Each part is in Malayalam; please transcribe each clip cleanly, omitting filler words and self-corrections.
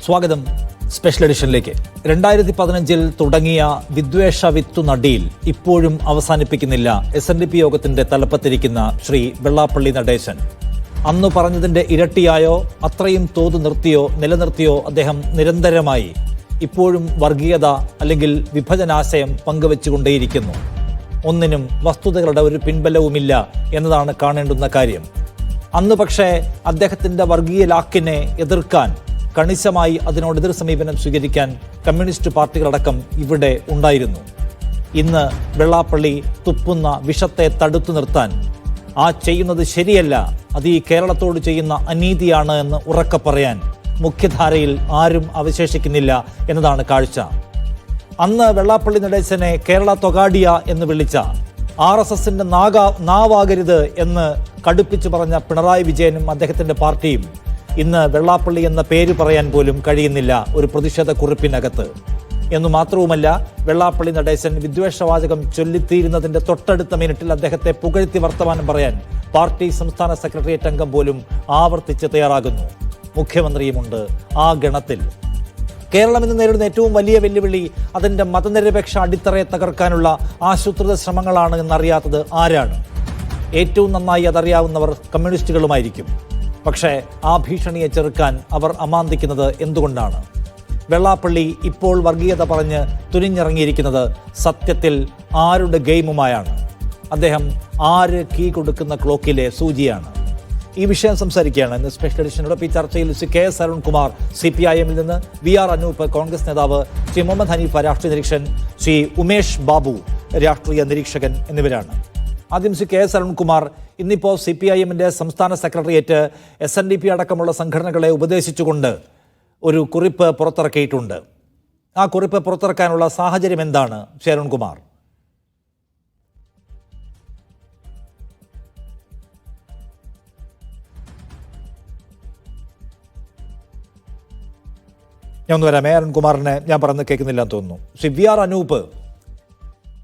സ്വാഗതം സ്പെഷ്യൽ എഡിഷനിലേക്ക്. 2015 തുടങ്ങിയ വിദ്വേഷ വിത്തു നടിയിൽ ഇപ്പോഴും അവസാനിപ്പിക്കുന്നില്ല SNDP യോഗത്തിന്റെ തലപ്പത്തിരിക്കുന്ന ശ്രീ വെള്ളാപ്പള്ളി നടേശൻ. അന്ന് പറഞ്ഞതിന്റെ ഇരട്ടിയായോ അത്രയും തോത് നിലനിർത്തിയോ അദ്ദേഹം നിരന്തരമായി ഇപ്പോഴും വർഗീയത അല്ലെങ്കിൽ വിഭജനാശയം പങ്കുവെച്ചുകൊണ്ടേയിരിക്കുന്നു. ഒന്നിനും വസ്തുതകളുടെ ഒരു പിൻബലവുമില്ല എന്നതാണ് കാണേണ്ടുന്ന കാര്യം. അന്ന് പക്ഷേ അദ്ദേഹത്തിന്റെ വർഗീയ ലാക്കിനെ എതിർക്കാൻ, കണിശമായി അതിനോട് എതിർ സമീപനം സ്വീകരിക്കാൻ കമ്മ്യൂണിസ്റ്റ് പാർട്ടികളടക്കം ഇവിടെ ഉണ്ടായിരുന്നു. ഇന്ന് വെള്ളാപ്പള്ളി തുപ്പുന്ന വിഷത്തെ തടുത്തു നിർത്താൻ, ആ ചെയ്യുന്നത് ശരിയല്ല, അത് ഈ കേരളത്തോട് ചെയ്യുന്ന അനീതിയാണ് എന്ന് ഉറക്കെ പറയാൻ മുഖ്യധാരയിൽ ആരും അവശേഷിക്കുന്നില്ല എന്നതാണ് കാഴ്ച. അന്ന് വെള്ളാപ്പള്ളി നടേശനെ കേരള തൊഗാഡിയ എന്ന് വിളിച്ച, RSSന്റെ നാവാകരുത് എന്ന് കടുപ്പിച്ചു പറഞ്ഞ പിണറായി വിജയനും അദ്ദേഹത്തിന്റെ പാർട്ടിയും ഇന്ന് വെള്ളാപ്പള്ളി എന്ന പേര് പറയാൻ പോലും കഴിയുന്നില്ല ഒരു പ്രതിഷേധ കുറിപ്പിനകത്ത്. എന്നു മാത്രവുമല്ല, വെള്ളാപ്പള്ളി നടേശൻ വിദ്വേഷവാചകം ചൊല്ലിത്തീരുന്നതിന്റെ തൊട്ടടുത്ത മിനിറ്റിൽ അദ്ദേഹത്തെ പുകഴ്ത്തി വർത്തമാനം പറയാൻ പാർട്ടി സംസ്ഥാന സെക്രട്ടേറിയറ്റ് അംഗം പോലും ആവർത്തിച്ച് തയ്യാറാകുന്നു. മുഖ്യമന്ത്രിയുമുണ്ട് ആ ഗണത്തിൽ. കേരളം ഇന്ന് നേരിടുന്ന ഏറ്റവും വലിയ വെല്ലുവിളി അതിൻ്റെ മതനിരപേക്ഷ അടിത്തറയെ തകർക്കാനുള്ള ആസൂത്രിത ശ്രമങ്ങളാണ് എന്നറിയാത്തത് ആരാണ്? ഏറ്റവും നന്നായി അതറിയാവുന്നവർ കമ്മ്യൂണിസ്റ്റുകളുമായിരിക്കും. പക്ഷേ ആ ഭീഷണിയെ ചെറുക്കാൻ അവർ അമാന്തിക്കുന്നത് എന്തുകൊണ്ടാണ്? വെള്ളാപ്പള്ളി ഇപ്പോൾ വർഗീയത പറഞ്ഞ് തുനിഞ്ഞിറങ്ങിയിരിക്കുന്നത് സത്യത്തിൽ ആരുടെ ഗെയിമുമായാണ്? അദ്ദേഹം ആര് കീ കൊടുക്കുന്ന ക്ലോക്കിലെ സൂചിയാണ്? ഈ വിഷയം സംസാരിക്കുകയാണ് ഇന്ന് സ്പെഷ്യൽ എഡിഷനോടൊപ്പം. ഈ ചർച്ചയിൽ ശ്രീ KS അരുൺകുമാർ CPIM നിന്ന്, VR അനൂപ് കോൺഗ്രസ് നേതാവ്, ശ്രീ മുഹമ്മദ് ഹനീഫ രാഷ്ട്രീയ നിരീക്ഷകൻ, ശ്രീ ഉമേഷ് ബാബു രാഷ്ട്രീയ നിരീക്ഷകൻ എന്നിവരാണ്. ആദ്യം ശ്രീ KS അരുൺകുമാർ, ഇന്നിപ്പോൾ CPIMന്റെ സംസ്ഥാന സെക്രട്ടേറിയറ്റ് SNDP അടക്കമുള്ള സംഘടനകളെ ഉപദേശിച്ചുകൊണ്ട് ഒരു കുറിപ്പ് പുറത്തിറക്കിയിട്ടുണ്ട്. ആ കുറിപ്പ് പുറത്തിറക്കാനുള്ള സാഹചര്യം എന്താണ് ശ്രീ അരുൺകുമാർ? ഞാൻ ഒന്ന് വരാം. അരുൺകുമാറിനെ ഞാൻ പറയുന്നത് കേൾക്കുന്നില്ല എന്ന് തോന്നുന്നു. ശ്രീ VR അനൂപ്,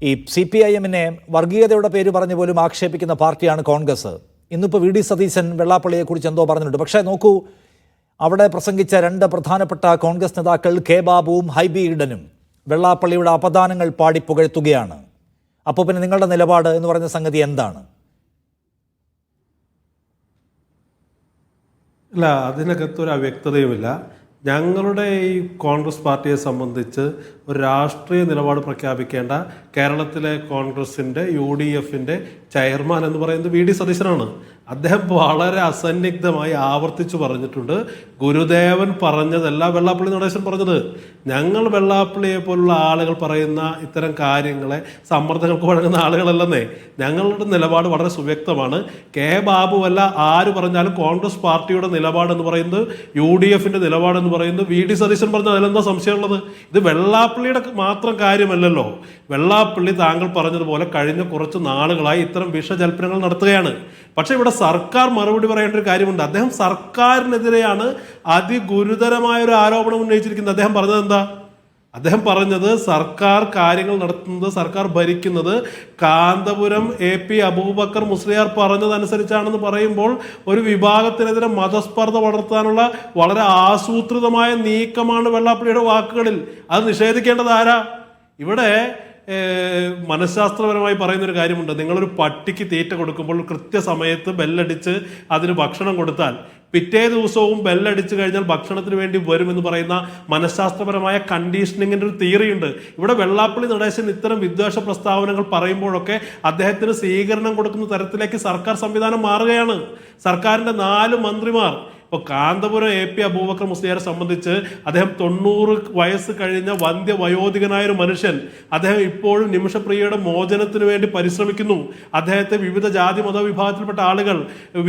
ഈ CPIMനെ വർഗീയതയുടെ പേര് പറഞ്ഞ് പോലും ആക്ഷേപിക്കുന്ന പാർട്ടിയാണ് കോൺഗ്രസ്. ഇന്നിപ്പോൾ VD സതീശൻ വെള്ളാപ്പള്ളിയെക്കുറിച്ച് എന്തോ പറഞ്ഞിട്ടുണ്ട്. പക്ഷേ നോക്കൂ, അവിടെ പ്രസംഗിച്ച രണ്ട് പ്രധാനപ്പെട്ട കോൺഗ്രസ് നേതാക്കൾ K ബാബുവും ഹൈബി ഈഡനും വെള്ളാപ്പള്ളിയുടെ അപദാനങ്ങൾ പാടി പുകഴ്ത്തുകയാണ്. അപ്പോൾ പിന്നെ നിങ്ങളുടെ നിലപാട് എന്ന് പറഞ്ഞ സംഗതി എന്താണ്? ഇല്ല, അതിനകത്തൊരു അവ്യക്തതയുമില്ല. ഞങ്ങളുടെ ഈ കോൺഗ്രസ് പാർട്ടിയെ സംബന്ധിച്ച് ഒരു രാഷ്ട്രീയ നിലപാട് പ്രഖ്യാപിക്കേണ്ട കേരളത്തിലെ കോൺഗ്രസിൻ്റെ UDFന്റെ ചെയർമാൻ എന്ന് പറയുന്നത് VD സതീശനാണ്. അദ്ദേഹം വളരെ അസന്നിഗ്ധമായി ആവർത്തിച്ചു പറഞ്ഞിട്ടുണ്ട്, ഗുരുദേവൻ പറഞ്ഞതല്ല വെള്ളാപ്പള്ളി നടേശൻ പറഞ്ഞത്. ഞങ്ങൾ വെള്ളാപ്പള്ളിയെ പോലുള്ള ആളുകൾ പറയുന്ന ഇത്തരം കാര്യങ്ങളെ സമ്മർദ്ദങ്ങൾക്ക് വഴങ്ങുന്ന ആളുകളല്ലെന്നേ. ഞങ്ങളുടെ നിലപാട് വളരെ സുവ്യക്തമാണ്. K ബാബു അല്ല ആര് പറഞ്ഞാലും കോൺഗ്രസ് പാർട്ടിയുടെ നിലപാടെന്ന് പറയുന്നത്, UDFന്റെ നിലപാടെന്ന് പറയുന്നത് VD സതീശൻ പറഞ്ഞത്. അതിലെന്താ സംശയമുള്ളത്? ഇത് വെള്ളാപ്പള്ളിയുടെ മാത്രം കാര്യമല്ലല്ലോ. വെള്ളാപ്പള്ളി താങ്കൾ പറഞ്ഞതുപോലെ കഴിഞ്ഞ കുറച്ച് നാളുകളായി ഇത്തരം വിഷജൽപ്പനങ്ങൾ നടത്തുകയാണ്. പക്ഷെ ഇവിടെ സർക്കാർ മറുപടി പറയേണ്ട ഒരു കാര്യമുണ്ട്. അദ്ദേഹം സർക്കാരിനെതിരെയാണ് അതിഗുരുതരമായൊരു ആരോപണം ഉന്നയിച്ചിരിക്കുന്നത്. അദ്ദേഹം പറഞ്ഞത് എന്താ? അദ്ദേഹം പറഞ്ഞത് സർക്കാർ കാര്യങ്ങൾ നടത്തുന്നത്, സർക്കാർ ഭരിക്കുന്നത് കാന്തപുരം AP അബൂബക്കർ മുസ്ലിയാർ പറഞ്ഞതനുസരിച്ചാണെന്ന് പറയുമ്പോൾ ഒരു വിഭാഗത്തിനെതിരെ മതസ്പർദ്ധ വളർത്താനുള്ള വളരെ ആസൂത്രിതമായ നീക്കമാണ് വെള്ളാപ്പള്ളിയുടെ വാക്കുകളിൽ. അത് നിഷേധിക്കേണ്ടത് ആരാ? ഇവിടെ മനഃശാസ്ത്രപരമായി പറയുന്നൊരു കാര്യമുണ്ട്. നിങ്ങളൊരു പട്ടിക്ക് തീറ്റ കൊടുക്കുമ്പോൾ കൃത്യസമയത്ത് ബെല്ലടിച്ച് അതിന് ഭക്ഷണം കൊടുത്താൽ പിറ്റേ ദിവസവും ബെല്ലടിച്ചു കഴിഞ്ഞാൽ ഭക്ഷണത്തിന് വേണ്ടി വരുമെന്ന് പറയുന്ന മനഃശാസ്ത്രപരമായ കണ്ടീഷനിങ്ങിൻ്റെ ഒരു തിയറി ഉണ്ട്. ഇവിടെ വെള്ളാപ്പള്ളി നടേശൻ ഇത്തരം വിദ്വേഷ പ്രസ്താവനകൾ പറയുമ്പോഴൊക്കെ അദ്ദേഹത്തിന് സ്വീകരണം കൊടുക്കുന്ന തരത്തിലേക്ക് സർക്കാർ സംവിധാനം മാറുകയാണ്. സർക്കാരിൻ്റെ 4 മന്ത്രിമാർ, ഇപ്പോൾ കാന്തപുരം AP അബൂബക്കർ മുസ്ലിയാരെ സംബന്ധിച്ച് അദ്ദേഹം 90 വയസ്സ് കഴിഞ്ഞ വയോധികനായൊരു മനുഷ്യൻ. അദ്ദേഹം ഇപ്പോഴും നിമിഷപ്രിയയുടെ മോചനത്തിന് വേണ്ടി പരിശ്രമിക്കുന്നു. അദ്ദേഹത്തെ വിവിധ ജാതി മതവിഭാഗത്തിൽപ്പെട്ട ആളുകൾ,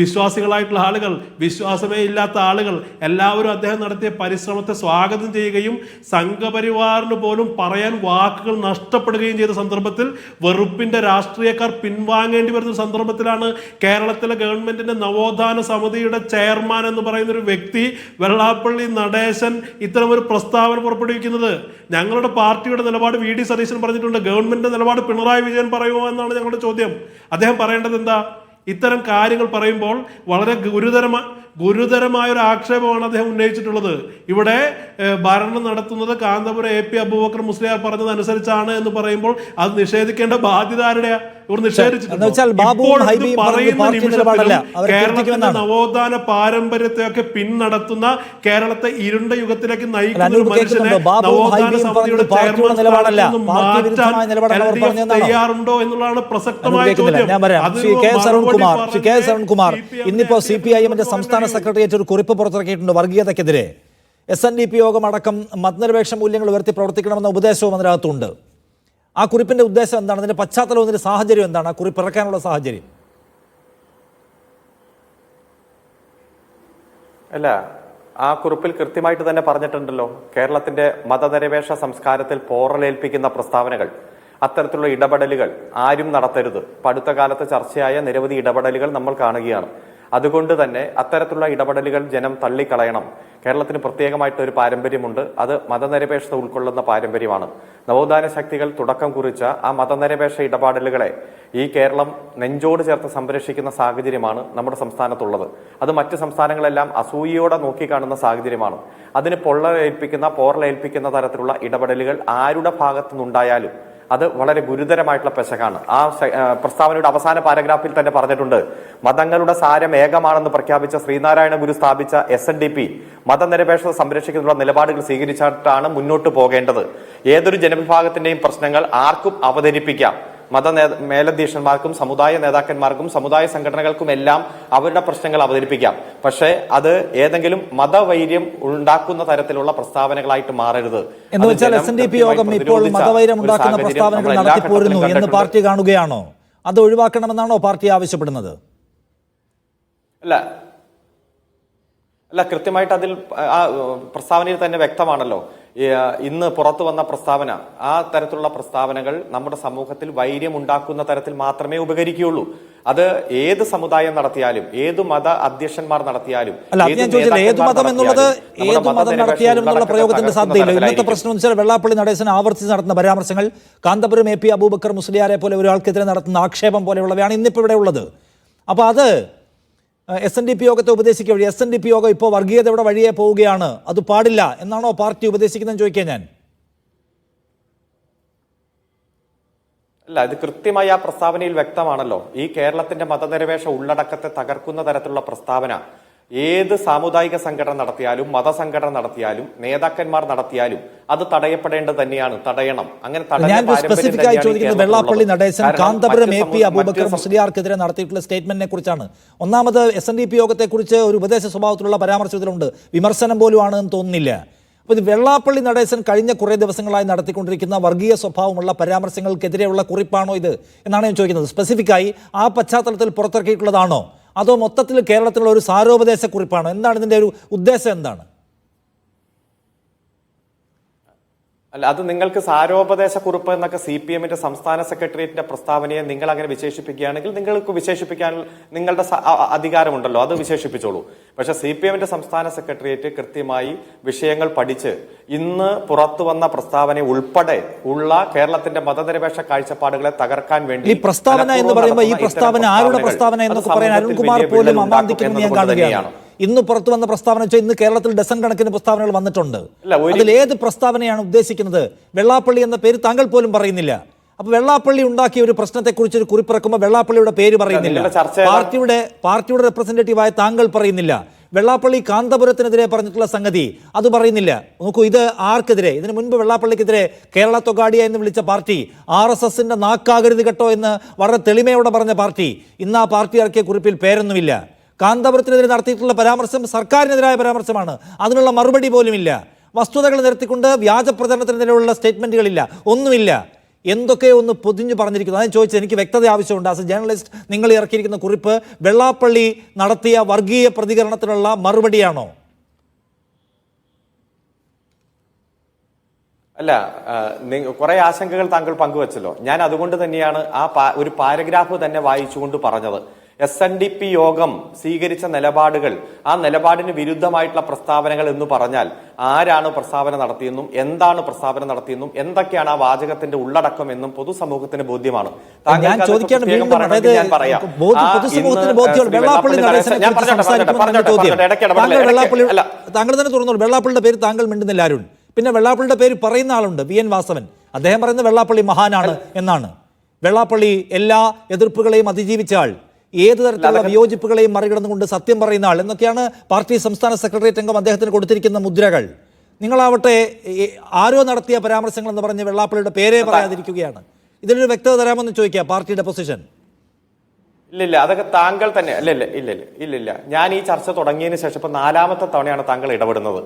വിശ്വാസികളായിട്ടുള്ള ആളുകൾ, വിശ്വാസമേ ഇല്ലാത്ത ആളുകൾ എല്ലാവരും അദ്ദേഹം നടത്തിയ പരിശ്രമത്തെ സ്വാഗതം ചെയ്യുകയും സംഘപരിവാറിന് പോലും പറയാൻ വാക്കുകൾ നഷ്ടപ്പെടുകയും ചെയ്ത സന്ദർഭത്തിൽ വെറുപ്പിന്റെ രാഷ്ട്രീയക്കാർ പിൻവാങ്ങേണ്ടി വരുന്ന സന്ദർഭത്തിലാണ് കേരളത്തിലെ ഗവൺമെന്റിന്റെ നവോത്ഥാന സമിതിയുടെ ചെയർമാൻ എന്ന് പറയുന്ന ഒരു വ്യക്തി, വെള്ളാപ്പള്ളി നടേശൻ, ഇത്തരം ഒരു പ്രസ്താവന പുറപ്പെടുവിക്കുന്നത്. ഞങ്ങളുടെ പാർട്ടിയുടെ നിലപാട് VD സതീശൻ പറഞ്ഞിട്ടുണ്ട്. ഗവൺമെന്റിന്റെ നിലപാട് പിണറായി വിജയൻ പറയുമോ എന്നാണ് ഞങ്ങളുടെ ചോദ്യം. അദ്ദേഹം പറയേണ്ടത് എന്താ? ഇത്തരം കാര്യങ്ങൾ പറയുമ്പോൾ വളരെ ഗുരുതരമായ ഒരു ആക്ഷേപമാണ് അദ്ദേഹം ഉന്നയിച്ചിട്ടുള്ളത്. ഇവിടെ ഭരണം നടത്തുന്നത് കാന്തപുരം AP അബൂബക്കർ മുസ്ലിയാർ പറഞ്ഞതനുസരിച്ചാണ് എന്ന് പറയുമ്പോൾ അത് നിഷേധിക്കേണ്ട ബാധ്യത ആരുടെയാ? ഇവർ നിഷേധിച്ചിട്ടുണ്ട്. കേരളത്തിന്റെ നവോത്ഥാന പാരമ്പര്യത്തെയൊക്കെ പിന്നടത്തുന്ന, കേരളത്തെ ഇരുണ്ട യുഗത്തിലേക്ക് നയിക്കുന്ന ഒരു മനുഷ്യനെ നവോത്ഥാന സമിതിയുടെ ചെയർമാൻ തയ്യാറുണ്ടോ എന്നുള്ളതാണ് പ്രസക്തമായ ചോദ്യം. ഇന്നിപ്പോ CPIM-ന്റെ സംസ്ഥാന സെക്രട്ടേറിയറ്റ് ഒരു കുറിപ്പ് പുറത്തിറക്കിയിട്ടുണ്ട്. വർഗീയതയ്ക്കെതിരെ SNDP യോഗം അടക്കം മതനിരപേക്ഷ മൂല്യങ്ങൾ ഉയർത്തി പ്രവർത്തിക്കണമെന്ന ഉപദേശവും അതിനകത്തുണ്ട്. ആ കുറിപ്പിന്റെ ഉദ്ദേശം എന്താണ്? അതിന്റെ പശ്ചാത്തലവും അതിന്റെ സാഹചര്യം എന്താണ്? ആ കുറിപ്പ് ഇറക്കാനുള്ള സാഹചര്യം അല്ല, ആ കുറിപ്പിൽ കൃത്യമായിട്ട് തന്നെ പറഞ്ഞിട്ടുണ്ടല്ലോ, കേരളത്തിന്റെ മതനിരപേക്ഷ സംസ്കാരത്തിൽ പോറലേൽപ്പിക്കുന്ന പ്രസ്താവനകൾ, അത്തരത്തിലുള്ള ഇടപെടലുകൾ ആരും നടത്തരുത്. അടുത്ത കാലത്ത് ചർച്ചയായ നിരവധി ഇടപെടലുകൾ നമ്മൾ കാണുകയാണ്. അതുകൊണ്ട് തന്നെ അത്തരത്തിലുള്ള ഇടപെടലുകൾ ജനം തള്ളിക്കളയണം. കേരളത്തിന് പ്രത്യേകമായിട്ടൊരു പാരമ്പര്യമുണ്ട്. അത് മതനിരപേക്ഷത ഉൾക്കൊള്ളുന്ന പാരമ്പര്യമാണ്. നവോത്ഥാന ശക്തികൾ തുടക്കം കുറിച്ച ആ മതനിരപേക്ഷ ഇടപെടലുകളെ ഈ കേരളം നെഞ്ചോട് ചേർത്ത് സംരക്ഷിക്കുന്ന സാഹചര്യമാണ് നമ്മുടെ സംസ്ഥാനത്തുള്ളത്. അത് മറ്റ് സംസ്ഥാനങ്ങളെല്ലാം അസൂയയോടെ നോക്കിക്കാണുന്ന സാഹചര്യമാണ്. അതിന് പോറലേൽപ്പിക്കുന്ന തരത്തിലുള്ള ഇടപെടലുകൾ ആരുടെ ഭാഗത്തുനിന്നുണ്ടായാലും അത് വളരെ ഗുരുതരമായിട്ടുള്ള പെശകാണ്. ആ പ്രസ്താവനയുടെ അവസാന പാരഗ്രാഫിൽ തന്നെ പറഞ്ഞിട്ടുണ്ട്, മതങ്ങളുടെ സാരം ഏകമാണെന്ന് പ്രഖ്യാപിച്ച ശ്രീനാരായണ ഗുരു സ്ഥാപിച്ച SNDP മതനിരപേക്ഷത സംരക്ഷിക്കുന്നതിനുള്ള നിലപാടുകൾ സ്വീകരിച്ചിട്ടാണ് മുന്നോട്ട് പോകേണ്ടത്. ഏതൊരു ജനവിഭാഗത്തിന്റെയും പ്രശ്നങ്ങൾ ആർക്കും അവതരിപ്പിക്കാം. മേലധ്യക്ഷന്മാർക്കും സമുദായ നേതാക്കന്മാർക്കും സമുദായ സംഘടനകൾക്കും എല്ലാം അവരുടെ പ്രശ്നങ്ങൾ അവതരിപ്പിക്കാം. പക്ഷേ അത് ഏതെങ്കിലും മതവൈര്യം ഉണ്ടാക്കുന്ന തരത്തിലുള്ള പ്രസ്താവനകളായിട്ട് മാറരുത്. എന്ന് വെച്ചാൽ SNDP യോഗം ഇപ്പോൾ മതവൈര്യം ഉണ്ടാക്കുന്ന പ്രസ്താവനകൾ നടത്തിപ്പോരുന്നു എന്ന് പാർട്ടി കാണുകയാണോ? അത് ഒഴിവാക്കണമെന്നാണോ പാർട്ടി ആവശ്യപ്പെടുന്നത്? അല്ല, കൃത്യമായിട്ട് അതിൽ ആ പ്രസ്താവനയിൽ തന്നെ വ്യക്തമാണല്ലോ. ഇന്ന് പുറത്തു വന്ന പ്രസ്താവന, ആ തരത്തിലുള്ള പ്രസ്താവനകൾ നമ്മുടെ സമൂഹത്തിൽ വൈര്യം ഉണ്ടാക്കുന്ന തരത്തിൽ മാത്രമേ ഉപകരിക്കുകയുള്ളൂ. അത് ഏത് സമുദായം നടത്തിയാലും, ഏത് മത അധ്യക്ഷന്മാർ നടത്തിയാലും, ഏത് മതം നടത്തിയാലും എന്നുള്ള പ്രയോഗത്തിന്റെ സാധ്യതയില്ല. ഇന്നത്തെ പ്രശ്നം എന്ന് വെച്ചാൽ വെള്ളാപ്പള്ളി നടേശൻ ആവർത്തിച്ച് നടത്തുന്ന പരാമർശങ്ങൾ, കാന്തപുരം AP അബൂബക്കർ മുസ്ലിയാരെ പോലെ ഒരാൾക്കെതിരെ നടത്തുന്ന ആക്ഷേപം പോലെയുള്ളവയാണ് ഇന്നിപ്പോൾ ഇവിടെ ഉള്ളത്. അപ്പോൾ അത് SNDP യോഗത്തെ ഉപദേശിക്കുക വഴി SNDP യോഗം ഇപ്പോൾ വർഗീയതയുടെ വഴിയെ പോവുകയാണ്, അത് പാടില്ല എന്നാണോ പാർട്ടി ഉപദേശിക്കുന്നതെന്ന് ചോദിക്കാൻ ഞാൻ. അല്ല, ഇത് കൃത്യമായി ആ പ്രസ്താവനയിൽ വ്യക്തമാണല്ലോ. ഈ കേരളത്തിന്റെ മതനിരപേക്ഷ ഉള്ളടക്കത്തെ തകർക്കുന്ന തരത്തിലുള്ള പ്രസ്താവന ഏത് സാമുദായിക സംഘടന നടത്തിയാലും, മതസംഘടന നടത്തിയാലും, നേതാക്കന്മാർ നടത്തിയാലും അത് തടയപ്പെടേണ്ടത് തന്നെയാണ്. തടയണം. അങ്ങനെ ഞാൻ സ്പെസിഫിക് ആയി ചോദിക്കുന്നത് വെള്ളാപ്പള്ളി നടേശൻ കാന്തപുരം AP അബൂബക്കർ മുസ്ലിയാർക്കെതിരെ നടത്തിയിട്ടുള്ള സ്റ്റേറ്റ്മെന്റിനെ കുറിച്ചാണ്. ഒന്നാമത് SNDP യോഗത്തെക്കുറിച്ച് ഒരു ഉപദേശ സ്വഭാവത്തിലുള്ള പരാമർശത്തിലുണ്ട്, വിമർശനം പോലും ആണെന്ന് തോന്നുന്നില്ല. അപ്പോൾ ഇത് വെള്ളാപ്പള്ളി നടേശൻ കഴിഞ്ഞ കുറേ ദിവസങ്ങളായി നടത്തിക്കൊണ്ടിരിക്കുന്ന വർഗീയ സ്വഭാവമുള്ള പരാമർശങ്ങൾക്കെതിരെയുള്ള കുറിപ്പാണോ ഇത് എന്നാണ് ഞാൻ ചോദിക്കുന്നത്. സ്പെസിഫിക്കായി ആ പശ്ചാത്തലത്തിൽ പുറത്തിറക്കിയിട്ടുള്ളതാണോ, അതോ മൊത്തത്തിൽ കേരളത്തിലുള്ള ഒരു സാരോപദേശ കുറിപ്പാണോ? എന്താണ് ഇതിന്റെ ഒരു ഉദ്ദേശം? എന്താണ്? അല്ല, അത് നിങ്ങൾക്ക് സാരോപദേശ കുറിപ്പ് എന്നൊക്കെ CPM-ന്റെ സംസ്ഥാന സെക്രട്ടേറിയറ്റിന്റെ പ്രസ്താവനയെ നിങ്ങൾ അങ്ങനെ വിശേഷിപ്പിക്കുകയാണെങ്കിൽ നിങ്ങൾക്ക് വിശേഷിപ്പിക്കാൻ നിങ്ങളുടെ അധികാരമുണ്ടല്ലോ, അത് വിശേഷിപ്പിച്ചോളൂ. പക്ഷെ CPM-ന്റെ സംസ്ഥാന സെക്രട്ടേറിയറ്റ് കൃത്യമായി വിഷയങ്ങൾ പഠിച്ച് ഇന്ന് പുറത്തു വന്ന പ്രസ്താവന ഉൾപ്പെടെ ഉള്ള കേരളത്തിന്റെ മതനിരപേക്ഷ കാഴ്ചപ്പാടുകളെ തകർക്കാൻ വേണ്ടി ഈ പ്രസ്താവന എന്ന് പറയുമ്പോൾ ഈ പ്രസ്താവന ആരുടെ പ്രസ്താവന എന്നൊക്കെ പറയാൻ അരുൺകുമാർ പോലും അമാന്തിക്കുന്നു ഞാൻ കാണുകയാണ്. ഇന്ന് പുറത്തു വന്ന പ്രസ്താവന വെച്ചാൽ ഇന്ന് കേരളത്തിൽ ഡസൻ കണക്കിന് പ്രസ്താവനകൾ വന്നിട്ടുണ്ട്. അതിൽ ഏത് പ്രസ്താവനയാണ് ഉദ്ദേശിക്കുന്നത്? വെള്ളാപ്പള്ളി എന്ന പേര് താങ്കൾ പോലും പറയുന്നില്ല. അപ്പൊ വെള്ളാപ്പള്ളി ഉണ്ടാക്കിയ ഒരു പ്രശ്നത്തെക്കുറിച്ച് ഒരു കുറിപ്പിറക്കുമ്പോൾ വെള്ളാപ്പള്ളിയുടെ പേര് പറയുന്നില്ല, പാർട്ടിയുടെ റെപ്രസെന്റേറ്റീവായ താങ്കൾ പറയുന്നില്ല, വെള്ളാപ്പള്ളി കാന്തപുരത്തിനെതിരെ പറഞ്ഞിട്ടുള്ള സംഗതി അത് പറയുന്നില്ല. നോക്കൂ, ഇത് ആർക്കെതിരെ? ഇതിനു മുൻപ് വെള്ളാപ്പള്ളിക്കെതിരെ കേരള തൊഗാഡിയ എന്ന് വിളിച്ച പാർട്ടി, RSSന്റെ നാക്കാകരുത് കേട്ടോ എന്ന് വളരെ തെളിമയോടെ പറഞ്ഞ പാർട്ടി, ഇന്ന് ആ പാർട്ടി ഇറക്കിയ കുറിപ്പിൽ പേരൊന്നുമില്ല. കാന്തപുരത്തിനെതിരെ നടത്തിയിട്ടുള്ള പരാമർശം സർക്കാരിനെതിരായ പരാമർശമാണ്, അതിനുള്ള മറുപടി പോലുമില്ല. വസ്തുതകൾ നിരത്തിക്കൊണ്ട് വ്യാജ പ്രചരണത്തിനെതിരെയുള്ള സ്റ്റേറ്റ്മെന്റുകളില്ല, ഒന്നുമില്ല. എന്തൊക്കെയോ ഒന്ന് പൊതിഞ്ഞു പറഞ്ഞിരിക്കുന്നു. അതാണ് ചോദിച്ചത്. എനിക്ക് വ്യക്തത ആവശ്യമുണ്ട്. ആസ് എ ജേർണലിസ്റ്റ് നിങ്ങൾ ഇറക്കിയിരിക്കുന്ന കുറിപ്പ് വെള്ളാപ്പള്ളി നടത്തിയ വർഗീയ പ്രതികരണത്തിനുള്ള മറുപടിയാണോ? അല്ല, കുറെ ആശങ്കകൾ താങ്കൾ പങ്കുവച്ചല്ലോ. ഞാൻ അതുകൊണ്ട് തന്നെയാണ് ആ ഒരു പാരഗ്രാഫ് തന്നെ വായിച്ചുകൊണ്ട് പറഞ്ഞത്. SNDP യോഗം സ്വീകരിച്ച നിലപാടുകൾ, ആ നിലപാടിന് വിരുദ്ധമായിട്ടുള്ള പ്രസ്താവനകൾ എന്ന് പറഞ്ഞാൽ ആരാണ് പ്രസ്താവന നടത്തിയെന്നും എന്താണ് പ്രസ്താവന നടത്തിയെന്നും എന്തൊക്കെയാണ് ആ വാചകത്തിന്റെ ഉള്ളടക്കം എന്നും പൊതുസമൂഹത്തിന് ബോധ്യമാണ്. ഞാൻ ചോദിക്കുകയാണ് വീണ്ടും, അതായത് പൊതുസമൂഹത്തിന് ബോധ്യമാണ് വെള്ളാപ്പള്ളി നടേശനെ കുറിച്ച് സംസാരിക്കുമെന്ന ചോദ്യം. താങ്കൾ തന്നെ തുറന്നോളൂ. വെള്ളാപ്പള്ളിയുടെ പേര് താങ്കൾ മിണ്ടുന്നില്ല അരുൺ. പിന്നെ വെള്ളാപ്പള്ളിയുടെ പേര് പറയുന്ന ആളുണ്ട്, VN വാസവൻ. അദ്ദേഹം പറയുന്നത് വെള്ളാപ്പള്ളി മഹാനാണ് എന്നാണ്. വെള്ളാപ്പള്ളി എല്ലാ എതിർപ്പുകളെയും അതിജീവിച്ച ആൾ, ഏത് തരത്തിലുള്ള വിയോജിപ്പുകളെയും മറികടന്നുകൊണ്ട് സത്യം പറയുന്ന ആൾ എന്നൊക്കെയാണ് പാർട്ടി സംസ്ഥാന സെക്രട്ടേറിയറ്റ് അംഗം അദ്ദേഹത്തിന് കൊടുത്തിരിക്കുന്ന മുദ്രകൾ. നിങ്ങളാവട്ടെ ആരോ നടത്തിയ പരാമർശങ്ങൾ എന്ന് പറഞ്ഞ് വെള്ളാപ്പള്ളിയുടെ പേരെ പറയാതിരിക്കുകയാണ്. ഇതിനൊരു വ്യക്തത തരാമെന്ന് ചോദിക്കുക പാർട്ടിയുടെ പൊസിഷൻ. ഇല്ലില്ല, അതൊക്കെ താങ്കൾ തന്നെ ഇല്ലില്ല. ഞാൻ ഈ ചർച്ച തുടങ്ങിയതിന് ശേഷം ഇപ്പൊ 4ാമത്തെ തവണയാണ് താങ്കൾ ഇടപെടുന്നത്.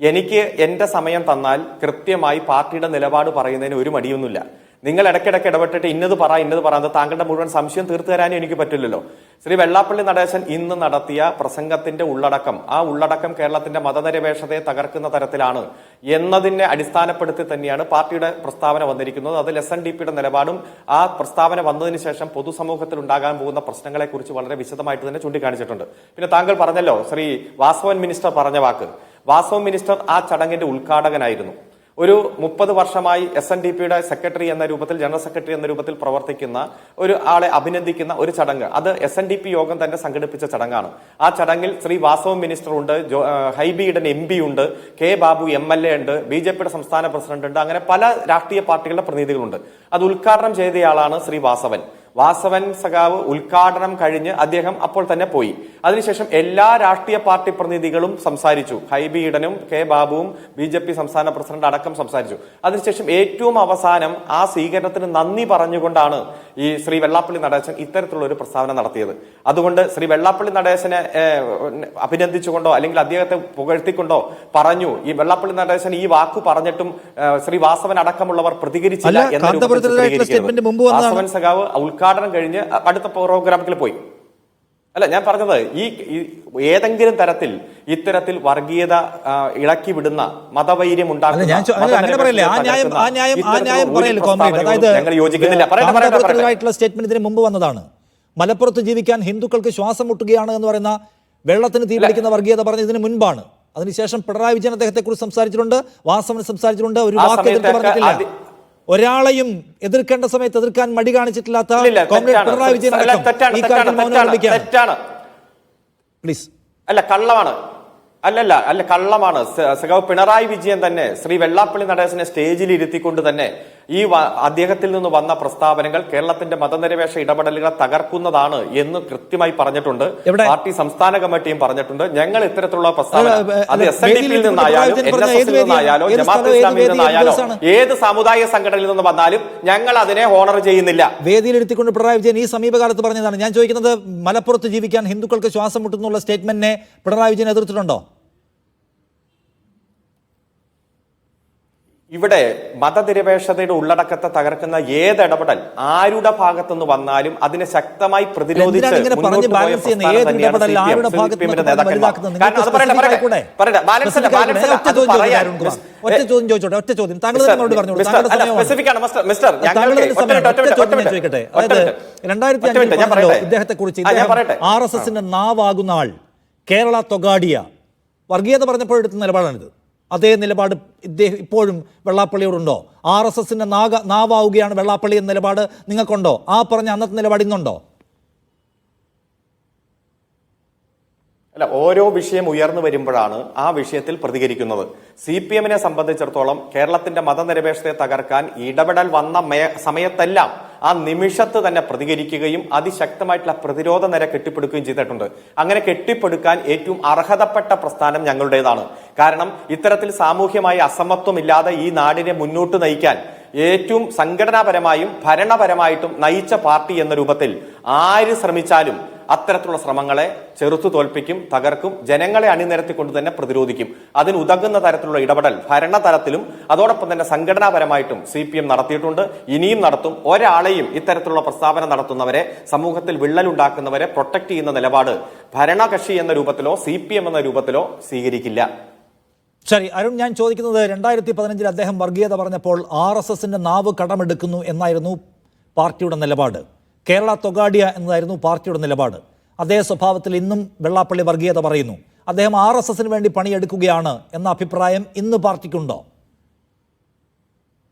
എനിക്ക് എന്റെ സമയം തന്നാൽ കൃത്യമായി പാർട്ടിയുടെ നിലപാട് പറയുന്നതിന് ഒരു മടിയൊന്നുമില്ല. നിങ്ങൾ ഇടയ്ക്കിടയ്ക്ക് ഇടപെട്ടിട്ട് ഇന്നത് പറയാതെ താങ്കളുടെ മുഴുവൻ സംശയം തീർത്തു തരാനും എനിക്ക് പറ്റില്ലല്ലോ. ശ്രീ വെള്ളാപ്പള്ളി നടേശൻ ഇന്ന് നടത്തിയ പ്രസംഗത്തിന്റെ ഉള്ളടക്കം, ആ ഉള്ളടക്കം കേരളത്തിന്റെ മതനിരപേക്ഷതയെ തകർക്കുന്ന തരത്തിലാണ് എന്നതിനെ അടിസ്ഥാനപ്പെടുത്തി തന്നെയാണ് പാർട്ടിയുടെ പ്രസ്താവന വന്നിരിക്കുന്നത്. അതിൽ SNDPയുടെ നിലപാടും ആ പ്രസ്താവന വന്നതിന് ശേഷം പൊതുസമൂഹത്തിൽ ഉണ്ടാകാൻ പോകുന്ന പ്രശ്നങ്ങളെ കുറിച്ച് വളരെ വിശദമായിട്ട് തന്നെ ചൂണ്ടിക്കാണിച്ചിട്ടുണ്ട്. പിന്നെ താങ്കൾ പറഞ്ഞല്ലോ, ശ്രീ വാസവൻ മിനിസ്റ്റർ പറഞ്ഞ വാക്ക്. വാസവൻ മിനിസ്റ്റർ ആ ചടങ്ങിന്റെ ഉദ്ഘാടകനായിരുന്നു. ഒരു 30 വർഷമായി SNDPയുടെ സെക്രട്ടറി എന്ന രൂപത്തിൽ, ജനറൽ സെക്രട്ടറി എന്ന രൂപത്തിൽ പ്രവർത്തിക്കുന്ന ഒരു ആളെ അഭിനന്ദിക്കുന്ന ഒരു ചടങ്ങ്, അത് SNDP യോഗം തന്നെ സംഘടിപ്പിച്ച ചടങ്ങാണ്. ആ ചടങ്ങിൽ ശ്രീ വാസവൻ മിനിസ്റ്റർ ഉണ്ട്, ഹൈബി ഈഡൻ MP ഉണ്ട്, K ബാബു MLA ഉണ്ട്, BJPയുടെ സംസ്ഥാന പ്രസിഡന്റ് ഉണ്ട്, അങ്ങനെ പല രാഷ്ട്രീയ പാർട്ടികളുടെ പ്രതിനിധികളുണ്ട്. അത് ഉദ്ഘാടനം ചെയ്തയാളാണ് ശ്രീ വാസവൻ സഖാവ്. ഉദ്ഘാടനം കഴിഞ്ഞ് അദ്ദേഹം അപ്പോൾ തന്നെ പോയി. അതിനുശേഷം എല്ലാ രാഷ്ട്രീയ പാർട്ടി പ്രതിനിധികളും സംസാരിച്ചു. ഹൈബി ഈഡനും K ബാബുവും BJP സംസ്ഥാന പ്രസിഡന്റ് അടക്കം സംസാരിച്ചു. അതിനുശേഷം ഏറ്റവും അവസാനം ആ സ്വീകരണത്തിന് നന്ദി പറഞ്ഞുകൊണ്ടാണ് ഈ ശ്രീ വെള്ളാപ്പള്ളി നടേശൻ ഇത്തരത്തിലുള്ള ഒരു പ്രസ്താവന നടത്തിയത്. അതുകൊണ്ട് ശ്രീ വെള്ളാപ്പള്ളി നടേശനെ അഭിനന്ദിച്ചുകൊണ്ടോ അല്ലെങ്കിൽ അദ്ദേഹത്തെ പുകഴ്ത്തിക്കൊണ്ടോ പറഞ്ഞു ഈ വെള്ളാപ്പള്ളി നടേശൻ ഈ വാക്കു പറഞ്ഞിട്ടും ശ്രീ വാസവൻ അടക്കമുള്ളവർ പ്രതികരിച്ചില്ല എന്ന വാസവൻ സഖാവ് ഉദ്ഘാടനം കഴിഞ്ഞ് അടുത്ത പ്രോഗ്രാമിൽ പോയി. അല്ല, ഞാൻ പറഞ്ഞത് ഈ ഏതെങ്കിലും തരത്തിൽ ഇത്തരത്തിൽ വർഗീയത ഇളക്കി വിടുന്ന, മതവൈര്യം ഉണ്ടാക്കുന്ന സ്റ്റേറ്റ്മെന്റിന് മുമ്പ് വന്നതാണ്. മലപ്പുറത്ത് ജീവിക്കാൻ ഹിന്ദുക്കൾക്ക് ശ്വാസം മുട്ടുകയാണ് എന്ന് പറയുന്ന, വെള്ളത്തിന് തീ പിടിക്കുന്ന വർഗീയത പറഞ്ഞ ഇതിന് മുൻപാണ്. അതിനുശേഷം പിണറായി വിജയൻ അദ്ദേഹത്തെ കുറിച്ച് സംസാരിച്ചിട്ടുണ്ട്, വാസവൻ സംസാരിച്ചിട്ടുണ്ട്. ഒരു വാക്ക് എതിർത്ത് പറഞ്ഞിട്ടില്ല. ഒരാളെയും എതിർക്കേണ്ട സമയത്ത് എതിർക്കാൻ മടി കാണിച്ചിട്ടില്ലാത്ത പിണറായി വിജയൻ പ്ലീസ്. അല്ല, കള്ളമാണ്. അല്ല കള്ളമാണ്. സഖാവ് പിണറായി വിജയൻ തന്നെ ശ്രീ വെള്ളാപ്പള്ളി നടേശനെ സ്റ്റേജിൽ ഇരുത്തിക്കൊണ്ട് തന്നെ ഈ അദ്ദേഹത്തിൽ നിന്ന് വന്ന പ്രസ്താവനകൾ കേരളത്തിന്റെ മതനിരപേക്ഷ ഇടപെടലുകളെ തകർക്കുന്നതാണ് എന്ന് കൃത്യമായി പറഞ്ഞിട്ടുണ്ട്. പാർട്ടി സംസ്ഥാന കമ്മിറ്റിയും പറഞ്ഞിട്ടുണ്ട്. ഞങ്ങൾ ഇത്തരത്തിലുള്ള പ്രസ്താവന അത് SNDPയിൽ നിന്നായാലും NSSൽ നിന്നായാലോ ജമാഅത്ത് ഇസ്ലാമിൽ നിന്നായാലോ ഏത് സാമുദായിക സംഘടനയിൽ നിന്ന് വന്നാലും ഞങ്ങൾ അതിനെ ഹോണർ ചെയ്യുന്നില്ല. വേദിയിലിരുത്തിക്കൊണ്ട് പിണറായി വിജയൻ ഈ സമീപകാലത്ത് പറഞ്ഞതാണ്. ഞാൻ ചോദിക്കുന്നത്, മലപ്പുറത്ത് ജീവിക്കാൻ ഹിന്ദുക്കൾക്ക് ശ്വാസം മുട്ടുന്നുള്ള സ്റ്റേറ്റ്മെന്റിനെ പിണറായി വിജയൻ എതിർത്തിട്ടുണ്ടോ? ഇവിടെ മതനിരപേക്ഷതയുടെ ഉള്ളടക്കത്തെ തകർക്കുന്ന ഏത് ഇടപെടൽ ആരുടെ ഭാഗത്തുനിന്ന് വന്നാലും അതിനെ ശക്തമായി പ്രതിരോധിച്ച് ഇദ്ദേഹത്തെ കുറിച്ച് RSSന്റെ നാവാകുന്ന ആൾ, കേരള തൊഗാഡിയ, വർഗീയത പറഞ്ഞപ്പോൾ എടുത്ത നിലപാടാണിത്. അതേ നിലപാട് ഇദ്ദേഹം ഇപ്പോഴും വെള്ളാപ്പള്ളിയോടുണ്ടോ? RSSന്റെ നാവാവുകയാണ് വെള്ളാപ്പള്ളി എന്ന നിലപാട് നിങ്ങൾക്കുണ്ടോ? ആ പറഞ്ഞ അന്നത്തെ നിലപാട് ഇന്നുണ്ടോ? അല്ല, ഓരോ വിഷയം ഉയർന്നു വരുമ്പോഴാണ് ആ വിഷയത്തിൽ പ്രതികരിക്കുന്നത്. CPMനെ സംബന്ധിച്ചിടത്തോളം കേരളത്തിന്റെ മതനിരപേക്ഷതയെ തകർക്കാൻ ഇടപെടൽ വന്ന സമയത്തെല്ലാം ആ നിമിഷത്ത് തന്നെ പ്രതികരിക്കുകയും അതിശക്തമായിട്ടുള്ള പ്രതിരോധ നിര കെട്ടിപ്പടുക്കുകയും ചെയ്തിട്ടുണ്ട്. അങ്ങനെ കെട്ടിപ്പടുക്കാൻ ഏറ്റവും അർഹതപ്പെട്ട പ്രസ്ഥാനം ഞങ്ങളുടേതാണ്. കാരണം ഇത്തരത്തിൽ സാമൂഹ്യമായ അസമത്വം ഇല്ലാതെ ഈ നാടിനെ മുന്നോട്ട് നയിക്കാൻ ഏറ്റവും സംഘടനാപരമായും ഭരണപരമായിട്ടും നയിച്ച പാർട്ടി എന്ന രൂപത്തിൽ ആര് ശ്രമിച്ചാലും അത്തരത്തിലുള്ള ശ്രമങ്ങളെ ചെറുത്തു തോൽപ്പിക്കും, തകർക്കും, ജനങ്ങളെ അണിനിരത്തിക്കൊണ്ട് തന്നെ പ്രതിരോധിക്കും. അതിനുതകുന്ന തരത്തിലുള്ള ഇടപെടൽ ഭരണതലത്തിലും അതോടൊപ്പം തന്നെ സംഘടനാപരമായിട്ടും CPM നടത്തിയിട്ടുണ്ട്, ഇനിയും നടത്തും. ഒരാളെയും ഇത്തരത്തിലുള്ള പ്രസ്താവന നടത്തുന്നവരെ, സമൂഹത്തിൽ വിള്ളലുണ്ടാക്കുന്നവരെ പ്രൊട്ടക്ട് ചെയ്യുന്ന നിലപാട് ഭരണകക്ഷി എന്ന രൂപത്തിലോ CPM എന്ന രൂപത്തിലോ സ്വീകരിക്കില്ല. ശരി അരുൺ, ഞാൻ ചോദിക്കുന്നത് 2015 അദ്ദേഹം വർഗീയത പറഞ്ഞപ്പോൾ RSSന്റെ നാവ് കടമെടുക്കുന്നു എന്നായിരുന്നു പാർട്ടിയുടെ നിലപാട്. കേരള തൊഗാഡിയ എന്നതായിരുന്നു പാർട്ടിയുടെ നിലപാട്. അതേ സ്വഭാവത്തിൽ ഇന്നും വെള്ളാപ്പള്ളി വർഗീയത പറയുന്നു. അദ്ദേഹം RSSന് വേണ്ടി പണിയെടുക്കുകയാണ് എന്ന അഭിപ്രായം ഇന്ന് പാർട്ടിക്കുണ്ടോ?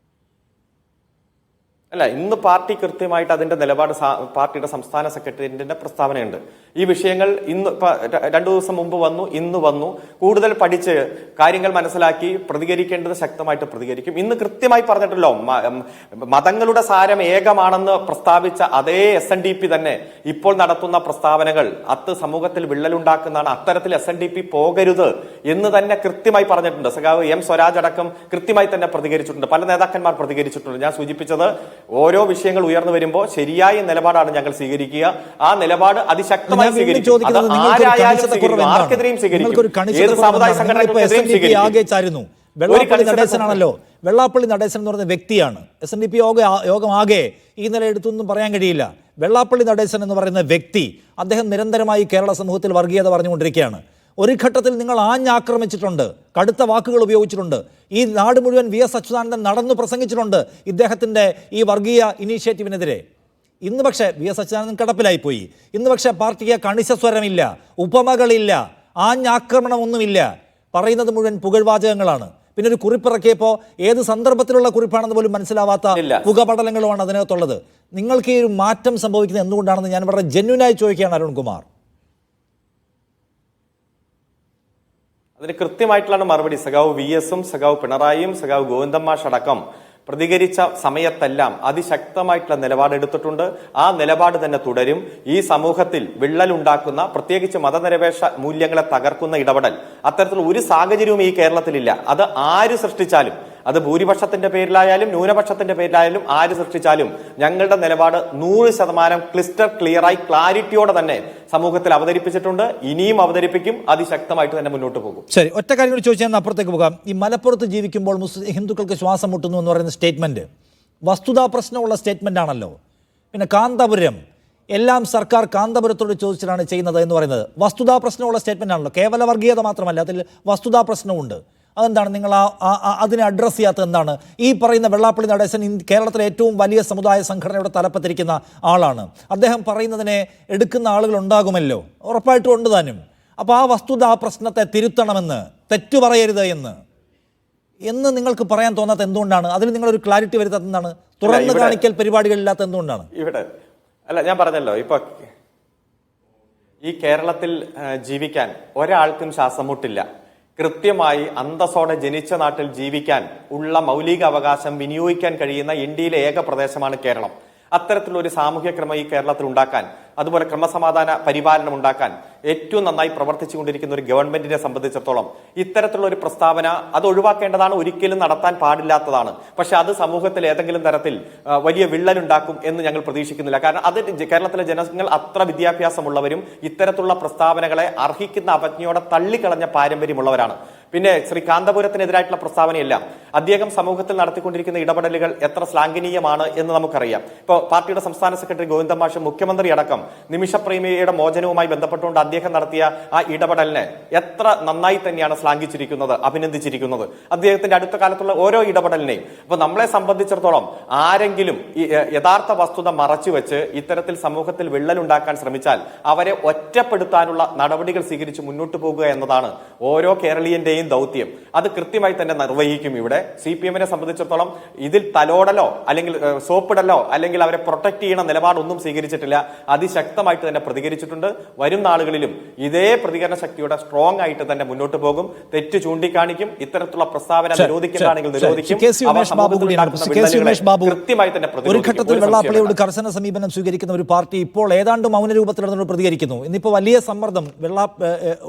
അല്ല, ഇന്ന് പാർട്ടി കൃത്യമായിട്ട് അതിന്റെ നിലപാട് പാർട്ടിയുടെ സംസ്ഥാന സെക്രട്ടേറിയറ്റിന്റെ പ്രസ്താവനയുണ്ട്. ഈ വിഷയങ്ങൾ ഇന്ന് 2 ദിവസം മുമ്പ് വന്നു, ഇന്ന് വന്നു. കൂടുതൽ പഠിച്ച് കാര്യങ്ങൾ മനസ്സിലാക്കി പ്രതികരിക്കേണ്ടത് ശക്തമായിട്ട് പ്രതികരിക്കും. ഇന്ന് കൃത്യമായി പറഞ്ഞിട്ടല്ലോ, മതങ്ങളുടെ സാരം ഏകമാണെന്ന് പ്രസ്താവിച്ച അതേ SNDP തന്നെ ഇപ്പോൾ നടത്തുന്ന പ്രസ്താവനകൾ സമൂഹത്തിൽ വിള്ളലുണ്ടാക്കുന്നതാണ്. അത്തരത്തിൽ SNDP പോകരുത് എന്ന് തന്നെ കൃത്യമായി പറഞ്ഞിട്ടുണ്ട്. സഖാവ് M സ്വരാജ് അടക്കം കൃത്യമായി തന്നെ പ്രതികരിച്ചിട്ടുണ്ട്. പല നേതാക്കന്മാർ പ്രതികരിച്ചിട്ടുണ്ട്. ഞാൻ സൂചിപ്പിച്ചത് ഓരോ വിഷയങ്ങൾ ഉയർന്നു വരുമ്പോൾ ശരിയായ നിലപാടാണ് ഞങ്ങൾ സ്വീകരിക്കുക. ആ നിലപാട് അതിശക്തമായി സ്വീകരിക്കും. അത് ആരായാലും സ്വീകരിക്കും, ആർക്കെതിരെയും സ്വീകരിക്കും, ഏത് സാമുദായ സംഘടനകൾക്കെതിരെയും സ്വീകരിക്കും. വെള്ളാപ്പള്ളി നടേശനാണല്ലോ. വെള്ളാപ്പള്ളി നടേശൻ എന്ന് പറയുന്ന വ്യക്തിയാണ്. SNDP യോഗം ആകെ ഈ നില എടുത്തൊന്നും പറയാൻ കഴിയില്ല. വെള്ളാപ്പള്ളി നടേശൻ എന്ന് പറയുന്ന വ്യക്തി, അദ്ദേഹം നിരന്തരമായി കേരള സമൂഹത്തിൽ വർഗീയത പറഞ്ഞുകൊണ്ടിരിക്കുകയാണ്. ഒരു ഘട്ടത്തിൽ നിങ്ങൾ ആഞ്ഞാക്രമിച്ചിട്ടുണ്ട്, കടുത്ത വാക്കുകൾ ഉപയോഗിച്ചിട്ടുണ്ട്. ഈ നാട് മുഴുവൻ VS അച്യുതാനന്ദൻ നടന്നു പ്രസംഗിച്ചിട്ടുണ്ട് ഇദ്ദേഹത്തിൻ്റെ ഈ വർഗീയ ഇനീഷ്യേറ്റീവിനെതിരെ. ഇന്ന് പക്ഷേ VS അച്യുതാനന്ദൻ കിടപ്പിലായിപ്പോയി. ഇന്ന് പക്ഷേ പാർട്ടിക്ക് കണിശസ്വരമില്ല, ഉപമകളില്ല, ആഞ്ഞാക്രമണമൊന്നുമില്ല. പറയുന്നത് മുഴുവൻ പുകഴ്വാചകങ്ങളാണ്. പിന്നെ ഒരു കുറിപ്പിറക്കിയപ്പോൾ ഏത് സന്ദർഭത്തിലുള്ള കുറിപ്പാണെന്ന് പോലും മനസ്സിലാവാത്ത പുകപടലങ്ങളുമാണ് അതിനകത്തുള്ളത്. നിങ്ങൾക്ക് ഈ ഒരു മാറ്റം സംഭവിക്കുന്നത് എന്തുകൊണ്ടാണെന്ന് ഞാൻ വളരെ ജെന്യൂനായി ചോദിക്കുകയാണ് അരുൺകുമാർ. അതിന് കൃത്യമായിട്ടുള്ള മറുപടി സഖാവ് VSഉം സഖാവ് പിണറായിയും സഖാവ് ഗോവിന്ദമാഷ് അടക്കം പ്രതികരിച്ച സമയത്തെല്ലാം അതിശക്തമായിട്ടുള്ള നിലപാടെടുത്തിട്ടുണ്ട്. ആ നിലപാട് തന്നെ തുടരും. ഈ സമൂഹത്തിൽ വിള്ളലുണ്ടാക്കുന്ന, പ്രത്യേകിച്ച് മതനിരപേക്ഷ മൂല്യങ്ങളെ തകർക്കുന്ന ഇടപെടൽ അത്തരത്തിലുള്ള ഒരു സാഹചര്യവും ഈ കേരളത്തിലില്ല. അത് ആര് സൃഷ്ടിച്ചാലും, അത് ഭൂരിപക്ഷത്തിന്റെ പേരിലായാലും ന്യൂനപക്ഷത്തിന്റെ പേരിലായാലും ആര് സൃഷ്ടിച്ചാലും ഞങ്ങളുടെ നിലപാട് 100% ക്ലിസ്റ്റർ ക്ലിയറായി ക്ലാരിറ്റിയോടെ തന്നെ സമൂഹത്തിൽ അവതരിപ്പിച്ചിട്ടുണ്ട്. ഇനിയും അവതരിപ്പിക്കും. അതിശക്തമായിട്ട് തന്നെ മുന്നോട്ട് പോകും. ശരി, ഒറ്റ കാര്യം കൂടി ചോദിച്ചാൽ അപ്പുറത്തേക്ക് പോകാം. ഈ മലപ്പുറത്ത് ജീവിക്കുമ്പോൾ ഹിന്ദുക്കൾക്ക് ശ്വാസം മുട്ടുന്നു എന്ന് പറയുന്ന സ്റ്റേറ്റ്മെന്റ് വസ്തുതാ പ്രശ്നമുള്ള സ്റ്റേറ്റ്മെന്റ് ആണല്ലോ. പിന്നെ കാന്തപുരം എല്ലാം സർക്കാർ കാന്തപുരത്തോട് ചോദിച്ചിട്ടാണ് ചെയ്യുന്നത് എന്ന് പറയുന്നത് വസ്തുതാ പ്രശ്നമുള്ള സ്റ്റേറ്റ്മെന്റ് ആണല്ലോ. കേവല വർഗീയത മാത്രമല്ല, അതിൽ വസ്തുതാ പ്രശ്നമുണ്ട്. അതെന്താണ് നിങ്ങൾ അതിനെ അഡ്രസ്സ് ചെയ്യാത്തത്? എന്താണ് ഈ പറയുന്ന വെള്ളാപ്പള്ളി നടേശൻ കേരളത്തിലെ ഏറ്റവും വലിയ സമുദായ സംഘടനയുടെ തലപ്പത്തിരിക്കുന്ന ആളാണ്. അദ്ദേഹം പറയുന്നതിനെ എടുക്കുന്ന ആളുകൾ ഉണ്ടാകുമല്ലോ, ഉറപ്പായിട്ടും ഉണ്ട് താനും. അപ്പോൾ ആ വസ്തുത, ആ പ്രശ്നത്തെ തിരുത്തണമെന്ന്, തെറ്റു പറയരുത് എന്ന് നിങ്ങൾക്ക് പറയാൻ തോന്നാത്ത എന്തുകൊണ്ടാണ്? അതിൽ നിങ്ങളൊരു ക്ലാരിറ്റി വരുത്താത്ത എന്താണ്? തുറന്നു കാണിക്കൽ പരിപാടികളില്ലാത്ത എന്തുകൊണ്ടാണ്? ഇവിടെ അല്ല, ഞാൻ പറഞ്ഞല്ലോ, ഇപ്പൊ ഈ കേരളത്തിൽ ജീവിക്കാൻ ഒരാൾക്കും ശ്വാസം മുട്ടില്ല. കൃത്യമായി അന്തസ്സോടെ ജനിച്ച നാട്ടിൽ ജീവിക്കാൻ ഉള്ള മൗലിക അവകാശം വിനിയോഗിക്കാൻ കഴിയുന്ന ഇന്ത്യയിലെ ഏക പ്രദേശമാണ് കേരളം. അത്തരത്തിലൊരു സാമൂഹ്യ ക്രമം ഈ കേരളത്തിൽ ഉണ്ടാക്കാൻ, അതുപോലെ ക്രമസമാധാന പരിപാലനം ഉണ്ടാക്കാൻ ഏറ്റവും നന്നായി പ്രവർത്തിച്ചുകൊണ്ടിരിക്കുന്ന ഒരു ഗവൺമെന്റിനെ സംബന്ധിച്ചിടത്തോളം ഇത്തരത്തിലുള്ള ഒരു പ്രസ്താവന അത് ഒഴിവാക്കേണ്ടതാണ്, ഒരിക്കലും നടത്താൻ പാടില്ലാത്തതാണ്. പക്ഷെ അത് സമൂഹത്തിൽ ഏതെങ്കിലും തരത്തിൽ വലിയ വിള്ളലുണ്ടാക്കും എന്ന് ഞങ്ങൾ പ്രതീക്ഷിക്കുന്നില്ല. കാരണം അത് കേരളത്തിലെ ജനങ്ങൾ അത്ര വിദ്യാഭ്യാസമുള്ളവരും ഇത്തരത്തിലുള്ള പ്രസ്താവനകളെ അർഹിക്കുന്ന അവജ്ഞയോടെ തള്ളിക്കളഞ്ഞ പാരമ്പര്യമുള്ളവരാണ്. പിന്നെ ശ്രീ കാന്തപുരത്തിനെതിരായിട്ടുള്ള പ്രസ്താവനയെല്ലാം അദ്ദേഹം സമൂഹത്തിൽ നടത്തിക്കൊണ്ടിരിക്കുന്ന ഇടപെടലുകൾ എത്ര ശ്ലാഘനീയമാണ് എന്ന് നമുക്കറിയാം. ഇപ്പോൾ പാർട്ടിയുടെ സംസ്ഥാന സെക്രട്ടറി ഗോവിന്ദമാഷ്, മുഖ്യമന്ത്രി അടക്കം നിമിഷപ്രേമിയുടെ മോചനവുമായി ബന്ധപ്പെട്ടുകൊണ്ട് അദ്ദേഹം നടത്തിയ ആ ഇടപെടലിനെ എത്ര നന്നായി തന്നെയാണ് ശ്ലാഘിച്ചിരിക്കുന്നത്, അഭിനന്ദിച്ചിരിക്കുന്നത്. അദ്ദേഹത്തിന്റെ അടുത്ത കാലത്തുള്ള ഓരോ ഇടപെടലിനെയും. അപ്പൊ നമ്മളെ സംബന്ധിച്ചിടത്തോളം ആരെങ്കിലും യഥാർത്ഥ വസ്തുത മറച്ചുവെച്ച് ഇത്തരത്തിൽ സമൂഹത്തിൽ വിള്ളലുണ്ടാക്കാൻ ശ്രമിച്ചാൽ അവരെ ഒറ്റപ്പെടുത്താനുള്ള നടപടികൾ സ്വീകരിച്ച് മുന്നോട്ട് പോകുക എന്നതാണ് ഓരോ കേരളീയന്റെയും ദൗത്യം. അത് കൃത്യമായി തന്നെ നിർവഹിക്കും. ഇവിടെ CPM-നെ സംബന്ധിച്ചിടത്തോളം ഇതിൽ തലോടലോ അല്ലെങ്കിൽ സോപ്പിടലോ അല്ലെങ്കിൽ അവരെ പ്രൊട്ടക്ട് ചെയ്യണ നിലപാടൊന്നും സ്വീകരിച്ചിട്ടില്ല. അതിശക്തമായിട്ട് തന്നെ പ്രതികരിച്ചിട്ടുണ്ട്. വരും നാളുകളിലും ഇതേ പ്രതികരണ ശക്തിയോടെ സ്ട്രോങ് ആയിട്ട് തന്നെ മുന്നോട്ട് പോകും. തെറ്റ് ചൂണ്ടിക്കാണിക്കും. ഇത്തരത്തിലുള്ള പ്രസ്താവന നിരോധിക്കുന്നതാണെങ്കിൽ നിരോധിക്കും. കൃത്യമായി തന്നെ ഒരു ഘട്ടത്തിൽ വെള്ളാപ്പള്ളിയോട് കർശന സമീപനം സ്വീകരിക്കുന്ന ഒരു പാർട്ടി ഇപ്പോൾ ഏതാണ്ട് മൗനരൂപത്തിൽ പ്രതികരിക്കുന്നു. ഇന്നിപ്പോൾ വലിയ സമ്മർദ്ദം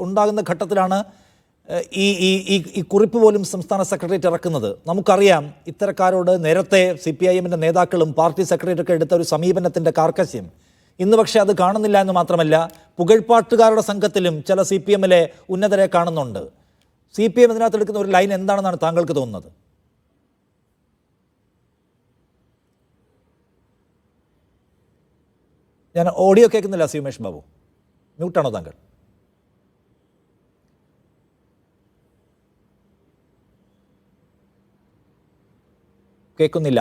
ഉണ്ടാകുന്ന ഘട്ടത്തിലാണ് ഈ കുറിപ്പ് പോലും സംസ്ഥാന സെക്രട്ടേറിയറ്റ് ഇറക്കുന്നത്. നമുക്കറിയാം ഇത്തരക്കാരോട് നേരത്തെ CPIM-ന്റെ നേതാക്കളും പാർട്ടി സെക്രട്ടറിയൊക്കെ എടുത്ത ഒരു സമീപനത്തിൻ്റെ കാർക്കശ്യം. ഇന്ന് പക്ഷേ അത് കാണുന്നില്ല എന്ന് മാത്രമല്ല, പുകഴ്പാട്ടുകാരുടെ സംഘത്തിലും ചില CPM-ലെ ഉന്നതരെ കാണുന്നുണ്ട്. CPM ഇതിനകത്ത് എടുക്കുന്ന ഒരു ലൈൻ എന്താണെന്നാണ് താങ്കൾക്ക് തോന്നുന്നത്? ഞാൻ ഓഡിയോ കേൾക്കുന്നില്ല. ഉമേഷ് ബാബു, മ്യൂട്ടാണോ താങ്കൾ? കേൾക്കുന്നില്ല.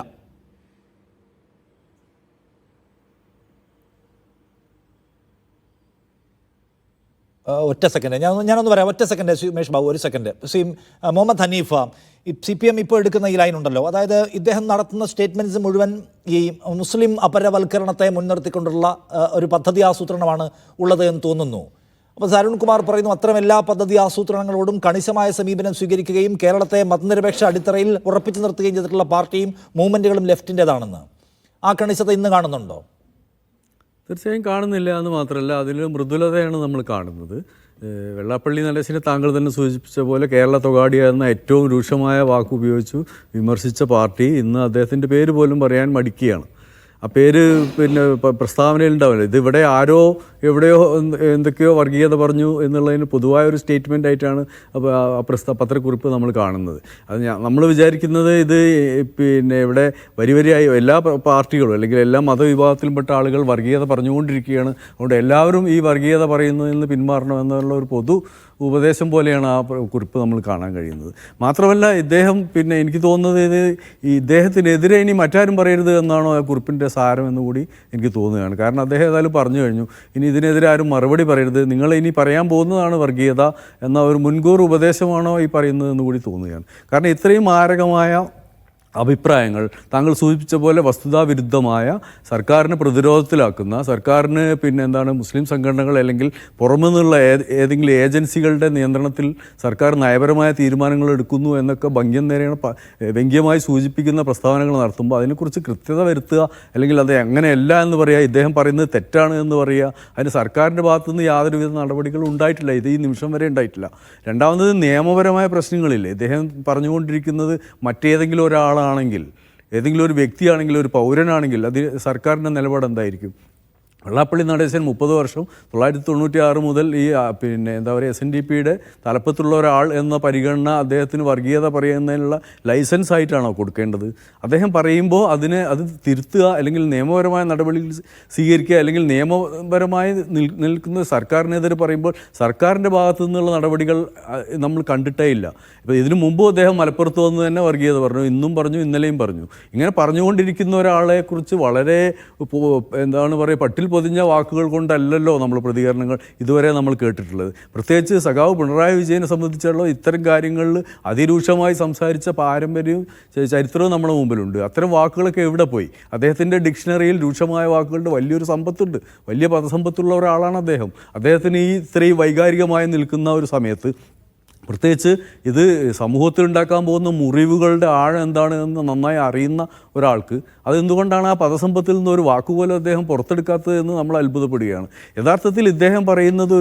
ഒറ്റ സെക്കൻഡ് ഞാനൊന്ന് പറയാം, ഒറ്റ സെക്കൻഡ് സുമേഷ് ബാബു, ഒരു സെക്കൻഡ്. മുഹമ്മദ് ഹനീഫ, ഈ CPM ഇപ്പോൾ എടുക്കുന്ന ഈ ലൈൻ ഉണ്ടല്ലോ, അതായത് ഇദ്ദേഹം നടത്തുന്ന സ്റ്റേറ്റ്മെൻറ്റ്സ് മുഴുവൻ ഈ മുസ്ലിം അപരവൽക്കരണത്തെ മുൻനിർത്തിക്കൊണ്ടുള്ള ഒരു പദ്ധതി ആസൂത്രണമാണ് ഉള്ളത് എന്ന് തോന്നുന്നു. അപ്പോൾ അരുൺകുമാർ പറയുന്നു അത്തരം എല്ലാ പദ്ധതി ആസൂത്രണങ്ങളോടും കണിശമായ സമീപനം സ്വീകരിക്കുകയും കേരളത്തെ മതനിരപേക്ഷ അടിത്തറയിൽ ഉറപ്പിച്ചു നിർത്തുകയും ചെയ്തിട്ടുള്ള പാർട്ടിയും മൂവ്മെൻറ്റുകളും ലെഫ്റ്റിൻ്റെതാണെന്ന്. ആ കണിശത ഇന്ന് കാണുന്നുണ്ടോ? തീർച്ചയായും കാണുന്നില്ല എന്ന് മാത്രമല്ല, അതിൽ മൃദുലതയാണ് നമ്മൾ കാണുന്നത്. വെള്ളാപ്പള്ളി നടേശനെ താങ്കൾ തന്നെ സൂചിപ്പിച്ച പോലെ കേരള തൊഗാഡിയ എന്ന ഏറ്റവും രൂക്ഷമായ വാക്ക് ഉപയോഗിച്ചു വിമർശിച്ച പാർട്ടി ഇന്ന് അദ്ദേഹത്തിൻ്റെ പേര് പോലും പറയാൻ മടിക്കുകയാണ്. ആ പേര് പിന്നെ പ്രസ്താവനയിൽ ഉണ്ടാവില്ല. ഇതിവിടെ ആരോ എവിടെയോ എന്തൊക്കെയോ വർഗീയത പറഞ്ഞു എന്നുള്ളതിന് പൊതുവായൊരു സ്റ്റേറ്റ്മെൻ്റ് ആയിട്ടാണ് പത്രക്കുറിപ്പ് നമ്മൾ കാണുന്നത്. അത് നമ്മൾ വിചാരിക്കുന്നത് ഇത് പിന്നെ ഇവിടെ വരിവരിയായി എല്ലാ പാർട്ടികളും അല്ലെങ്കിൽ എല്ലാ മതവിഭാഗത്തിലുംപ്പെട്ട ആളുകൾ വർഗീയത പറഞ്ഞുകൊണ്ടിരിക്കുകയാണ്. അതുകൊണ്ട് എല്ലാവരും ഈ വർഗീയത പറയുന്നതിൽ നിന്ന് പിന്മാറണം എന്നുള്ള ഒരു പൊതു ഉപദേശം പോലെയാണ് ആ കുറിപ്പ് നമ്മൾ കാണാൻ കഴിയുന്നത്. മാത്രമല്ല ഇദ്ദേഹം പിന്നെ എനിക്ക് തോന്നുന്നത് ഇത് ഈ ഇദ്ദേഹത്തിനെതിരെ ഇനി മറ്റാരും പറയരുത് എന്നാണോ ആ കുറിപ്പിൻ്റെ സാരം എന്നുകൂടി എനിക്ക് തോന്നുകയാണ്. കാരണം അദ്ദേഹം ഏതായാലും പറഞ്ഞു കഴിഞ്ഞു, ഇനി ഇതിനെതിരെ ആരും മറുപടി പറയരുത്, നിങ്ങൾ ഇനി പറയാൻ പോകുന്നതാണ് വർഗീയത എന്ന ഒരു മുൻകൂർ ഉപദേശമാണോ ഈ പറയുന്നതെന്ന് കൂടി തോന്നുകയാണ്. കാരണം ഇത്രയും മാരകമായ അഭിപ്രായങ്ങൾ താങ്കൾ സൂചിപ്പിച്ച പോലെ വസ്തുതാവിരുദ്ധമായ, സർക്കാരിനെ പ്രതിരോധത്തിലാക്കുന്ന, സർക്കാരിന് പിന്നെ എന്താണ് മുസ്ലിം സംഘടനകൾ അല്ലെങ്കിൽ പുറമെ നിന്നുള്ള ഏതെങ്കിലും ഏജൻസികളുടെ നിയന്ത്രണത്തിൽ സർക്കാർ നയപരമായ തീരുമാനങ്ങൾ എടുക്കുന്നു എന്നൊക്കെ വ്യംഗ്യമായി സൂചിപ്പിക്കുന്ന പ്രസ്താവനകൾ നടത്തുമ്പോൾ അതിനെക്കുറിച്ച് കൃത്യത വരുത്തുക, അല്ലെങ്കിൽ അത് അങ്ങനെയല്ല എന്ന് പറയുക, ഇദ്ദേഹം പറയുന്നത് തെറ്റാണ് എന്ന് പറയുക, അതിന് സർക്കാരിൻ്റെ ഭാഗത്തുനിന്ന് യാതൊരുവിധ നടപടികളും ഉണ്ടായിട്ടില്ല. ഇത് ഈ നിമിഷം വരെ ഉണ്ടായിട്ടില്ല. രണ്ടാമത് നിയമപരമായ പ്രശ്നങ്ങളില്ലേ. ഇദ്ദേഹം പറഞ്ഞുകൊണ്ടിരിക്കുന്നത് മറ്റേതെങ്കിലും ഒരാളാണെങ്കിൽ, ഏതെങ്കിലും ഒരു വ്യക്തിയാണെങ്കിൽ, ഒരു പൗരനാണെങ്കിൽ അത് സർക്കാരിൻ്റെ നിലപാട് എന്തായിരിക്കും? വെള്ളാപ്പള്ളി നടേശൻ 30 വർഷം 1996 മുതൽ ഈ പിന്നെ എന്താ പറയുക SNDPയുടെ തലപ്പത്തുള്ള ഒരാൾ എന്ന പരിഗണന അദ്ദേഹത്തിന് വർഗീയത പറയുന്നതിനുള്ള ലൈസൻസ് ആയിട്ടാണോ കൊടുക്കേണ്ടത്? അദ്ദേഹം പറയുമ്പോൾ അത് തിരുത്തുക, അല്ലെങ്കിൽ നിയമപരമായ നടപടികൾ സ്വീകരിക്കുക, അല്ലെങ്കിൽ നിയമപരമായി നിൽക്കുന്ന സർക്കാരിനെതിരെ പറയുമ്പോൾ സർക്കാരിൻ്റെ ഭാഗത്തു നിന്നുള്ള നടപടികൾ നമ്മൾ കണ്ടിട്ടേ ഇല്ല. ഇപ്പോൾ ഇതിനു മുമ്പും അദ്ദേഹം മലപ്പുറത്ത് വന്ന് തന്നെ വർഗീയത പറഞ്ഞു, ഇന്നും പറഞ്ഞു, ഇന്നലെയും പറഞ്ഞു. ഇങ്ങനെ പറഞ്ഞുകൊണ്ടിരിക്കുന്ന ഒരാളെക്കുറിച്ച് വളരെ എന്താണ് പറയുക, പട്ടിൽ പൊതിഞ്ഞ വാക്കുകൾ കൊണ്ടല്ലല്ലോ നമ്മൾ പ്രതികരണങ്ങൾ ഇതുവരെ നമ്മൾ കേട്ടിട്ടുള്ളത്. പ്രത്യേകിച്ച് സഖാവ് പിണറായി വിജയനെ സംബന്ധിച്ചുള്ള ഇത്തരം കാര്യങ്ങളിൽ അതിരൂക്ഷമായി സംസാരിച്ച പാരമ്പര്യവും ചരിത്രവും നമ്മുടെ മുമ്പിലുണ്ട്. അത്തരം വാക്കുകളൊക്കെ എവിടെ പോയി? അദ്ദേഹത്തിൻ്റെ ഡിക്ഷണറിയിൽ രൂക്ഷമായ വാക്കുകളുടെ വലിയൊരു സമ്പത്തുണ്ട്, വലിയ പദസമ്പത്തുള്ള ഒരാളാണ് അദ്ദേഹം. അദ്ദേഹത്തിന് ഈ ഇത്രയും വൈകാരികമായി നിൽക്കുന്ന ഒരു സമയത്ത്, പ്രത്യേകിച്ച് ഇത് സമൂഹത്തിൽ ഉണ്ടാക്കാൻ പോകുന്ന മുറിവുകളുടെ ആഴം എന്താണ് എന്ന് നന്നായി അറിയുന്ന ഒരാൾക്ക് അതെന്തുകൊണ്ടാണ് ആ പദസമ്പത്തിൽ നിന്ന് ഒരു വാക്കുപോലും അദ്ദേഹം പുറത്തെടുക്കാത്തത് എന്ന് നമ്മൾ അത്ഭുതപ്പെടുകയാണ്. യഥാർത്ഥത്തിൽ ഇദ്ദേഹം പറയുന്നത്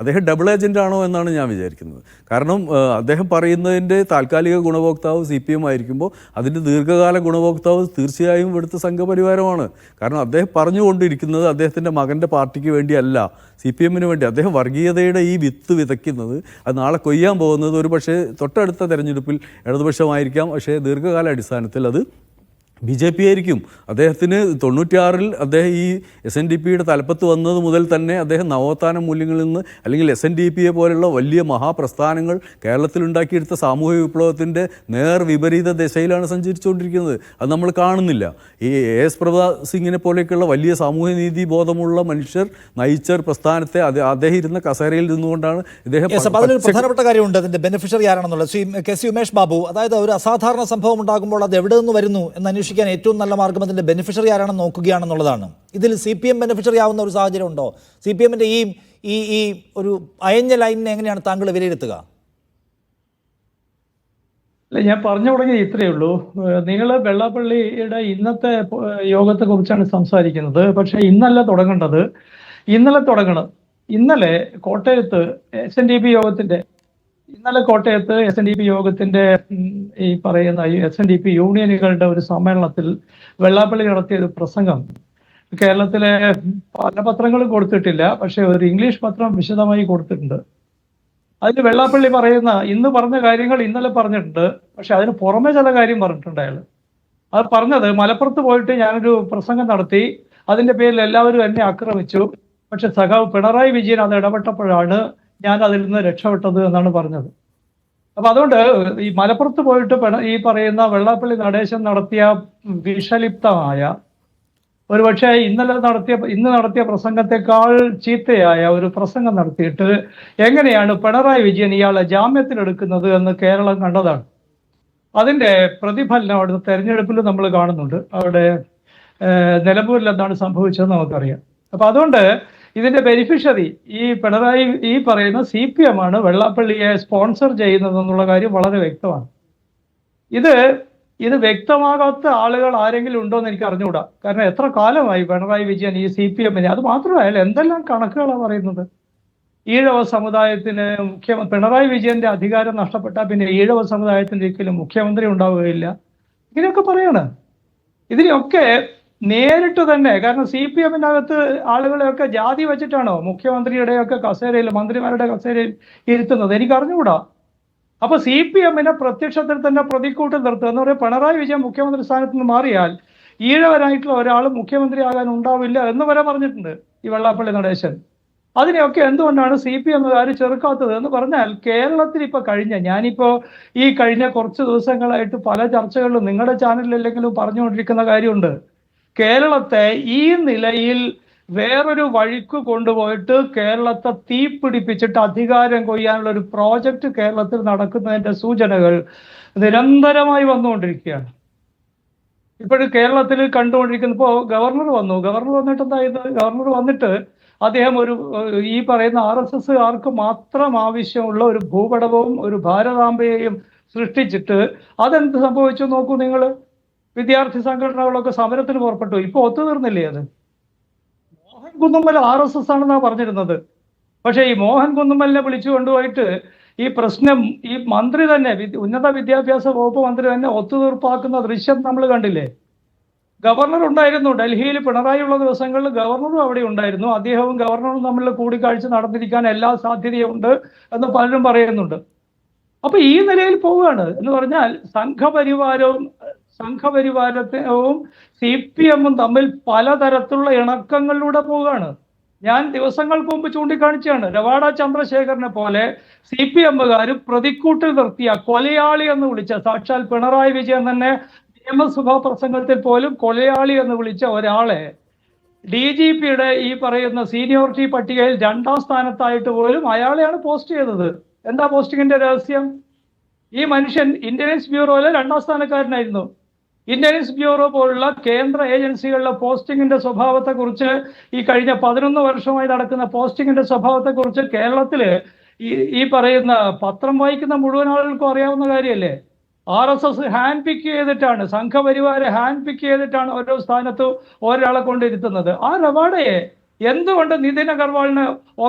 അദ്ദേഹം ഡബിൾ ഏജൻ്റ് ആണോ എന്നാണ് ഞാൻ വിചാരിക്കുന്നത്. കാരണം അദ്ദേഹം പറയുന്നതിൻ്റെ താൽക്കാലിക ഗുണഭോക്താവ് CPM ആയിരിക്കുമ്പോൾ അതിൻ്റെ ദീർഘകാല ഗുണഭോക്താവ് തീർച്ചയായും ഇവിടുത്തെ സംഘപരിവാരമാണ്. കാരണം അദ്ദേഹം പറഞ്ഞുകൊണ്ടിരിക്കുന്നത് അദ്ദേഹത്തിൻ്റെ മകൻ്റെ പാർട്ടിക്ക് വേണ്ടിയല്ല, CPMന് വേണ്ടി. അദ്ദേഹം വർഗീയതയുടെ ഈ വിത്ത് വിതയ്ക്കുന്നത്, അത് നാളെ കൊയ്യാൻ പോകുന്നത് ഒരു പക്ഷേ തൊട്ടടുത്ത തെരഞ്ഞെടുപ്പിൽ ഇടതുപക്ഷമായിരിക്കാം, പക്ഷേ ദീർഘകാല അടിസ്ഥാനത്തിൽ അത് BJP ആയിരിക്കും. അദ്ദേഹത്തിന് 96-ൽ അദ്ദേഹം ഈ SNDPയുടെ തലപ്പത്ത് വന്നത് മുതൽ തന്നെ അദ്ദേഹം നവോത്ഥാന മൂല്യങ്ങളിൽ നിന്ന്, അല്ലെങ്കിൽ SNDPയെ പോലുള്ള വലിയ മഹാപ്രസ്ഥാനങ്ങൾ കേരളത്തിലുണ്ടാക്കിയെടുത്ത സാമൂഹിക വിപ്ലവത്തിൻ്റെ വിപരീത ദിശയിലാണ് സഞ്ചരിച്ചുകൊണ്ടിരിക്കുന്നത്. അത് നമ്മൾ കാണുന്നില്ല. ഈ AS പ്രതാപ് സിംഗിനെ പോലെയൊക്കെയുള്ള വലിയ സാമൂഹ്യ നീതി ബോധമുള്ള മനുഷ്യർ നയിച്ച പ്രസ്ഥാനത്തെ അദ്ദേഹം ഇരുന്ന കസേരയിൽ നിന്നുകൊണ്ടാണ് ഇദ്ദേഹം. അതിലൊരു പ്രധാനപ്പെട്ട കാര്യമുണ്ട്, അതിൻ്റെ ബെനിഫിഷ്യറി ആരാണെന്നുള്ളത്. KC ഉമേഷ് ബാബു, അതായത് ഒരു അസാധാരണ സംഭവം ഉണ്ടാകുമ്പോൾ അത് എവിടെ നിന്ന് വരുന്നു എന്ന് അന്വേഷിക്കാൻ ഏറ്റവും നല്ല മാർഗം അതിൻ്റെ ബെനിഫിഷ്യറി ആരാണെന്ന് നോക്കുകയാണെന്നുള്ളതാണ്. ഇതിൽ CPM ബെനിഫിഷ്യറി ആവുന്ന ഒരു സാഹചര്യം ഉണ്ടോ? CPMൻ്റെ ഈ ഒരു അയഞ്ഞ ലൈനിനെ എങ്ങനെയാണ് താങ്കൾ വിലയിരുത്തുക? അല്ല, ഞാൻ പറഞ്ഞു തുടങ്ങി ഇത്രയേ ഉള്ളൂ. നിങ്ങൾ വെള്ളാപ്പള്ളിയുടെ ഇന്നത്തെ യോഗത്തെ കുറിച്ചാണ് സംസാരിക്കുന്നത്. പക്ഷെ ഇന്നല്ല തുടങ്ങേണ്ടത്, ഇന്നലെ തുടങ്ങണം. ഇന്നലെ കോട്ടയത്ത് SNDP യോഗത്തിന്റെ ഈ പറയുന്ന SNDP യൂണിയനുകളുടെ ഒരു സമ്മേളനത്തിൽ വെള്ളാപ്പള്ളി നടത്തിയ ഒരു പ്രസംഗം കേരളത്തിലെ പല പത്രങ്ങളും കൊടുത്തിട്ടില്ല, പക്ഷെ ഒരു ഇംഗ്ലീഷ് പത്രം വിശദമായി കൊടുത്തിട്ടുണ്ട്. അതിന് വെള്ളാപ്പള്ളി ഇന്ന് പറഞ്ഞ കാര്യങ്ങൾ ഇന്നലെ പറഞ്ഞിട്ടുണ്ട്, പക്ഷെ അതിന് പുറമെ ചില കാര്യം പറഞ്ഞിട്ടുണ്ട് അയാൾ. അത് പറഞ്ഞത്, മലപ്പുറത്ത് പോയിട്ട് ഞാനൊരു പ്രസംഗം നടത്തി, അതിന്റെ പേരിൽ എല്ലാവരും എന്നെ ആക്രമിച്ചു, പക്ഷെ സഖാവ് പിണറായി വിജയൻ അത് ഇടപെട്ടപ്പോഴാണ് ഞാൻ അതിൽ നിന്ന് രക്ഷപ്പെട്ടത് എന്നാണ് പറഞ്ഞത്. അപ്പൊ അതുകൊണ്ട് ഈ മലപ്പുറത്ത് പോയിട്ട് ഈ പറയുന്ന വെള്ളാപ്പള്ളി നടേശൻ നടത്തിയ വിഷലിപ്തമായ ഒരുപക്ഷെ ഇന്ന് നടത്തിയ പ്രസംഗത്തെക്കാൾ ചീത്തയായ ഒരു പ്രസംഗം നടത്തിയിട്ട് എങ്ങനെയാണ് പിണറായി വിജയൻ ഇയാളെ ജാമ്യത്തിലെടുക്കുന്നത് എന്ന് കേരളം കണ്ടതാണ്. അതിന്റെ പ്രതിഫലനം അവിടുത്തെ തെരഞ്ഞെടുപ്പിൽ നമ്മൾ കാണുന്നുണ്ട്. അവിടെ നിലമ്പൂരിൽ എന്താണ് സംഭവിച്ചതെന്ന് നമുക്കറിയാം. അപ്പൊ അതുകൊണ്ട് ഇതിന്റെ ബെനിഫിഷ്യറി ഈ പറയുന്ന CPM ആണ് വെള്ളാപ്പള്ളിയെ സ്പോൺസർ ചെയ്യുന്നതെന്നുള്ള കാര്യം വളരെ വ്യക്തമാണ്. ഇത് വ്യക്തമാകാത്ത ആളുകൾ ആരെങ്കിലും ഉണ്ടോ എന്ന് എനിക്ക് അറിഞ്ഞുകൂടാ. കാരണം എത്ര കാലമായി പിണറായി വിജയൻ ഈ CPM-നെ, അത് മാത്രമല്ല എന്തെല്ലാം കണക്കുകളാണ് പറയുന്നത്. ഈഴവ സമുദായത്തിന് പിണറായി വിജയന്റെ അധികാരം നഷ്ടപ്പെട്ടാൽ പിന്നെ ഈഴവ സമുദായത്തിന് ഒരിക്കലും മുഖ്യമന്ത്രി ഉണ്ടാവുകയില്ല, ഇങ്ങനെയൊക്കെ പറയാണ്. ഇതിനെയൊക്കെ നേരിട്ട് തന്നെ, കാരണം CPM-നകത്ത് ആളുകളെയൊക്കെ ജാതി വെച്ചിട്ടാണോ മുഖ്യമന്ത്രിയുടെയൊക്കെ കസേരയിൽ, മന്ത്രിമാരുടെ കസേരയിൽ ഇരുത്തുന്നത്? എനിക്ക് അറിഞ്ഞുകൂടാ. അപ്പൊ CPM-നെ പ്രത്യക്ഷത്തിൽ തന്നെ പ്രതിക്കൂട്ടിൽ നിർത്തുക എന്ന് പറയുന്നത് പിണറായി വിജയൻ മുഖ്യമന്ത്രി സ്ഥാനത്ത് നിന്ന് മാറിയാൽ ഈഴവരായിട്ടുള്ള ഒരാൾ മുഖ്യമന്ത്രിയാകാൻ ഉണ്ടാവില്ല എന്ന് വരെ പറഞ്ഞിട്ടുണ്ട് ഈ വെള്ളാപ്പള്ളി നടേശൻ. അതിനെയൊക്കെ എന്തുകൊണ്ടാണ് CPM-കാർ ചെറുക്കാത്തത് എന്ന് പറഞ്ഞാൽ, കേരളത്തിൽ ഞാനിപ്പോ ഈ കഴിഞ്ഞ കുറച്ച് ദിവസങ്ങളായിട്ട് പല ചർച്ചകളിലും നിങ്ങളുടെ ചാനലിലെങ്കിലും പറഞ്ഞുകൊണ്ടിരിക്കുന്ന കാര്യമുണ്ട്. കേരളത്തെ ഈ നിലയിൽ വേറൊരു വഴിക്ക് കൊണ്ടുപോയിട്ട് കേരളത്തെ തീപിടിപ്പിച്ചിട്ട് അധികാരം കൊയ്യാനുള്ള ഒരു പ്രോജക്റ്റ് കേരളത്തിൽ നടക്കുന്നതിന്റെ സൂചനകൾ നിരന്തരമായി വന്നുകൊണ്ടിരിക്കുകയാണ്. ഇപ്പോഴും കേരളത്തിൽ കണ്ടുകൊണ്ടിരിക്കുന്ന, ഇപ്പോൾ ഗവർണർ വന്നിട്ട് എന്തായത്? ഗവർണർ വന്നിട്ട് അദ്ദേഹം ഈ പറയുന്ന RSSകാർക്ക് മാത്രം ആവശ്യമുള്ള ഒരു ഭൂപടവും ഒരു ഭാരതാംബയെയും സൃഷ്ടിച്ചിട്ട് അതെന്ത് സംഭവിച്ചു നോക്കൂ നിങ്ങൾ. വിദ്യാർത്ഥി സംഘടനകളൊക്കെ സമരത്തിന് പുറപ്പെട്ടു. ഇപ്പൊ ഒത്തുതീർന്നില്ലേ അത്? മോഹൻ കുന്നുമ്മൽ RSS ആണെന്നാണ് പറഞ്ഞിരുന്നത്. പക്ഷെ ഈ മോഹൻ കുന്നുമ്മലിനെ വിളിച്ചു കൊണ്ടുപോയിട്ട് ഈ പ്രശ്നം ഈ മന്ത്രി തന്നെ, ഉന്നത വിദ്യാഭ്യാസ വകുപ്പ് മന്ത്രി തന്നെ ഒത്തുതീർപ്പാക്കുന്ന ദൃശ്യം നമ്മൾ കണ്ടില്ലേ? ഗവർണർ ഉണ്ടായിരുന്നു ഡൽഹിയിൽ. പിണറായി ഉള്ള ദിവസങ്ങളിൽ ഗവർണറും അവിടെ ഉണ്ടായിരുന്നു. അദ്ദേഹവും ഗവർണറും തമ്മിൽ കൂടിക്കാഴ്ച നടന്നിരിക്കാൻ എല്ലാ സാധ്യതയുണ്ട് എന്ന് പലരും പറയുന്നുണ്ട്. അപ്പൊ ഈ നിലയിൽ പോവുകയാണ് എന്ന് പറഞ്ഞാൽ സംഘപരിവാരവും CPM-ഉം തമ്മിൽ പലതരത്തിലുള്ള ഇണക്കങ്ങളിലൂടെ പോവുകയാണ്. ഞാൻ ദിവസങ്ങൾക്ക് മുമ്പ് ചൂണ്ടിക്കാണിച്ചാണ്, രവാഡ ചന്ദ്രശേഖരനെ പോലെ CPM-കാരും പ്രതിക്കൂട്ടിൽ നിർത്തിയ കൊലയാളി എന്ന് വിളിച്ച, സാക്ഷാൽ പിണറായി വിജയൻ തന്നെ നിയമസഭാ പ്രസംഗത്തിൽ പോലും കൊലയാളി എന്ന് വിളിച്ച ഒരാളെ DGP-യുടെ ഈ പറയുന്ന സീനിയോറിറ്റി പട്ടികയിൽ 2ാം സ്ഥാനത്തായിട്ട് പോലും അയാളെയാണ് പോസ്റ്റ് ചെയ്തത്. എന്താ പോസ്റ്റിങ്ങിന്റെ രഹസ്യം? ഈ മനുഷ്യൻ ഇന്റലിജൻസ് ബ്യൂറോയിലെ 2ാം സ്ഥാനക്കാരനായിരുന്നു. ഇന്റലിജൻസ് ബ്യൂറോ പോലുള്ള കേന്ദ്ര ഏജൻസികളിലെ പോസ്റ്റിങ്ങിന്റെ സ്വഭാവത്തെക്കുറിച്ച്, ഈ കഴിഞ്ഞ 11 വർഷമായി നടക്കുന്ന പോസ്റ്റിങ്ങിന്റെ സ്വഭാവത്തെക്കുറിച്ച് കേരളത്തില് ഈ പറയുന്ന പത്രം വായിക്കുന്ന മുഴുവൻ ആളുകൾക്കും അറിയാവുന്ന കാര്യമല്ലേ? RSS ഹാൻഡ് പിക്ക് ചെയ്തിട്ടാണ്, സംഘപരിവാരെ ഹാൻഡ് പിക്ക് ചെയ്തിട്ടാണ് ഓരോ സ്ഥാനത്തും ഒരാളെ കൊണ്ടിരുത്തുന്നത്. ആ രവാഡയെ എന്തുകൊണ്ട് നിതിൻ അഗർവാളിന്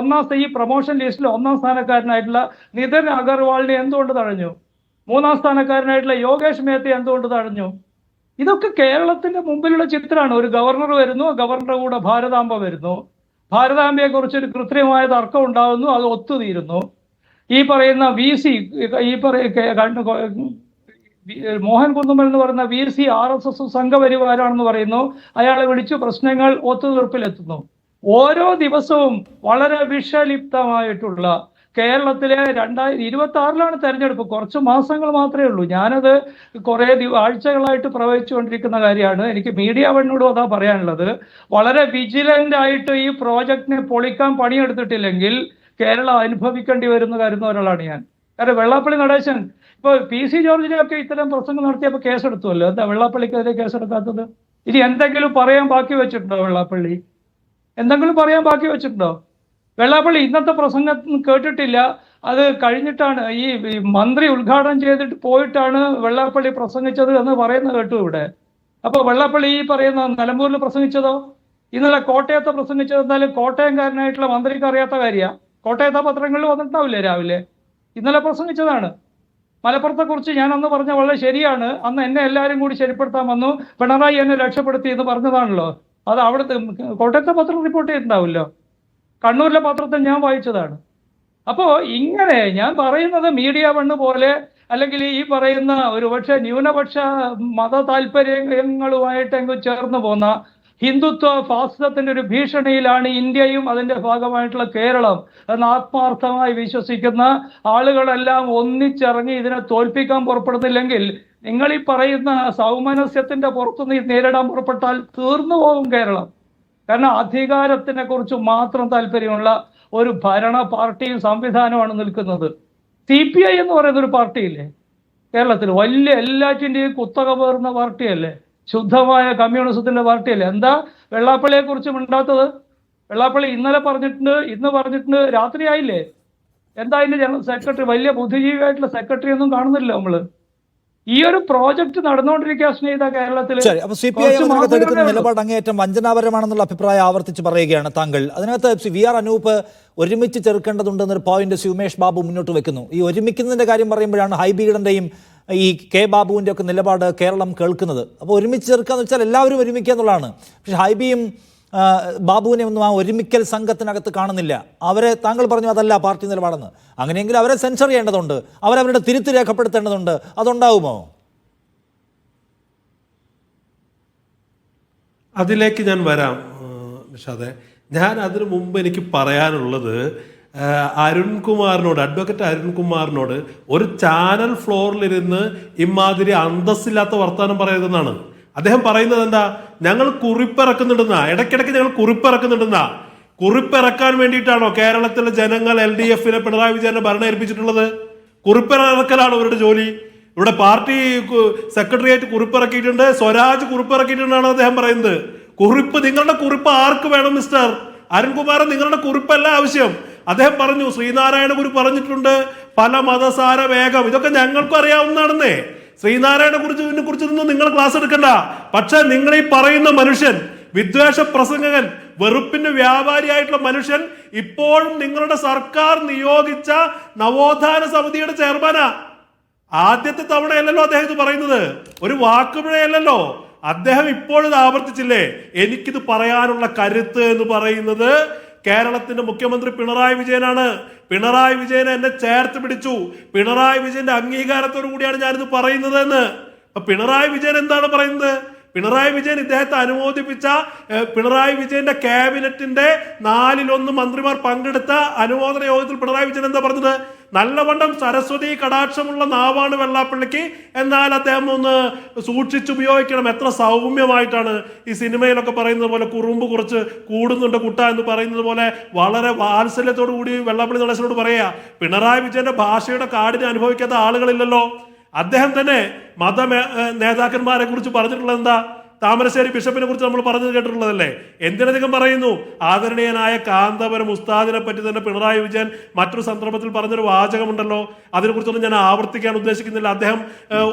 ഈ പ്രൊമോഷൻ ലിസ്റ്റിൽ 1ാം സ്ഥാനക്കാരനായിട്ടുള്ള നിതിൻ അഗർവാളിനെ എന്തുകൊണ്ട് തഴഞ്ഞു? 3ാം സ്ഥാനക്കാരനായിട്ടുള്ള യോഗേഷ് മേത്ത എന്തുകൊണ്ട് തഴഞ്ഞു? ഇതൊക്കെ കേരളത്തിന്റെ മുമ്പിലുള്ള ചിത്രമാണ്. ഒരു ഗവർണർ വരുന്നു, ഗവർണറുടെ കൂടെ ഭാരതാംബ വരുന്നു, ഭാരതാംബയെ കുറിച്ചൊരു കൃത്രിമമായ തർക്കം ഉണ്ടാകുന്നു, അത് ഒത്തുതീരുന്നു. ഈ പറയുന്ന VC, മോഹൻ കുന്നുമ്മൽ എന്ന് പറയുന്ന VC RSS സംഘപരിവാരാണെന്ന് പറയുന്നു. അയാളെ വിളിച്ചു, പ്രശ്നങ്ങൾ ഒത്തുതീർപ്പിലെത്തുന്നു. ഓരോ ദിവസവും വളരെ വിഷലിപ്തമായിട്ടുള്ള കേരളത്തിലെ 2026-ലാണ് തെരഞ്ഞെടുപ്പ്. കുറച്ച് മാസങ്ങൾ മാത്രമേ ഉള്ളൂ. ഞാനത് കുറേ ആഴ്ചകളായിട്ട് പ്രവചിച്ചുകൊണ്ടിരിക്കുന്ന കാര്യമാണ്. എനിക്ക് മീഡിയ വണ്ണോടും അതാ പറയാനുള്ളത്. വളരെ വിജിലന്റ് ആയിട്ട് ഈ പ്രോജക്റ്റിനെ പൊളിക്കാൻ പണിയെടുത്തിട്ടില്ലെങ്കിൽ കേരളം അനുഭവിക്കേണ്ടി കരുതുന്ന ഒരാളാണ് ഞാൻ. കാരണം വെള്ളാപ്പള്ളി നടേശൻ ഇപ്പോൾ PC ജോർജിനെയൊക്കെ ഇത്തരം പ്രസംഗം നടത്തിയപ്പോൾ കേസെടുത്തുമല്ലോ. എന്താ വെള്ളാപ്പള്ളിക്കെതിരെ കേസെടുക്കാത്തത്? ഇനി എന്തെങ്കിലും പറയാൻ ബാക്കി വെച്ചിട്ടുണ്ടോ വെള്ളാപ്പള്ളി? എന്തെങ്കിലും പറയാൻ ബാക്കി വെച്ചിട്ടുണ്ടോ? വെള്ളാപ്പള്ളി ഇന്നത്തെ പ്രസംഗം കേട്ടിട്ടില്ല. അത് കഴിഞ്ഞിട്ടാണ് ഈ മന്ത്രി ഉദ്ഘാടനം ചെയ്തിട്ട് പോയിട്ടാണ് വെള്ളാപ്പള്ളി പ്രസംഗിച്ചത് എന്ന് പറയുന്നത് കേട്ടു ഇവിടെ. അപ്പോൾ വെള്ളാപ്പള്ളി ഈ പറയുന്ന നിലമ്പൂരിൽ പ്രസംഗിച്ചതോ? ഇന്നലെ കോട്ടയത്തെ പ്രസംഗിച്ചത് എന്തായാലും കോട്ടയംകാരനായിട്ടുള്ള മന്ത്രിക്ക് അറിയാത്ത കാര്യമാണ്. കോട്ടയത്തെ പത്രങ്ങളിൽ വന്നിട്ടുണ്ടാവില്ലേ രാവിലെ? ഇന്നലെ പ്രസംഗിച്ചതാണ്. മലപ്പുറത്തെ കുറിച്ച് ഞാൻ അന്ന് പറഞ്ഞ വളരെ ശരിയാണ്. അന്ന് എന്നെ എല്ലാവരും കൂടി ശരിപ്പെടുത്താൻ വന്നു, പിണറായി എന്നെ രക്ഷപ്പെടുത്തി എന്ന് പറഞ്ഞതാണല്ലോ. അത് അവിടുത്തെ കോട്ടയത്തെ പത്രം റിപ്പോർട്ട് ചെയ്തിട്ടുണ്ടാവില്ലോ. കണ്ണൂരിലെ പത്രത്തിൽ ഞാൻ വായിച്ചതാണ്. അപ്പോൾ ഇങ്ങനെ ഞാൻ പറയുന്നത് മീഡിയ വണ്ണ് പോലെ, അല്ലെങ്കിൽ ഈ പറയുന്ന ഒരുപക്ഷെ ന്യൂനപക്ഷ മത താല്പര്യങ്ങളുമായിട്ടെങ്കിലും ചേർന്ന് പോന്ന ഹിന്ദുത്വ ഫാസിസത്തിന്റെ ഒരു ഭീഷണിയിലാണ് ഇന്ത്യയും അതിന്റെ ഭാഗമായിട്ടുള്ള കേരളം എന്ന് ആത്മാർത്ഥമായി വിശ്വസിക്കുന്ന ആളുകളെല്ലാം ഒന്നിച്ചിറങ്ങി ഇതിനെ തോൽപ്പിക്കാൻ പുറപ്പെടുന്നില്ലെങ്കിൽ നിങ്ങൾ ഈ പറയുന്ന സൗമനസ്യത്തിന്റെ പുറത്തുനിന്ന് നേരിടാൻ പുറപ്പെട്ടാൽ തീർന്നു പോകും കേരളം. കാരണം അധികാരത്തിനെ കുറിച്ച് മാത്രം താല്പര്യമുള്ള ഒരു ഭരണ പാർട്ടിയും സംവിധാനമാണ് നിൽക്കുന്നത്. CPI എന്ന് പറയുന്ന ഒരു പാർട്ടിയില്ലേ കേരളത്തിൽ, വലിയ എല്ലാറ്റിൻ്റെയും കുത്തക പേർന്ന പാർട്ടിയല്ലേ, ശുദ്ധമായ കമ്മ്യൂണിസത്തിന്റെ പാർട്ടിയല്ലേ. എന്താ വെള്ളാപ്പള്ളിയെ കുറിച്ച് മിണ്ടാത്തത്? വെള്ളാപ്പള്ളി ഇന്നലെ പറഞ്ഞിട്ടുണ്ട്, ഇന്ന് പറഞ്ഞിട്ടുണ്ട്, രാത്രി ആയില്ലേ? എന്താ അതിന്റെ ജനറൽ സെക്രട്ടറി? വലിയ ബുദ്ധിജീവിയായിട്ടുള്ള സെക്രട്ടറി ഒന്നും കാണുന്നില്ല നമ്മള്. ഈ ഒരു പ്രോജക്ട് നടന്നുകൊണ്ടിരിക്കുക സ്നേഹിത കേരളത്തിൽ. അപ്പൊ CPI എടുക്കുന്ന നിലപാട് അങ്ങേയറ്റം വഞ്ചനാപരമാണെന്നുള്ള അഭിപ്രായം ആവർത്തിച്ച് പറയുകയാണ് താങ്കൾ. അതിനകത്ത് VR അനൂപ് ഒരുമിച്ച് ചെറുക്കേണ്ടതുണ്ടെന്നൊരു പോയിന്റ് ഉമേഷ് ബാബു മുന്നോട്ട് വെക്കുന്നു. ഈ ഒരുമിക്കുന്നതിന്റെ കാര്യം പറയുമ്പോഴാണ് ഹൈബി ഈഡന്റെയും ഈ K ബാബുവിന്റെ ഒക്കെ നിലപാട് കേരളം കേൾക്കുന്നത്. അപ്പോൾ ഒരുമിച്ച് ചേർക്കാന്ന് വെച്ചാൽ എല്ലാവരും ഒരുമിക്കുക എന്നുള്ളതാണ്. പക്ഷെ ഹൈബിയും ബാബുവിനെ ഒന്നും ആ ഒരുമിക്കൽ സംഘത്തിനകത്ത് കാണുന്നില്ല. അവരെ താങ്കൾ പറഞ്ഞു അതല്ല പാർട്ടി നിലപാടെന്ന്. അങ്ങനെയെങ്കിൽ അവരെ സെൻസർ ചെയ്യേണ്ടതുണ്ട്, അവരവരുടെ തിരുത്ത് രേഖപ്പെടുത്തേണ്ടതുണ്ട്. അതുണ്ടാവുമോ? അതിലേക്ക് ഞാൻ വരാം നിഷാദെ. ഞാൻ അതിനു മുമ്പ് എനിക്ക് പറയാനുള്ളത് അരുൺകുമാറിനോട്, അഡ്വക്കേറ്റ് അരുൺകുമാറിനോട് ഒരു ചാനൽ ഫ്ലോറിലിരുന്ന് ഇമാതിരി അന്തസ്സില്ലാത്ത വർത്തമാനം പറയരുതെന്നാണ്. അദ്ദേഹം പറയുന്നത് എന്താ, ഞങ്ങൾ കുറിപ്പിറക്കുന്നുണ്ടെന്നാ, ഇടയ്ക്കിടയ്ക്ക് ഞങ്ങൾ കുറിപ്പിറക്കുന്നുണ്ടെന്നാ. കുറിപ്പിറക്കാൻ വേണ്ടിയിട്ടാണോ കേരളത്തിലെ ജനങ്ങൾ LDF-നെ പിണറായി വിജയനെ ഭരണം ഏൽപ്പിച്ചിട്ടുള്ളത്? കുറിപ്പിറക്കലാണ് അവരുടെ ജോലി. ഇവിടെ പാർട്ടി സെക്രട്ടേറിയറ്റ് കുറിപ്പിറക്കിയിട്ടുണ്ട്, സ്വരാജ് കുറിപ്പിറക്കിയിട്ടുണ്ടെന്നാണ് അദ്ദേഹം പറയുന്നത്. കുറിപ്പ്, നിങ്ങളുടെ കുറിപ്പ് ആർക്ക് വേണം മിസ്റ്റർ അരുൺകുമാർ? നിങ്ങളുടെ കുറിപ്പല്ല ആവശ്യം. അദ്ദേഹം പറഞ്ഞു, ശ്രീനാരായണ ഗുരു പറഞ്ഞിട്ടുണ്ട് പല മതസാര വേഗം. ഇതൊക്കെ ഞങ്ങൾക്കും അറിയാവുന്നതാണെന്നേ. ശ്രീനാരായണ കുറിച്ചൊന്നും നിങ്ങൾ ക്ലാസ് എടുക്കണ്ട. പക്ഷെ നിങ്ങൾ ഈ പറയുന്ന മനുഷ്യൻ, വിദ്വേഷ പ്രസംഗകൻ, വെറുപ്പിന്റെ വ്യാപാരിയായിട്ടുള്ള മനുഷ്യൻ ഇപ്പോഴും നിങ്ങളുടെ സർക്കാർ നിയോഗിച്ച നവോത്ഥാന സമിതിയുടെ ചെയർമാനാ. ആദ്യത്തെ തവണയല്ലല്ലോ അദ്ദേഹം ഇത് പറയുന്നത്, ഒരു വാക്കുപിഴയല്ലല്ലോ. അദ്ദേഹം ഇപ്പോഴും ആവർത്തിച്ചില്ലേ. എനിക്കിത് പറയാനുള്ള കരുത്ത് എന്ന് പറയുന്നത് കേരളത്തിന്റെ മുഖ്യമന്ത്രി പിണറായി വിജയനാണ്. പിണറായി വിജയനെ എന്നെ ചേർത്ത് പിടിച്ചു. പിണറായി വിജയന്റെ അംഗീകാരത്തോടു കൂടിയാണ് ഞാനിത് പറയുന്നത് എന്ന്. അപ്പൊ പിണറായി വിജയൻ എന്താണ് പറയുന്നത്? പിണറായി വിജയൻ ഇദ്ദേഹത്തെ അനുമോദിപ്പിച്ച പിണറായി വിജയന്റെ ക്യാബിനറ്റിന്റെ 4/1 മന്ത്രിമാർ പങ്കെടുത്ത അനുമോദന യോഗത്തിൽ പിണറായി വിജയൻ എന്താ പറഞ്ഞത്? നല്ലവണ്ണം സരസ്വതി കടാക്ഷമുള്ള നാവാണ് വെള്ളാപ്പള്ളിക്ക്, എന്നാൽ അദ്ദേഹം ഒന്ന് സൂക്ഷിച്ചുപയോഗിക്കണം. എത്ര സൗമ്യമായിട്ടാണ് ഈ സിനിമയിലൊക്കെ പറയുന്നത് പോലെ കുറുമ്പ് കുറച്ച് കൂടുന്നുണ്ട് കുട്ട എന്ന് പറയുന്നത് പോലെ വളരെ വാത്സല്യത്തോടു കൂടി വെള്ളാപ്പള്ളി നടേശനോട് പറയുക. പിണറായി വിജയന്റെ ഭാഷയുടെ കാഠിന്യം അനുഭവിക്കാത്ത ആളുകളില്ലല്ലോ. അദ്ദേഹം തന്നെ മത നേതാക്കന്മാരെ കുറിച്ച് പറഞ്ഞിട്ടുള്ളത് എന്താ? താമരശ്ശേരി ബിഷപ്പിനെ കുറിച്ച് നമ്മൾ പറഞ്ഞു കേട്ടിട്ടുള്ളതല്ലേ. എന്തിനധികം പറയുന്നു, ആദരണീയനായ കാന്തപുരം ഉസ്താദിനെ പറ്റി തന്നെ പിണറായി വിജയൻ മറ്റൊരു സന്ദർഭത്തിൽ പറഞ്ഞൊരു വാചകമുണ്ടല്ലോ. അതിനെക്കുറിച്ചൊന്നും ഞാൻ ആവർത്തിക്കാൻ ഉദ്ദേശിക്കുന്നില്ല. അദ്ദേഹം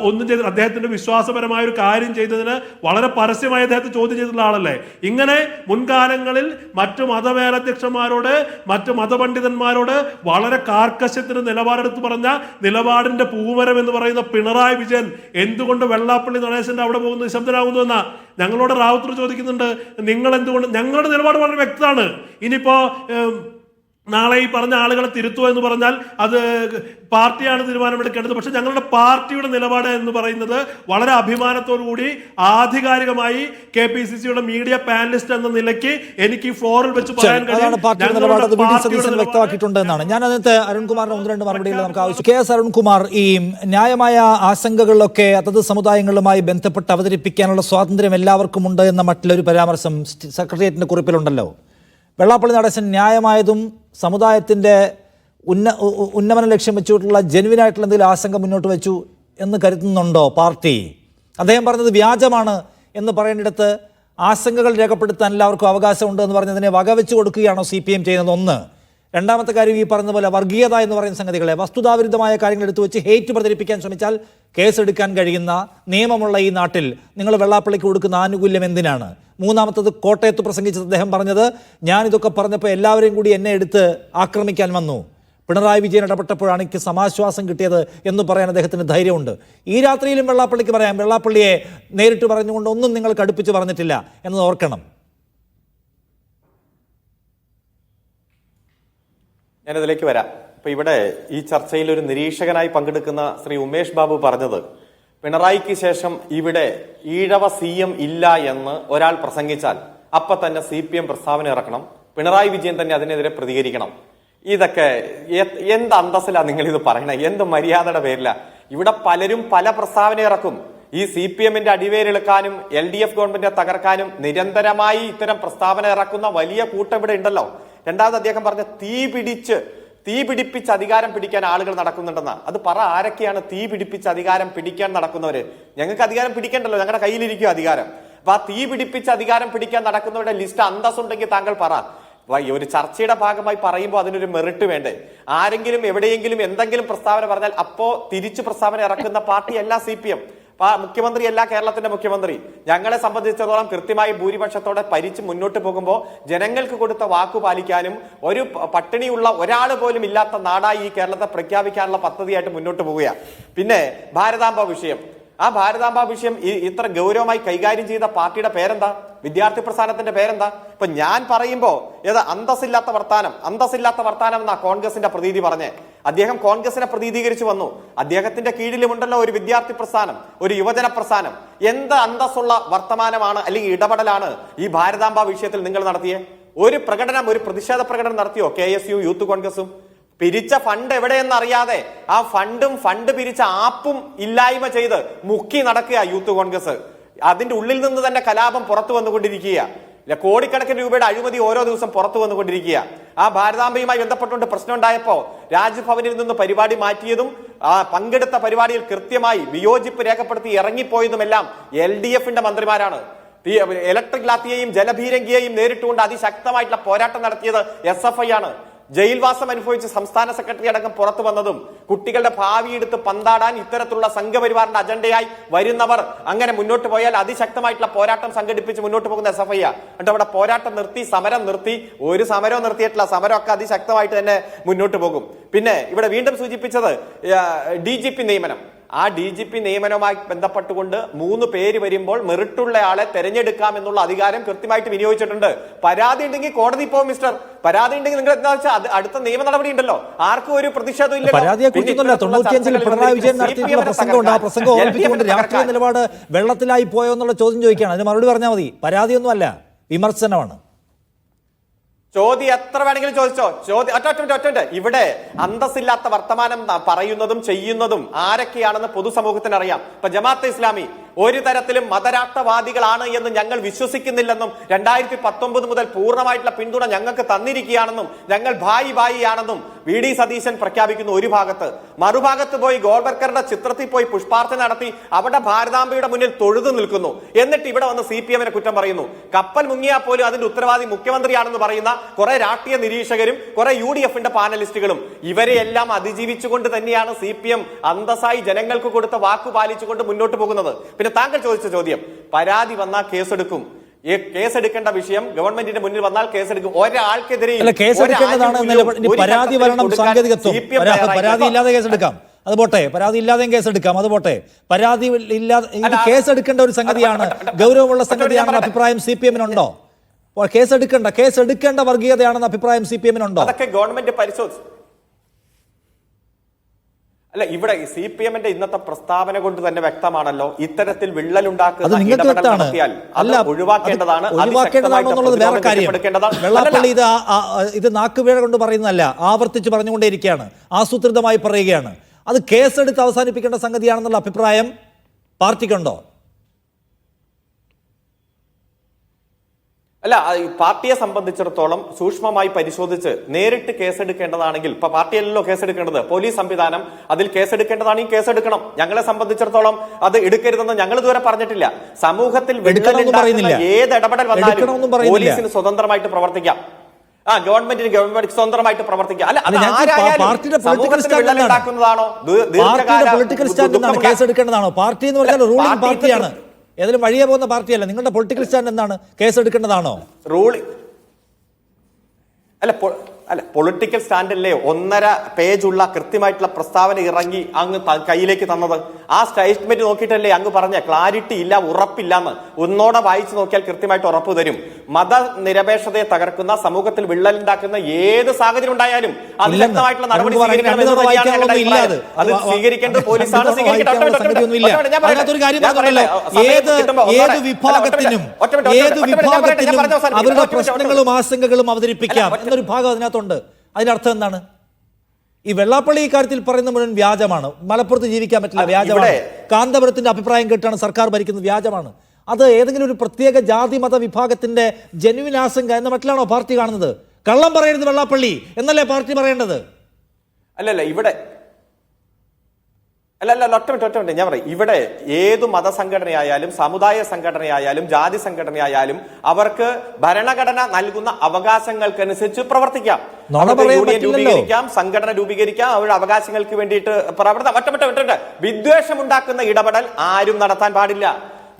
ഒന്നും ചെയ്ത്, അദ്ദേഹത്തിന്റെ വിശ്വാസപരമായ ഒരു കാര്യം ചെയ്തതിന് വളരെ പരസ്യമായി അദ്ദേഹത്തെ ചോദ്യം ചെയ്തിട്ടുള്ള ആളല്ലേ. ഇങ്ങനെ മുൻകാലങ്ങളിൽ മറ്റു മതമേലധ്യക്ഷന്മാരോട്, മറ്റു മതപണ്ഡിതന്മാരോട് വളരെ കാർക്കശ്യത്തിന് നിലപാടെടുത്ത് പറഞ്ഞ നിലപാടിന്റെ പൂമരം എന്ന് പറയുന്ന പിണറായി വിജയൻ എന്തുകൊണ്ട് വെള്ളാപ്പള്ളി നടേശന്റെ അവിടെ പോകുന്ന നിശബ്ദനാകുന്നു എന്നാ ഞങ്ങളോട് റാവുത്തർ ചോദിക്കുന്നുണ്ട്. നിങ്ങൾ എന്തുകൊണ്ട്? ഞങ്ങളുടെ നിലപാട് വളരെ വ്യക്തമാണ്. ഇനിയിപ്പോ നാളെ ഈ പറഞ്ഞ ആളുകളെ തിരുത്തുക എന്ന് പറഞ്ഞാൽ അത് പാർട്ടിയാണ് തീരുമാനമെടുക്കേണ്ടത്. പക്ഷെ ഞങ്ങളുടെ പാർട്ടിയുടെ നിലപാട് എന്ന് പറയുന്നത് വളരെ അഭിമാനത്തോടു കൂടി ആധികാരികമായി KPCCയുടെ മീഡിയ പാനലിസ്റ്റ് എന്ന നിലയ്ക്ക് എനിക്ക് ഈ ഫ്ലോറിൽ വെച്ച് പറയാൻ വ്യക്തമാക്കിയിട്ടുണ്ടെന്നാണ്. ഞാൻ അതിനകത്ത് അരുൺകുമാറിന് 1-2 മറുപടികൾ നമുക്ക് ആവശ്യം. KS അരുൺകുമാർ, ഈ ന്യായമായ ആശങ്കകളിലൊക്കെ അതത് സമുദായങ്ങളുമായി ബന്ധപ്പെട്ട് അവതരിപ്പിക്കാനുള്ള സ്വാതന്ത്ര്യം എല്ലാവർക്കും ഉണ്ട് എന്ന മറ്റുള്ളൊരു പരാമർശം സെക്രട്ടേറിയറ്റിന്റെ കുറിപ്പിലുണ്ടല്ലോ. വെള്ളാപ്പള്ളി നടേശൻ ന്യായമായതും സമുദായത്തിൻ്റെ ഉന്നമന ലക്ഷ്യം വെച്ചിട്ടുള്ള ജെനുവിനായിട്ടുള്ള എന്തെങ്കിലും ആശങ്ക മുന്നോട്ട് വെച്ചു എന്ന് കരുതുന്നുണ്ടോ പാർട്ടി? അദ്ദേഹം പറഞ്ഞത് വ്യാജമാണ് എന്ന് പറയേണ്ടിടത്ത് ആശങ്കകൾ രേഖപ്പെടുത്താൻ എല്ലാവർക്കും അവകാശമുണ്ട് എന്ന് പറഞ്ഞതിനെ വകവെച്ച് കൊടുക്കുകയാണോ CPM ചെയ്യുന്നത്? ഒന്ന്. രണ്ടാമത്തെ കാര്യം, ഈ പറഞ്ഞ പോലെ വർഗീയത എന്ന് പറയുന്ന സംഗതികളെ, വസ്തുതാവിരുദ്ധമായ കാര്യങ്ങൾ എടുത്തു വെച്ച് ഹേറ്റ് പ്രചരിപ്പിക്കാൻ ശ്രമിച്ചാൽ കേസെടുക്കാൻ കഴിയുന്ന നിയമമുള്ള ഈ നാട്ടിൽ നിങ്ങൾ വെള്ളാപ്പള്ളിക്ക് കൊടുക്കുന്ന ആനുകൂല്യം എന്തിനാണ്? മൂന്നാമത്തത്, കോട്ടയത്ത് പ്രസംഗിച്ചത് അദ്ദേഹം പറഞ്ഞത്, ഞാനിതൊക്കെ പറഞ്ഞപ്പോൾ എല്ലാവരെയും കൂടി എന്നെ എടുത്ത് ആക്രമിക്കാൻ വന്നു, പിണറായി വിജയൻ ഇടപെട്ടപ്പോഴാണ് എനിക്ക് സമാശ്വാസം കിട്ടിയത് എന്ന് പറയാൻ അദ്ദേഹത്തിന് ധൈര്യമുണ്ട്. ഈ രാത്രിയിലും വെള്ളാപ്പള്ളിക്ക് പറയാം, വെള്ളാപ്പള്ളിയെ നേരിട്ട് പറഞ്ഞുകൊണ്ട് ഒന്നും നിങ്ങൾ കടുപ്പിച്ച് പറഞ്ഞിട്ടില്ല എന്നത് ഓർക്കണം. ഞാനതിലേക്ക് വരാം. ഇപ്പൊ ഇവിടെ ഈ ചർച്ചയിൽ ഒരു നിരീക്ഷകനായി പങ്കെടുക്കുന്ന ശ്രീ ഉമേഷ് ബാബു പറഞ്ഞത്, പിണറായിക്ക് ശേഷം ഇവിടെ ഈഴവ CM ഇല്ല എന്ന് ഒരാൾ പ്രസംഗിച്ചാൽ അപ്പൊ തന്നെ CPM പ്രസ്താവന ഇറക്കണം, പിണറായി വിജയൻ തന്നെ അതിനെതിരെ പ്രതികരിക്കണം. ഇതൊക്കെ എന്ത് അന്തസ്സിലാ നിങ്ങൾ ഇത് പറയണേ? എന്ത് മര്യാദയുടെ പേരില? ഇവിടെ പലരും പല പ്രസ്താവന ഇറക്കും. ഈ CPMന്റെ അടിവേരെടുക്കാനും LDF ഗവൺമെന്റിനെ തകർക്കാനും നിരന്തരമായി ഇത്തരം പ്രസ്താവന ഇറക്കുന്ന വലിയ കൂട്ടം ഇവിടെ ഉണ്ടല്ലോ. രണ്ടാമത് അദ്ദേഹം പറഞ്ഞ തീ പിടിപ്പിച്ച് അധികാരം പിടിക്കാൻ ആളുകൾ നടക്കുന്നുണ്ടെന്ന. അത് പറ, ആരൊക്കെയാണ് തീ പിടിപ്പിച്ച് അധികാരം പിടിക്കാൻ നടക്കുന്നവര്? ഞങ്ങൾക്ക് അധികാരം പിടിക്കണ്ടല്ലോ, ഞങ്ങളുടെ കയ്യിലിരിക്കും അധികാരം. അപ്പൊ ആ തീ പിടിപ്പിച്ച് അധികാരം പിടിക്കാൻ നടക്കുന്നവരുടെ ലിസ്റ്റ് അന്തസ്സുണ്ടെങ്കിൽ താങ്കൾ പറ. ഒരു ചർച്ചയുടെ ഭാഗമായി പറയുമ്പോൾ അതിനൊരു മെറിറ്റ് വേണ്ടേ? ആരെങ്കിലും എവിടെയെങ്കിലും എന്തെങ്കിലും പ്രസ്താവന പറഞ്ഞാൽ അപ്പോ തിരിച്ചു പ്രസ്താവന ഇറക്കുന്ന പാർട്ടിയല്ല CPM. മുഖ്യമന്ത്രിയല്ല കേരളത്തിന്റെ മുഖ്യമന്ത്രി. ഞങ്ങളെ സംബന്ധിച്ചിടത്തോളം കൃത്യമായി ഭൂരിപക്ഷത്തോടെ ഭരിച്ച് മുന്നോട്ട് പോകുമ്പോൾ ജനങ്ങൾക്ക് കൊടുത്ത വാക്കു പാലിക്കാനും ഒരു പട്ടിണിയുള്ള ഒരാൾ പോലും ഇല്ലാത്ത നാടായി ഈ കേരളത്തെ പ്രഖ്യാപിക്കാനുള്ള പദ്ധതിയായിട്ട് മുന്നോട്ട് പോവുക. പിന്നെ ഭാരതാംബ വിഷയം, ആ ഭാരതാംബ വിഷയം ഇത്ര ഗൗരവമായി കൈകാര്യം ചെയ്ത പാർട്ടിയുടെ പേരെന്താ? വിദ്യാർത്ഥി പ്രസ്ഥാനത്തിന്റെ പേരെന്താ? ഇപ്പൊ ഞാൻ പറയുമ്പോ അന്തസ്സില്ലാത്ത വർത്താനം എന്നാ കോൺഗ്രസിന്റെ പ്രതീതി പറഞ്ഞേ. അദ്ദേഹം കോൺഗ്രസിനെ പ്രതിനിധീകരിച്ചു വന്നു. അദ്ദേഹത്തിന്റെ കീഴിലുമുണ്ടല്ലോ ഒരു വിദ്യാർത്ഥി പ്രസ്ഥാനം, ഒരു യുവജന പ്രസ്ഥാനം. എന്ത് അന്തസ്സുള്ള വർത്തമാനമാണ് അല്ലെങ്കിൽ ഇടപെടലാണ് ഈ ഭാരതാംബ വിഷയത്തിൽ നിങ്ങൾ നടത്തിയേ? ഒരു പ്രതിഷേധ പ്രകടനം നടത്തിയോ KSU യൂത്ത് കോൺഗ്രസും? പിരിച്ച ഫണ്ട് എവിടെയെന്ന് അറിയാതെ ആ ഫണ്ട് പിരിച്ച ആപ്പും ഇല്ലായ്മ ചെയ്ത് മുക്കി നടക്കുക യൂത്ത് കോൺഗ്രസ്. അതിന്റെ ഉള്ളിൽ നിന്ന് തന്നെ കലാപം പുറത്തു വന്നുകൊണ്ടിരിക്കുക. കോടിക്കണക്കിന് രൂപയുടെ അഴിമതി ഓരോ ദിവസം പുറത്തു വന്നുകൊണ്ടിരിക്കുക. ആ ഭാരതാംബയുമായി ബന്ധപ്പെട്ടുകൊണ്ട് പ്രശ്നം ഉണ്ടായപ്പോ രാജ്ഭവനിൽ നിന്ന് പരിപാടി മാറ്റിയതും പങ്കെടുത്ത പരിപാടിയിൽ കൃത്യമായി വിയോജിപ്പ് രേഖപ്പെടുത്തി ഇറങ്ങിപ്പോയതുമെല്ലാം LDFന്റെ മന്ത്രിമാരാണ്. ഇലക്ട്രിക് ലാത്തിയെയും ജലഭീരങ്കിയെയും നേരിട്ടുകൊണ്ട് അതിശക്തമായിട്ടുള്ള പോരാട്ടം നടത്തിയത് SFI ആണ്. ജയിൽവാസം അനുഭവിച്ച് സംസ്ഥാന സെക്രട്ടറി അടക്കം പുറത്തു വന്നതും കുട്ടികളുടെ ഭാവി എടുത്ത് പന്താടാൻ ഇത്തരത്തിലുള്ള സംഘപരിവാറിന്റെ അജണ്ടയായി വരുന്നവർ അങ്ങനെ മുന്നോട്ട് പോയാൽ അതിശക്തമായിട്ടുള്ള പോരാട്ടം സംഘടിപ്പിച്ച് മുന്നോട്ട് പോകുന്ന SFI. എന്നിട്ട് അവിടെ പോരാട്ടം നിർത്തി, സമരം നിർത്തി. ഒരു സമരവും നിർത്തിയിട്ടില്ല, സമരമൊക്കെ അതിശക്തമായിട്ട് തന്നെ മുന്നോട്ട് പോകും. പിന്നെ ഇവിടെ വീണ്ടും സൂചിപ്പിച്ചത് DGP നിയമനം. ആ DGP നിയമനവുമായി ബന്ധപ്പെട്ടുകൊണ്ട് 3 പേര് വരുമ്പോൾ മെറിറ്റുള്ള ആളെ തെരഞ്ഞെടുക്കാം എന്നുള്ള അധികാരം കൃത്യമായിട്ട് വിനിയോഗിച്ചിട്ടുണ്ട്. പരാതി ഉണ്ടെങ്കിൽ കോടതി പോകും മിസ്റ്റർ. പരാതി ഉണ്ടെങ്കിൽ നിങ്ങൾ എന്താ വെച്ചാൽ അടുത്ത നിയമ നടപടി ഉണ്ടല്ലോ. ആർക്കും ഒരു പ്രതിഷേധവും ഇല്ല. പരാതിയെ കുറിച്ചൊന്നുമല്ല. 95-ൽ പിണറായി വിജയൻ നടത്തിയിട്ടുള്ള പ്രസംഗമുണ്ട്. ആ പ്രസംഗം ഓർമ്മിപ്പിച്ചുകൊണ്ട് രാഷ്ട്രീയ നിലപാട് വെള്ളത്തിലായി പോയോ എന്നുള്ള ചോദ്യം ചോദിക്കുകയാണ്. അതിന് മറുപടി പറഞ്ഞാൽ മതി. പരാതിയൊന്നും അല്ല, വിമർശനമാണ്. ചോദ്യം എത്ര വേണമെങ്കിലും ചോദിച്ചോ. ഒറ്റ ഇവിടെ അന്തസ്സില്ലാത്ത വർത്തമാനം പറയുന്നതും ചെയ്യുന്നതും ആരൊക്കെയാണെന്ന് പൊതുസമൂഹത്തിന് അറിയാം. ഇപ്പൊ ജമാഅത്തെ ഇസ്ലാമി ഒരു തരത്തിലും മതരാഷ്ട്രവാദികളാണ് എന്ന് ഞങ്ങൾ വിശ്വസിക്കുന്നില്ലെന്നും 2019 മുതൽ പൂർണ്ണമായിട്ടുള്ള പിന്തുണ ഞങ്ങൾക്ക് തന്നിരിക്കുകയാണെന്നും ഞങ്ങൾ ഭായി ആണെന്നും VD സതീശൻ പ്രഖ്യാപിക്കുന്നു ഒരു ഭാഗത്ത്. മറുഭാഗത്ത് പോയി ഗോൾവർക്കറുടെ ചിത്രത്തിൽ പോയി പുഷ്പാർച്ചന നടത്തി അവിടെ ഭാരതാംബയുടെ മുന്നിൽ തൊഴുതു നിൽക്കുന്നു. എന്നിട്ട് ഇവിടെ വന്ന് CPMനെ കുറ്റം പറയുന്നു. കപ്പൽ മുങ്ങിയാൽ പോലും അതിന്റെ ഉത്തരവാദി മുഖ്യമന്ത്രിയാണെന്ന് പറയുന്ന കുറെ രാഷ്ട്രീയ നിരീക്ഷകരും കുറെ UDFന്റെ പാനലിസ്റ്റുകളും ഇവരെയെല്ലാം അതിജീവിച്ചുകൊണ്ട് തന്നെയാണ് CPM അന്തസ്സായി ജനങ്ങൾക്ക് കൊടുത്ത വാക്കു പാലിച്ചുകൊണ്ട് മുന്നോട്ട് പോകുന്നത്. പിന്നെ താങ്കൾ ചോദിച്ച ചോദ്യം, പരാതി വന്നാൽ കേസെടുക്കും. കേസെടുക്കേണ്ട വിഷയം ഗവൺമെന്റിന്റെ മുന്നിൽ വന്നാൽ കേസെടുക്കും. ഒരാൾക്കെതിരെ പരാതി വരണം, സാങ്കേതികത്വം. പരാതി ഇല്ലാതെ കേസെടുക്കാം, അത് പോട്ടെ. പരാതി ഇല്ലാതെയും കേസെടുക്കാം, അത് പോട്ടെ. പരാതി ഇല്ലാതെ ഇത് കേസെടുക്കേണ്ട ഒരു സംഗതിയാണ്, ഗൗരവമുള്ള സംഗതിയാണെന്ന അഭിപ്രായം CPMനുണ്ടോ? കേസെടുക്കേണ്ട വർഗീയതയാണെന്ന അഭിപ്രായം CPMനുണ്ടോ? അതൊക്കെ ഗവൺമെന്റ് പരിശോധിച്ചു. അല്ല, ഇവിടെ CPMന്റെ ഇന്നത്തെ പ്രസ്താവന കൊണ്ട് തന്നെ വ്യക്തമാണല്ലോ ഇത്തരത്തിൽ വിള്ളലുണ്ടാക്കുന്ന ഒഴിവാക്കേണ്ടതാണെന്നുള്ളത് വേറെ കാര്യം. വെള്ളാപ്പള്ളി ഇത് നാക്കുപിഴ കൊണ്ട് പറയുന്നതല്ല, ആവർത്തിച്ച് പറഞ്ഞുകൊണ്ടേയിരിക്കുകയാണ്, ആസൂത്രിതമായി പറയുകയാണ്. അത് കേസെടുത്ത് അവസാനിപ്പിക്കേണ്ട സംഗതിയാണെന്നുള്ള അഭിപ്രായം പാർട്ടിക്കുണ്ടോ? അല്ല, പാർട്ടിയെ സംബന്ധിച്ചിടത്തോളം സൂക്ഷ്മമായി പരിശോധിച്ച് നേരിട്ട് കേസെടുക്കേണ്ടതാണെങ്കിൽ, ഇപ്പൊ പാർട്ടിയല്ലല്ലോ കേസെടുക്കേണ്ടത്, പോലീസ് സംവിധാനം അതിൽ കേസെടുക്കേണ്ടതാണെങ്കിൽ കേസെടുക്കണം. ഞങ്ങളെ സംബന്ധിച്ചിടത്തോളം അത് എടുക്കരുതെന്ന് ഞങ്ങൾ ഇതുവരെ പറഞ്ഞിട്ടില്ല. സമൂഹത്തിൽ ഏത് ഇടപെടൽ വന്നാലും പോലീസിന് സ്വതന്ത്രമായിട്ട് പ്രവർത്തിക്കാം. ഗവൺമെന്റിന് സ്വന്തമായിട്ട് പ്രവർത്തിക്കാം. അല്ല, ഉണ്ടാക്കുന്നതാണോ കേസെടുക്കേണ്ടതാണോ? പാർട്ടി എന്ന് പറഞ്ഞാൽ റൂളിംഗ് പാർട്ടിയാണ്, ഏതായാലും വഴിയെ പോകുന്ന പാർട്ടിയല്ല. നിങ്ങളുടെ പൊളിറ്റിക്കൽ സ്റ്റാൻഡ് എന്താണ്? കേസെടുക്കേണ്ടതാണോ? അല്ല, പൊളിറ്റിക്കൽ സ്റ്റാൻഡല്ലേ 1.5 പേജുള്ള കൃത്യമായിട്ടുള്ള പ്രസ്താവന ഇറങ്ങി അങ്ങ് കയ്യിലേക്ക് തന്നത്. ആ സ്റ്റേറ്റ്മെന്റ് നോക്കിയിട്ടല്ലേ അങ്ങ് പറഞ്ഞ ക്ലാരിറ്റി ഇല്ല, ഉറപ്പില്ലാന്ന്. ഒന്നോടെ വായിച്ചു നോക്കിയാൽ കൃത്യമായിട്ട് ഉറപ്പ് തരും. മതനിരപേക്ഷതയെ തകർക്കുന്ന, സമൂഹത്തിൽ വിള്ളലുണ്ടാക്കുന്ന ഏത് സാഹചര്യം ഉണ്ടായാലും അത് വ്യക്തമായിട്ടുള്ള നടപടി അത് സ്വീകരിക്കേണ്ടത് പോലീസാണ്. അവരുടെ പ്രശ്നങ്ങളും ആശങ്കകളും അവതരിപ്പിക്കാം എന്നൊരു ഭാഗം അതിനകത്തുണ്ട്. അതിനർത്ഥം എന്താണ്? ഈ വെള്ളാപ്പള്ളി ഇക്കാര്യത്തിൽ പറയുന്ന മുഴുവൻ വ്യാജമാണ്. മലപ്പുറത്ത് ജീവിക്കാൻ പറ്റില്ല, വ്യാജമാണ്. കാന്തപുരത്തിന്റെ അഭിപ്രായം കേട്ടാണ് സർക്കാർ ഭരിക്കുന്നത്, വ്യാജമാണ്. അത് ഏതെങ്കിലും ഒരു പ്രത്യേക ജാതി മത വിഭാഗത്തിന്റെ ജെന്യുവിൻ ആശങ്ക എന്ന മട്ടിലാണോ പാർട്ടി കാണുന്നത്? കള്ളം പറയരുത് വെള്ളാപ്പള്ളി എന്നല്ലേ പാർട്ടി പറയേണ്ടത്? അല്ലല്ല, ഇവിടെ ഒറ്റ ഞാൻ പറയും, ഇവിടെ ഏതു മതസംഘടനയായാലും സമുദായ സംഘടനയായാലും ജാതി സംഘടനയായാലും അവർക്ക് ഭരണഘടന നൽകുന്ന അവകാശങ്ങൾക്കനുസരിച്ച് പ്രവർത്തിക്കാം, യൂണിയൻ രൂപീകരിക്കാം, സംഘടന രൂപീകരിക്കാം, അവരുടെ അവകാശങ്ങൾക്ക് വേണ്ടിയിട്ട് പ്രവർത്തനം. വിദ്വേഷമുണ്ടാക്കുന്ന ഇടപെടൽ ആരും നടത്താൻ പാടില്ല.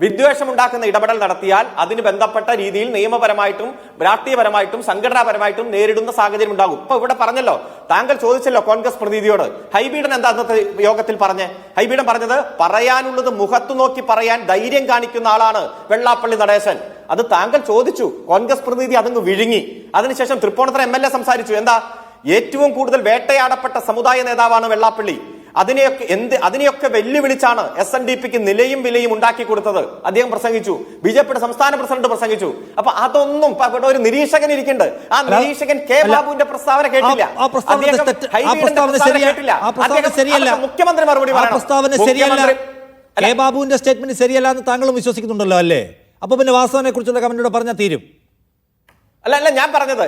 വിദ്വേഷമുണ്ടാക്കുന്ന ഇടപെടൽ നടത്തിയാൽ അതിന് ബന്ധപ്പെട്ട രീതിയിൽ നിയമപരമായിട്ടും രാഷ്ട്രീയപരമായിട്ടും സംഘടനാപരമായിട്ടും നേരിടുന്ന സാഹചര്യം ഉണ്ടാകും. ഇപ്പൊ ഇവിടെ പറഞ്ഞല്ലോ, താങ്കൾ ചോദിച്ചല്ലോ കോൺഗ്രസ് പ്രതിനിധിയോട്, ഹൈബീഡൻ എന്താ അന്നത്തെ യോഗത്തിൽ പറഞ്ഞേ? ഹൈബീഡൻ പറഞ്ഞത് പറയാനുള്ളത് മുഖത്തു നോക്കി പറയാൻ ധൈര്യം കാണിക്കുന്ന ആളാണ് വെള്ളാപ്പള്ളി നടേശൻ. അത് താങ്കൾ ചോദിച്ചു, കോൺഗ്രസ് പ്രതിനിധി അതങ്ങ് വിഴുങ്ങി. അതിനുശേഷം തൃപ്പൂണിത്തുറ MLA സംസാരിച്ചു. എന്താ? ഏറ്റവും കൂടുതൽ വേട്ടയാടപ്പെട്ട സമുദായ നേതാവാണ് വെള്ളാപ്പള്ളി. അതിനെയൊക്കെ വെല്ലുവിളിച്ചാണ് SNDPക്ക് നിലയും വിലയും ഉണ്ടാക്കി കൊടുത്തത്. അദ്ദേഹം പ്രസംഗിച്ചു, BJPയുടെ സംസ്ഥാന പ്രസിഡന്റ് പ്രസംഗിച്ചു. അപ്പൊ അതൊന്നും ഇവിടെ ഒരു നിരീക്ഷകൻ ഇരിക്കുന്നുണ്ട്. ആ നിരീക്ഷകൻ കെ ബാബുവിന്റെ പ്രസ്താവന കേട്ടില്ല, മുഖ്യമന്ത്രി മറുപടി പറയണം. കെ ബാബുവിന്റെ സ്റ്റേറ്റ്മെന്റ് ശരിയല്ല എന്ന് താങ്കളും വിശ്വസിക്കുന്നുണ്ടല്ലോ അല്ലേ? അപ്പൊ പിന്നെ വാസവനെ കുറിച്ചുള്ള കമന്റോട് പറഞ്ഞാൽ തീരും. അല്ല ഞാൻ പറഞ്ഞത്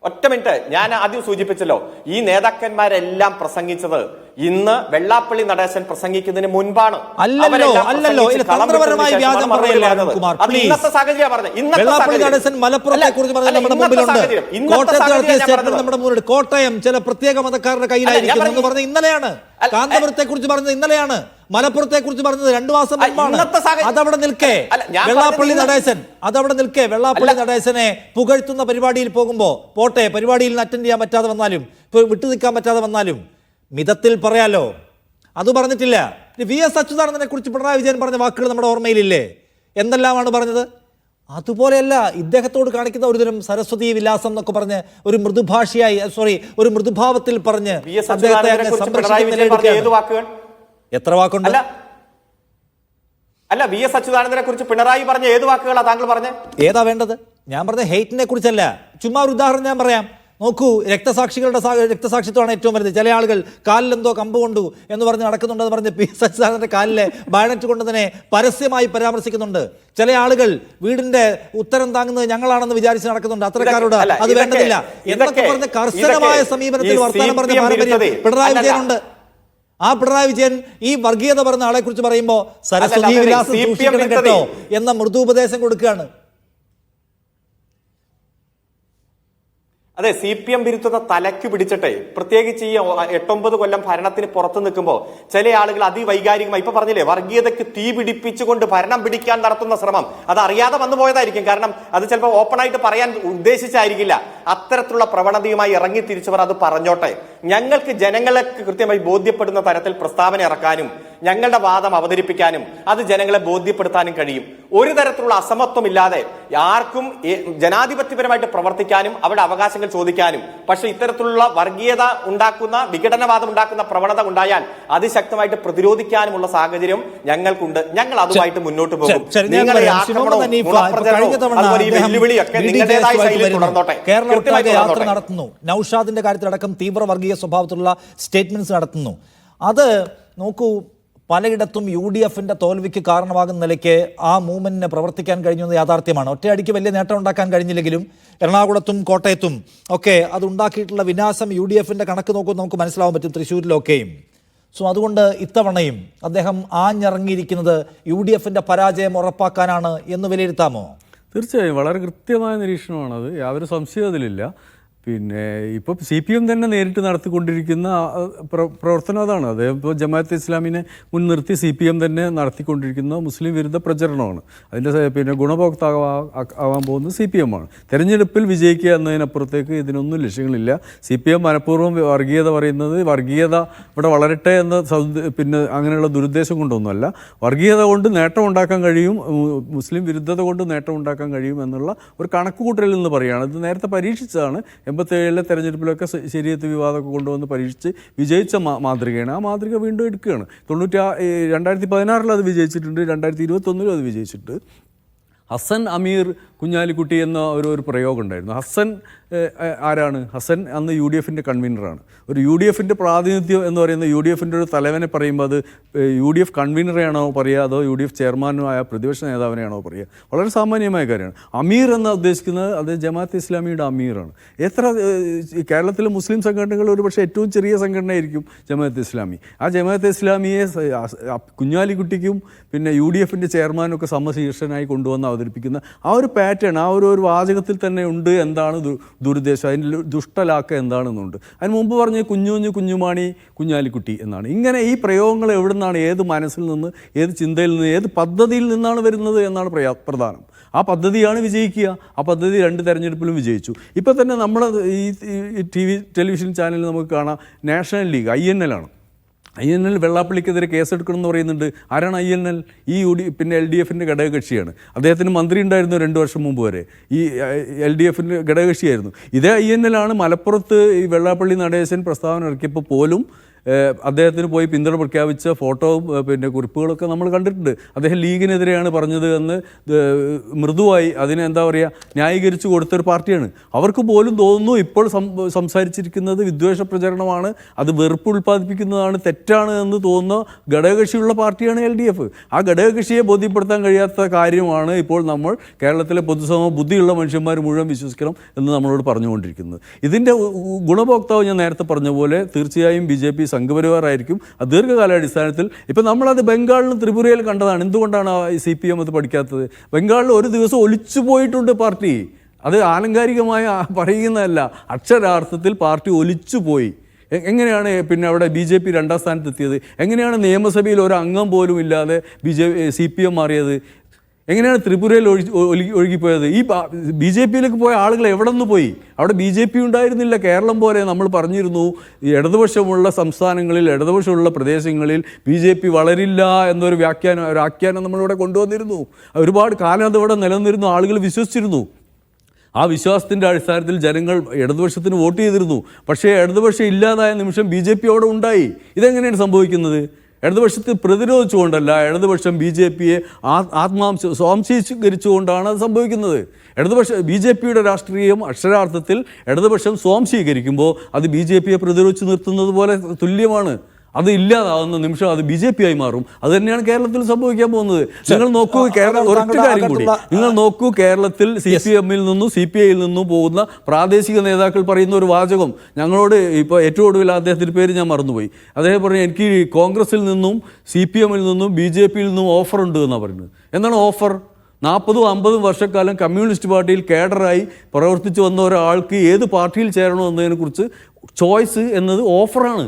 ഒറ്റ മിനിറ്റ്, ഞാൻ ആദ്യം സൂചിപ്പിച്ചല്ലോ, ഈ നേതാക്കന്മാരെല്ലാം പ്രസംഗിച്ചത് ഇന്ന് വെള്ളാപ്പള്ളി നടേശൻ പ്രസംഗിക്കുന്നതിന് മുൻപാണ്. അല്ലല്ലോ, തന്ത്രപരമായി വ്യാജം പറയല്ലേ കുമാർ, ഇന്നത്തെ സാഹചര്യം പറഞ്ഞത്. വെള്ളാപ്പള്ളി നടേശൻ മലപ്പുറത്തെ കുറിച്ച് പറഞ്ഞത് നമ്മുടെ മുമ്പിലുണ്ട്, കോട്ടയത്ത് നടത്തിയ സ്റ്റേറ്റ്മെന്റ് നമ്മുടെ മുന്നിലുണ്ട്. കോട്ടയം ചില പ്രത്യേക മതക്കാരുടെ കയ്യിലായിരിക്കും എന്ന് പറഞ്ഞത് ഇന്നലെയാണ്. കാന്തപുരത്തെ കുറിച്ച് പറഞ്ഞത് ഇന്നലെയാണ്. മലപ്പുറത്തെ കുറിച്ച് പറഞ്ഞത് 2 മാസം മുമ്പാണ്. അതവിടെ നിൽക്കെ വെള്ളാപ്പള്ളി നടേശനെ പുകഴ്ത്തുന്ന പരിപാടിയിൽ പോകുമ്പോ പോട്ടെ, പരിപാടിയിൽ നിന്ന് അറ്റൻഡ് ചെയ്യാൻ പറ്റാതെ വന്നാലും വിട്ടു നിൽക്കാൻ പറ്റാതെ വന്നാലും മിതത്തിൽ പറയാലോ. അത് പറഞ്ഞിട്ടില്ല. VS അച്യുതാനന്ദനെ കുറിച്ച് പിണറായി വിജയൻ പറഞ്ഞ വാക്കുകൾ നമ്മുടെ ഓർമ്മയിലില്ലേ? എന്തെല്ലാമാണ് പറഞ്ഞത്? അതുപോലെയല്ല ഇദ്ദേഹത്തോട് കാണിക്കുന്ന ഒരുതരം സരസ്വതി വിലാസം എന്നൊക്കെ പറഞ്ഞ് ഒരു മൃദുഭാഷയായി ഒരു മൃദുഭാവത്തിൽ പറഞ്ഞ് എത്ര വാക്കുണ്ട്? അല്ല, VS അച്യുതാനന്ദനെ കുറിച്ച് പിണറായി പറഞ്ഞ ഏത് വാക്കുകളാണ് താങ്കൾ പറഞ്ഞത്? ഏതാ വേണ്ടത്? ഞാൻ പറഞ്ഞ ഹെയ്റ്റിനെ കുറിച്ചല്ല. ചുമ്മാ ഒരു ഉദാഹരണം ഞാൻ പറയാം. നോക്കൂ, രക്തസാക്ഷിത്വമാണ് ഏറ്റവും വലുത്. ചില ആളുകൾ കാലിലെന്തോ കമ്പ് കൊണ്ടു എന്ന് പറഞ്ഞ് നടക്കുന്നുണ്ടെന്ന് പറഞ്ഞ് VS അച്യുതാനന്ദന്റെ കാലിലെ ബാനറ്റ് കൊണ്ടതിനെ പരസ്യമായി പരാമർശിക്കുന്നുണ്ട്. ചില ആളുകൾ വീടിന്റെ ഉത്തരം താങ്ങുന്നത് ഞങ്ങളാണെന്ന് വിചാരിച്ച് നടക്കുന്നുണ്ട്. അത്തരക്കാരോട് അത് വേണ്ടതില്ല എന്നൊക്കെ പറഞ്ഞ് കർശനമായ സമീപനത്തിൽ വർത്തമാനം പറഞ്ഞ പാരമ്പര്യം പിണറായി വിജയനുണ്ട്. ആ പിണറായി വിജയൻ ഈ വർഗീയത പറഞ്ഞ ആളെ കുറിച്ച് പറയുമ്പോൾ സരസ്വതി വിലാസം സൂക്ഷിക്കണം കേട്ടോ എന്ന മൃദുപദേശം കൊടുക്കുകയാണ്. അതെ, CPM വിരുദ്ധത തലയ്ക്ക് പിടിച്ചിട്ടെ, പ്രത്യേകിച്ച് ഈ 8-9 കൊല്ലം ഭരണത്തിന് പുറത്തു നിൽക്കുമ്പോൾ ചില ആളുകൾ അതിവൈകാരികമായി, ഇപ്പൊ പറഞ്ഞില്ലേ, വർഗീയതയ്ക്ക് തീ പിടിപ്പിച്ചുകൊണ്ട് ഭരണം പിടിക്കാൻ നടത്തുന്ന ശ്രമം അത് അറിയാതെ വന്നു പോയതായിരിക്കും. കാരണം അത് ചിലപ്പോൾ ഓപ്പണായിട്ട് പറയാൻ ഉദ്ദേശിച്ചായിരിക്കില്ല. അത്തരത്തിലുള്ള പ്രവണതയുമായി ഇറങ്ങി തിരിച്ചവർ അത് പറഞ്ഞോട്ടെ. ഞങ്ങൾക്ക് ജനങ്ങളെ കൃത്യമായി ബോധ്യപ്പെടുന്ന തരത്തിൽ പ്രസ്താവന ഇറക്കാനും ഞങ്ങളുടെ വാദം അവതരിപ്പിക്കാനും അത് ജനങ്ങളെ ബോധ്യപ്പെടുത്താനും കഴിയും. ഒരു തരത്തിലുള്ള അസമത്വമില്ലാതെ ആർക്കും ജനാധിപത്യപരമായിട്ട് പ്രവർത്തിക്കാനും അവരുടെ അവകാശങ്ങൾ ചോദിക്കാനും. പക്ഷെ ഇത്തരത്തിലുള്ള വർഗീയത ഉണ്ടാക്കുന്ന, വിഘടനവാദം ഉണ്ടാക്കുന്ന പ്രവണത ഉണ്ടായാൽ അതിശക്തമായിട്ട് പ്രതിരോധിക്കാനുമുള്ള സാഹചര്യം ഞങ്ങൾക്കുണ്ട്. ഞങ്ങൾ അതുമായിട്ട് മുന്നോട്ട് പോകും. യാത്ര നടത്തുന്നു, നൌഷാദിന്റെ കാര്യത്തിലടക്കം തീവ്ര വർഗീയ സ്വഭാവത്തിലുള്ള സ്റ്റേറ്റ്മെന്റ്സ് നടത്തുന്നു. അത് നോക്കൂ, പലയിടത്തും UDFന്റെ തോൽവിക്ക് കാരണമാകുന്ന നിലയ്ക്ക് ആ മൂവ്മെന്റിനെ പ്രവർത്തിക്കാൻ കഴിഞ്ഞത് യാഥാർത്ഥ്യമാണ്. ഒറ്റയടിക്ക് വലിയ നേട്ടം ഉണ്ടാക്കാൻ കഴിഞ്ഞില്ലെങ്കിലും എറണാകുളത്തും കോട്ടയത്തും ഒക്കെ അത് ഉണ്ടാക്കിയിട്ടുള്ള വിനാശം UDFന്റെ കണക്ക് നോക്കുമ്പോൾ നമുക്ക് മനസ്സിലാവാൻ പറ്റും, തൃശ്ശൂരിലൊക്കെയും. സോ അതുകൊണ്ട് ഇത്തവണയും അദ്ദേഹം ആഞ്ഞിറങ്ങിയിരിക്കുന്നത് UDFന്റെ പരാജയം ഉറപ്പാക്കാനാണ് എന്ന് വിലയിരുത്താമോ? തീർച്ചയായും വളരെ കൃത്യമായ നിരീക്ഷണമാണത്, യാതൊരു സംശയവും അതിലില്ല. പിന്നെ ഇപ്പോൾ CPM തന്നെ നേരിട്ട് നടത്തിക്കൊണ്ടിരിക്കുന്ന പ്രവർത്തനം അതാണ്. അത് ഇപ്പോൾ ജമാഅത്തെ ഇസ്ലാമിനെ മുൻനിർത്തി CPM തന്നെ നടത്തിക്കൊണ്ടിരിക്കുന്ന മുസ്ലിം വിരുദ്ധ പ്രചരണമാണ്. അതിൻ്റെ പിന്നെ ഗുണഭോക്താവാൻ പോകുന്നത് CPM ആണ്. തെരഞ്ഞെടുപ്പിൽ വിജയിക്കുക എന്നതിനപ്പുറത്തേക്ക് ഇതിനൊന്നും ലക്ഷ്യങ്ങളില്ല. CPM മനഃപൂർവ്വം വർഗീയത പറയുന്നത് വർഗീയത ഇവിടെ വളരട്ടെ എന്ന പിന്നെ അങ്ങനെയുള്ള ദുരുദ്ദേശം കൊണ്ടൊന്നുമല്ല. വർഗീയത കൊണ്ട് നേട്ടം ഉണ്ടാക്കാൻ കഴിയും, മുസ്ലിം വിരുദ്ധത കൊണ്ട് നേട്ടം ഉണ്ടാക്കാൻ കഴിയും എന്നുള്ള ഒരു കണക്കുകൂട്ടലിൽ നിന്ന് പറയുകയാണ്. ഇത് നേരത്തെ പരീക്ഷിച്ചതാണ്. 87-ലെ തെരഞ്ഞെടുപ്പിലൊക്കെ ശരീഅത്ത് വിവാദമൊക്കെ കൊണ്ടുവന്ന് പരീക്ഷിച്ച് വിജയിച്ച മാതൃകയാണ്. ആ മാതൃക വീണ്ടും എടുക്കുകയാണ്. 2016 അത് വിജയിച്ചിട്ടുണ്ട്, 2021 അത് വിജയിച്ചിട്ടുണ്ട്. ഹസൻ അമീർ കുഞ്ഞാലിക്കുട്ടി എന്ന ഒരു പ്രയോഗം ഉണ്ടായിരുന്നു. ഹസൻ ആരാണ്? ഹസൻ അന്ന് UDFൻ്റെ കൺവീനറാണ്. ഒരു UDFൻ്റെ പ്രാതിനിധ്യം എന്ന് പറയുന്ന UDFൻ്റെ ഒരു തലവനെ പറയുമ്പോൾ അത് UDF കൺവീനറെയാണോ പറയുക അതോ UDF ചെയർമാനുമായ പ്രതിപക്ഷ നേതാവിനെയാണോ പറയുക? വളരെ സാമാന്യമായ കാര്യമാണ്. അമീർ എന്ന് ഉദ്ദേശിക്കുന്നത് അത് ജമാഅത്തെ ഇസ്ലാമിയുടെ അമീറാണ്. കേരളത്തിലെ മുസ്ലിം സംഘടനകൾ ഒരുപക്ഷെ ഏറ്റവും ചെറിയ സംഘടനയായിരിക്കും ജമാഅത്തെ ഇസ്ലാമി. ആ ജമാഅത്തെ ഇസ്ലാമിയെ കുഞ്ഞാലിക്കുട്ടിക്കും പിന്നെ UDFൻ്റെ ചെയർമാനൊക്കെ സമശീർഷനായി കൊണ്ടുവന്ന് അവതരിപ്പിക്കുന്ന ആ ഒരു പാറ്റേൺ, ആ ഒരു വാചകത്തിൽ തന്നെ ഉണ്ട്. എന്താണ് ദുരുദ്ദേശം, അതിൻ്റെ ദുഷ്ടലാക്ക എന്താണെന്നുണ്ട്. അതിന് മുമ്പ് പറഞ്ഞ കുഞ്ഞുമാണി കുഞ്ഞാലിക്കുട്ടി എന്നാണ്. ഇങ്ങനെ ഈ പ്രയോഗങ്ങൾ എവിടെ നിന്നാണ്, ഏത് മനസ്സിൽ നിന്ന്, ഏത് ചിന്തയിൽ നിന്ന്, ഏത് പദ്ധതിയിൽ നിന്നാണ് വരുന്നത് എന്നാണ് പ്രധാനം. ആ പദ്ധതിയാണ് വിജയിക്കുക. ആ പദ്ധതി 2 തെരഞ്ഞെടുപ്പിലും വിജയിച്ചു. ഇപ്പം തന്നെ നമ്മൾ ഈ ടെലിവിഷൻ ചാനലിൽ നമുക്ക് കാണാം നാഷണൽ ലീഗ് INL ആണ്. INL വെള്ളാപ്പള്ളിക്കെതിരെ കേസെടുക്കണം എന്ന് പറയുന്നുണ്ട്. ആരാണ് INL? ഈ പിന്നെ LDFൻ്റെ ഘടകകക്ഷിയാണ്. അദ്ദേഹത്തിന് മന്ത്രി ഉണ്ടായിരുന്നു 2 വർഷം മുമ്പ് വരെ. ഈ LDFൻ്റെ ഘടകകക്ഷിയായിരുന്നു. ഇതേ INL ആണ് മലപ്പുറത്ത് ഈ വെള്ളാപ്പള്ളി നടേശൻ പ്രസ്താവന ഇറക്കിയപ്പോൾ പോലും അദ്ദേഹത്തിന് പോയി പിന്തുണ പ്രഖ്യാപിച്ച ഫോട്ടോവും പിന്നെ കുറിപ്പുകളൊക്കെ നമ്മൾ കണ്ടിട്ടുണ്ട്. അദ്ദേഹം ലീഗിനെതിരെയാണ് പറഞ്ഞത് എന്ന് മൃദുവായി അതിനെ എന്താ പറയുക ന്യായീകരിച്ചു കൊടുത്തൊരു പാർട്ടിയാണ്. അവർക്ക് പോലും തോന്നുന്നു ഇപ്പോൾ സംസാരിച്ചിരിക്കുന്നത് വിദ്വേഷ പ്രചരണമാണ്, അത് വെറുപ്പ് ഉൽപ്പാദിപ്പിക്കുന്നതാണ്, തെറ്റാണ് എന്ന് തോന്നുന്ന ഘടകകക്ഷിയുള്ള പാർട്ടിയാണ് LDF. ആ ഘടകകക്ഷിയെ ബോധ്യപ്പെടുത്താൻ കഴിയാത്ത കാര്യമാണ് ഇപ്പോൾ നമ്മൾ കേരളത്തിലെ പൊതുസമൂഹം ബുദ്ധിയുള്ള മനുഷ്യന്മാർ മുഴുവൻ വിശ്വസിക്കണം എന്ന് നമ്മളോട് പറഞ്ഞുകൊണ്ടിരിക്കുന്നത്. ഇതിൻ്റെ ഗുണഭോക്താവ് ഞാൻ നേരത്തെ പറഞ്ഞ പോലെ തീർച്ചയായും BJP സംഘപരിവാറായിരിക്കും. അത് ദീർഘകാലാടിസ്ഥാനത്തിൽ ഇപ്പം നമ്മളത് ബംഗാളിലും ത്രിപുരയിലും കണ്ടതാണ്. എന്തുകൊണ്ടാണ് CPM അത് പഠിക്കാത്തത്? ബംഗാളിൽ ഒരു ദിവസം ഒലിച്ചു പോയിട്ടുണ്ട് പാർട്ടി. അത് ആലങ്കാരികമായ പറയുന്നതല്ല, അക്ഷരാർത്ഥത്തിൽ പാർട്ടി ഒലിച്ചു പോയി. എങ്ങനെയാണ് പിന്നെ അവിടെ BJP 2ാം സ്ഥാനത്തെത്തിയത്? എങ്ങനെയാണ് നിയമസഭയിൽ ഒരു അംഗം പോലും ഇല്ലാതെ CPM മാറിയത്? എങ്ങനെയാണ് ത്രിപുരയിൽ ഒഴുകിപ്പോയത്? ഈ BJPയിലേക്ക് പോയ ആളുകൾ എവിടെ നിന്ന് പോയി? അവിടെ BJP ഉണ്ടായിരുന്നില്ല. കേരളം പോലെ നമ്മൾ പറഞ്ഞിരുന്നു ഇടതുപക്ഷമുള്ള സംസ്ഥാനങ്ങളിൽ, ഇടതുപക്ഷമുള്ള പ്രദേശങ്ങളിൽ BJP വളരില്ല എന്നൊരു ആഖ്യാനം നമ്മളിവിടെ കൊണ്ടുവന്നിരുന്നു. ഒരുപാട് കാലം അതിവിടെ നിലനിന്നിരുന്നു, ആളുകൾ വിശ്വസിച്ചിരുന്നു. ആ വിശ്വാസത്തിൻ്റെ അടിസ്ഥാനത്തിൽ ജനങ്ങൾ ഇടതുപക്ഷത്തിന് വോട്ട് ചെയ്തിരുന്നു. പക്ഷേ ഇടതുപക്ഷം ഇല്ലാതായ നിമിഷം BJP അവിടെ ഉണ്ടായി. ഇതെങ്ങനെയാണ് സംഭവിക്കുന്നത്? ഇടതുപക്ഷത്തെ പ്രതിരോധിച്ചുകൊണ്ടല്ല, ഇടതുപക്ഷം BJPയെ സ്വാംശീകരിച്ചുകൊണ്ടാണ് അത് സംഭവിക്കുന്നത്. BJPയുടെ രാഷ്ട്രീയം അക്ഷരാർത്ഥത്തിൽ ഇടതുപക്ഷം സ്വാംശീകരിക്കുമ്പോൾ അത് BJPയെ പ്രതിരോധിച്ച് നിർത്തുന്നത് പോലെ തുല്യമാണ്. അത് ഇല്ലാതാവുന്ന നിമിഷം അത് BJP ആയി മാറും. അത് തന്നെയാണ് കേരളത്തിൽ സംഭവിക്കാൻ പോകുന്നത്. നിങ്ങൾ നോക്കൂ, ഒരൊറ്റ കാര്യം കൂടി നിങ്ങൾ നോക്കൂ, കേരളത്തിൽ CPMൽ നിന്നും CPIയിൽ നിന്നും പോകുന്ന പ്രാദേശിക നേതാക്കൾ പറയുന്ന ഒരു വാചകം ഞങ്ങളോട് ഇപ്പോൾ ഏറ്റവും ഒടുവിൽ അദ്ദേഹത്തിൻ്റെ പേര് ഞാൻ മറന്നുപോയി. അദ്ദേഹം പറഞ്ഞു എനിക്ക് കോൺഗ്രസിൽ നിന്നും CPMൽ നിന്നും BJPയിൽ നിന്നും ഓഫർ ഉണ്ട് എന്നാണ് പറയുന്നത്. എന്താണ് ഓഫർ? 40-50 വർഷക്കാലം കമ്മ്യൂണിസ്റ്റ് പാർട്ടിയിൽ കേഡറായി പ്രവർത്തിച്ചു വന്ന ഒരാൾക്ക് ഏത് പാർട്ടിയിൽ ചേരണോ എന്നതിനെക്കുറിച്ച് ചോയ്സ് എന്നത് ഓഫറാണ്.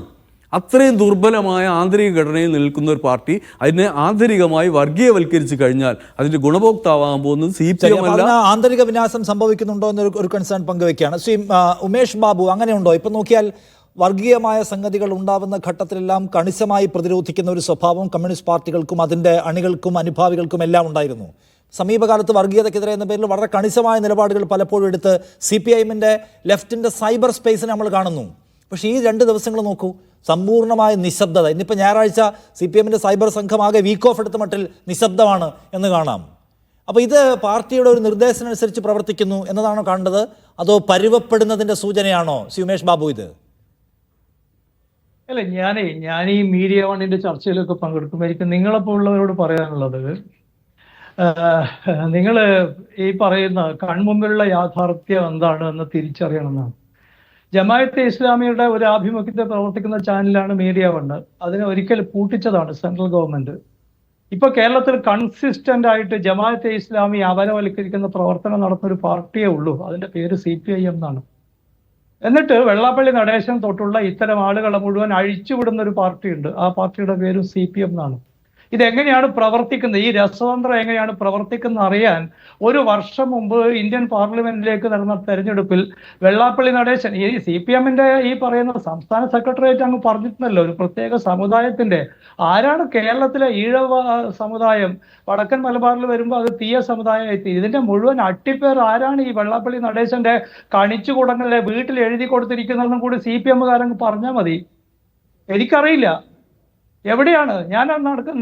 അത്രയും ദുർബലമായ ആന്തരിക ഘടനയിൽ നിൽക്കുന്ന ഒരു പാർട്ടി അതിനെ ആന്തരികമായി വർഗീയവൽക്കരിച്ച് കഴിഞ്ഞാൽ അതിൻ്റെ ഗുണഭോക്താവാൻ പോകുന്നത് CPM അല്ല. ആന്തരിക വിനാശം സംഭവിക്കുന്നുണ്ടോ എന്നൊരു കൺസേൺ പങ്കുവെക്കുകയാണ് ശ്രീ ഉമേഷ് ബാബു. അങ്ങനെയുണ്ടോ? ഇപ്പം നോക്കിയാൽ വർഗീയമായ സംഗതികൾ ഉണ്ടാവുന്ന ഘട്ടത്തിലെല്ലാം കണിശമായി പ്രതിരോധിക്കുന്ന ഒരു സ്വഭാവം കമ്മ്യൂണിസ്റ്റ് പാർട്ടികൾക്കും അതിൻ്റെ അണികൾക്കും അനുഭാവികൾക്കും എല്ലാം ഉണ്ടായിരുന്നു. സമീപകാലത്ത് വർഗീയതയ്ക്കെതിരെ എന്ന പേരിൽ വളരെ കണിശമായ നിലപാടുകൾ പലപ്പോഴും എടുത്ത് CPIൻ്റെ ലെഫ്റ്റിൻ്റെ സൈബർ സ്പേസിനെ നമ്മൾ കാണുന്നു. പക്ഷേ ഈ 2 ദിവസങ്ങൾ നോക്കൂ, സമ്പൂർണ്ണമായ നിശബ്ദത. ഇന്നിപ്പോൾ ഞായറാഴ്ച CPMൻ്റെ സൈബർ സംഘം ആകെ വീക്ക് ഓഫ് എടുത്ത മട്ടിൽ നിശബ്ദമാണ് എന്ന് കാണാം. അപ്പോൾ ഇത് പാർട്ടിയുടെ ഒരു നിർദ്ദേശം അനുസരിച്ച് പ്രവർത്തിക്കുന്നു എന്നതാണോ കാണേണ്ടത്, അതോ പരുവപ്പെടുന്നതിൻ്റെ സൂചനയാണോ ശ്രീ ഉമേഷ് ബാബു ഇത്? അല്ല, ഞാൻ ഈ മീഡിയ വണ്ണിൻ്റെ ചർച്ചയിലൊക്കെ പങ്കെടുക്കുമ്പോൾ എനിക്ക് നിങ്ങളെപ്പോലുള്ളവരോട് പറയാനുള്ളത്, നിങ്ങൾ ഈ പറയുന്ന കൺമുമ്പിലുള്ള യാഥാർത്ഥ്യം എന്താണ് എന്ന് തിരിച്ചറിയണമെന്നാണ്. ജമാഅത്തെ ഇസ്ലാമിയുടെ ഒരു ആഭിമുഖ്യത്തിൽ പ്രവർത്തിക്കുന്ന ചാനലാണ് മീഡിയ വണ്ണ്. അതിനെ ഒരിക്കൽ പൂട്ടിച്ചതാണ് സെൻട്രൽ ഗവൺമെന്റ്. ഇപ്പൊ കേരളത്തിൽ കൺസിസ്റ്റന്റ് ആയിട്ട് ജമാഅത്തെ ഇസ്ലാമി അപരവൽക്കരിക്കുന്ന പ്രവർത്തനം നടത്തുന്ന ഒരു പാർട്ടിയേ ഉള്ളൂ. അതിന്റെ പേര് CPIM എന്നാണ്. എന്നിട്ട് വെള്ളാപ്പള്ളി നടേശൻ തൊട്ടുള്ള ഇത്തരം ആളുകളെ മുഴുവൻ അഴിച്ചുവിടുന്ന ഒരു പാർട്ടിയുണ്ട്. ആ പാർട്ടിയുടെ പേര് CPM എന്നാണ്. ഇതെങ്ങനെയാണ് പ്രവർത്തിക്കുന്നത്, ഈ രസതന്ത്രം എങ്ങനെയാണ് പ്രവർത്തിക്കുന്നത് അറിയാൻ 1 വർഷം മുമ്പ് ഇന്ത്യൻ പാർലമെന്റിലേക്ക് നടന്ന തെരഞ്ഞെടുപ്പിൽ വെള്ളാപ്പള്ളി നടേശൻ ഈ CPM-ന്റെ ഈ പറയുന്ന സംസ്ഥാന സെക്രട്ടേറിയറ്റ് അങ്ങ് പറഞ്ഞിട്ടുണ്ടല്ലോ, ഒരു പ്രത്യേക സമുദായത്തിന്റെ ആരാണ് കേരളത്തിലെ ഈഴവ സമുദായം വടക്കൻ മലബാറിൽ വരുമ്പോൾ അത് തീയ സമുദായമായി. ഇതിന്റെ മുഴുവൻ അട്ടിപ്പേർ ആരാണ് ഈ വെള്ളാപ്പള്ളി നടേശന്റെ കണിച്ചുകൂടങ്ങളിലെ വീട്ടിൽ എഴുതി കൊടുത്തിരിക്കുന്നതെന്നും കൂടി CPM-കാരങ്ങ് പറഞ്ഞാൽ മതി. എനിക്കറിയില്ല എവിടെയാണ്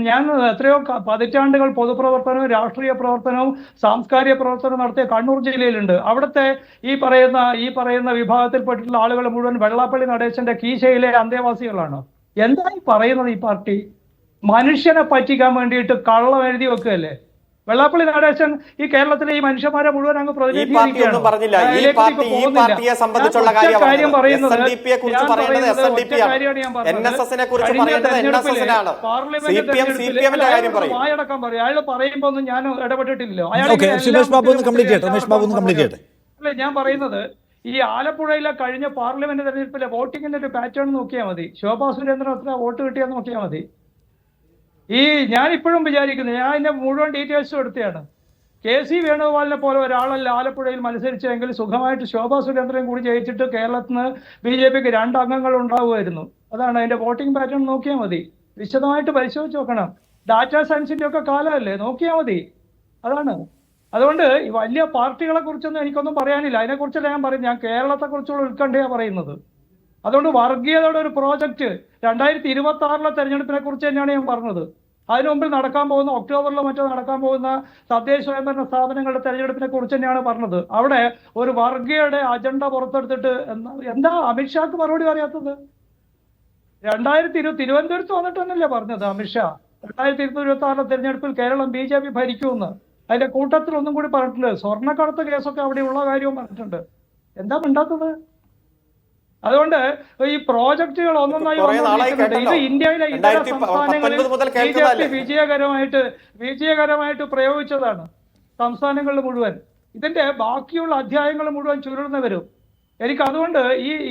ഞാൻ എത്രയോ പതിറ്റാണ്ടുകൾ പൊതുപ്രവർത്തനവും രാഷ്ട്രീയ പ്രവർത്തനവും സാംസ്കാരിക പ്രവർത്തനവും നടത്തിയ കണ്ണൂർ ജില്ലയിലുണ്ട്. അവിടുത്തെ ഈ പറയുന്ന വിഭാഗത്തിൽപ്പെട്ടിട്ടുള്ള ആളുകൾ മുഴുവൻ വെള്ളാപ്പള്ളി നടേശന്റെ കീശയിലെ അന്തേവാസികളാണ്. എന്തായി പറയുന്നത് ഈ പാർട്ടി? മനുഷ്യനെ പറ്റിക്കാൻ വേണ്ടിയിട്ട് കള്ളം എഴുതി വെക്കുകയല്ലേ? വെള്ളാപ്പള്ളി നടേശൻ ഈ കേരളത്തിലെ ഈ മനുഷ്യന്മാരെ മുഴുവൻ അങ്ങ് പ്രതിനിധീകരിക്കുകയാണ്. വായടക്കാൻ പറയും. അയാൾ പറയുമ്പോ ഒന്നും ഞാൻ ഇടപെട്ടിട്ടില്ലല്ലോ. അല്ലെ ഞാൻ പറയുന്നത്, ഈ ആലപ്പുഴയിലെ കഴിഞ്ഞ പാർലമെന്റ് തെരഞ്ഞെടുപ്പിലെ വോട്ടിങ്ങിന്റെ ഒരു പാറ്റേൺ നോക്കിയാൽ മതി. ശോഭാ സുരേന്ദ്രൻ എത്ര വോട്ട് കിട്ടിയെന്ന് നോക്കിയാൽ മതി. ഞാൻ ഇപ്പോഴും വിചാരിക്കുന്നു, ഞാൻ അതിന്റെ മുഴുവൻ ഡീറ്റെയിൽസും എടുത്തതാണ്. KC വേണുഗോപാലിനെ പോലെ ഒരാളല്ല ആലപ്പുഴയിൽ മത്സരിച്ചെങ്കിൽ സുഖമായിട്ട് ശോഭാ സുരേന്ദ്രൻ കൂടി ജയിച്ചിട്ട് കേരളത്തിൽ നിന്ന് BJPക്ക് 2 അംഗങ്ങൾ ഉണ്ടാവുമായിരുന്നു. അതാണ് അതിന്റെ വോട്ടിംഗ് പാറ്റേൺ നോക്കിയാൽ മതി. വിശദമായിട്ട് പരിശോധിച്ച് നോക്കണം. ഡാറ്റാ സയൻസിന്റെ ഒക്കെ കാലമല്ലേ, നോക്കിയാൽ മതി. അതാണ്. അതുകൊണ്ട് ഈ വലിയ പാർട്ടികളെ കുറിച്ചൊന്നും എനിക്കൊന്നും പറയാനില്ല. അതിനെക്കുറിച്ചല്ല ഞാൻ പറയുന്നത്. ഞാൻ കേരളത്തെ കുറിച്ചുള്ള ഉത്കണ്ഠയാണ് പറയുന്നത്. അതുകൊണ്ട് വർഗീയതയുടെ ഒരു പ്രോജക്റ്റ് 2026 തെരഞ്ഞെടുപ്പിനെ കുറിച്ച് തന്നെയാണ് ഞാൻ പറഞ്ഞത്. അതിനു മുമ്പിൽ നടക്കാൻ പോകുന്ന ഒക്ടോബറിലോ മറ്റോ നടക്കാൻ പോകുന്ന തദ്ദേശ സ്വയംഭരണ സ്ഥാപനങ്ങളുടെ തെരഞ്ഞെടുപ്പിനെ കുറിച്ച് തന്നെയാണ് പറഞ്ഞത്. അവിടെ ഒരു വർഗീയയുടെ അജണ്ട പുറത്തെടുത്തിട്ട് എന്താ അമിത്ഷാക്ക് മറുപടി പറയാത്തത്? 2020 തിരുവനന്തപുരത്ത് വന്നിട്ട് തന്നെയല്ലേ പറഞ്ഞത് അമിത്ഷാ 2026 തെരഞ്ഞെടുപ്പിൽ കേരളം BJP ഭരിക്കുമെന്ന്. അതിന്റെ കൂട്ടത്തിൽ ഒന്നും കൂടി പറഞ്ഞിട്ടുണ്ട്. സ്വർണ്ണക്കടത്ത് കേസൊക്കെ അവിടെ ഉള്ള കാര്യവും പറഞ്ഞിട്ടുണ്ട്. എന്താ മിണ്ടാത്തത്? അതുകൊണ്ട് ഈ പ്രോജക്റ്റുകൾ ഒന്നൊന്നായി വന്നുകൊണ്ടിരിക്കുന്നുണ്ട്. ഇത് ഇന്ത്യയിലെ ഇതര സംസ്ഥാനങ്ങളിൽ BJP വിജയകരമായിട്ട് പ്രയോഗിച്ചതാണ്. സംസ്ഥാനങ്ങളിൽ മുഴുവൻ ഇതിന്റെ ബാക്കിയുള്ള അധ്യായങ്ങൾ മുഴുവൻ ചുരുളർന്നു വരും. എനിക്ക് അതുകൊണ്ട്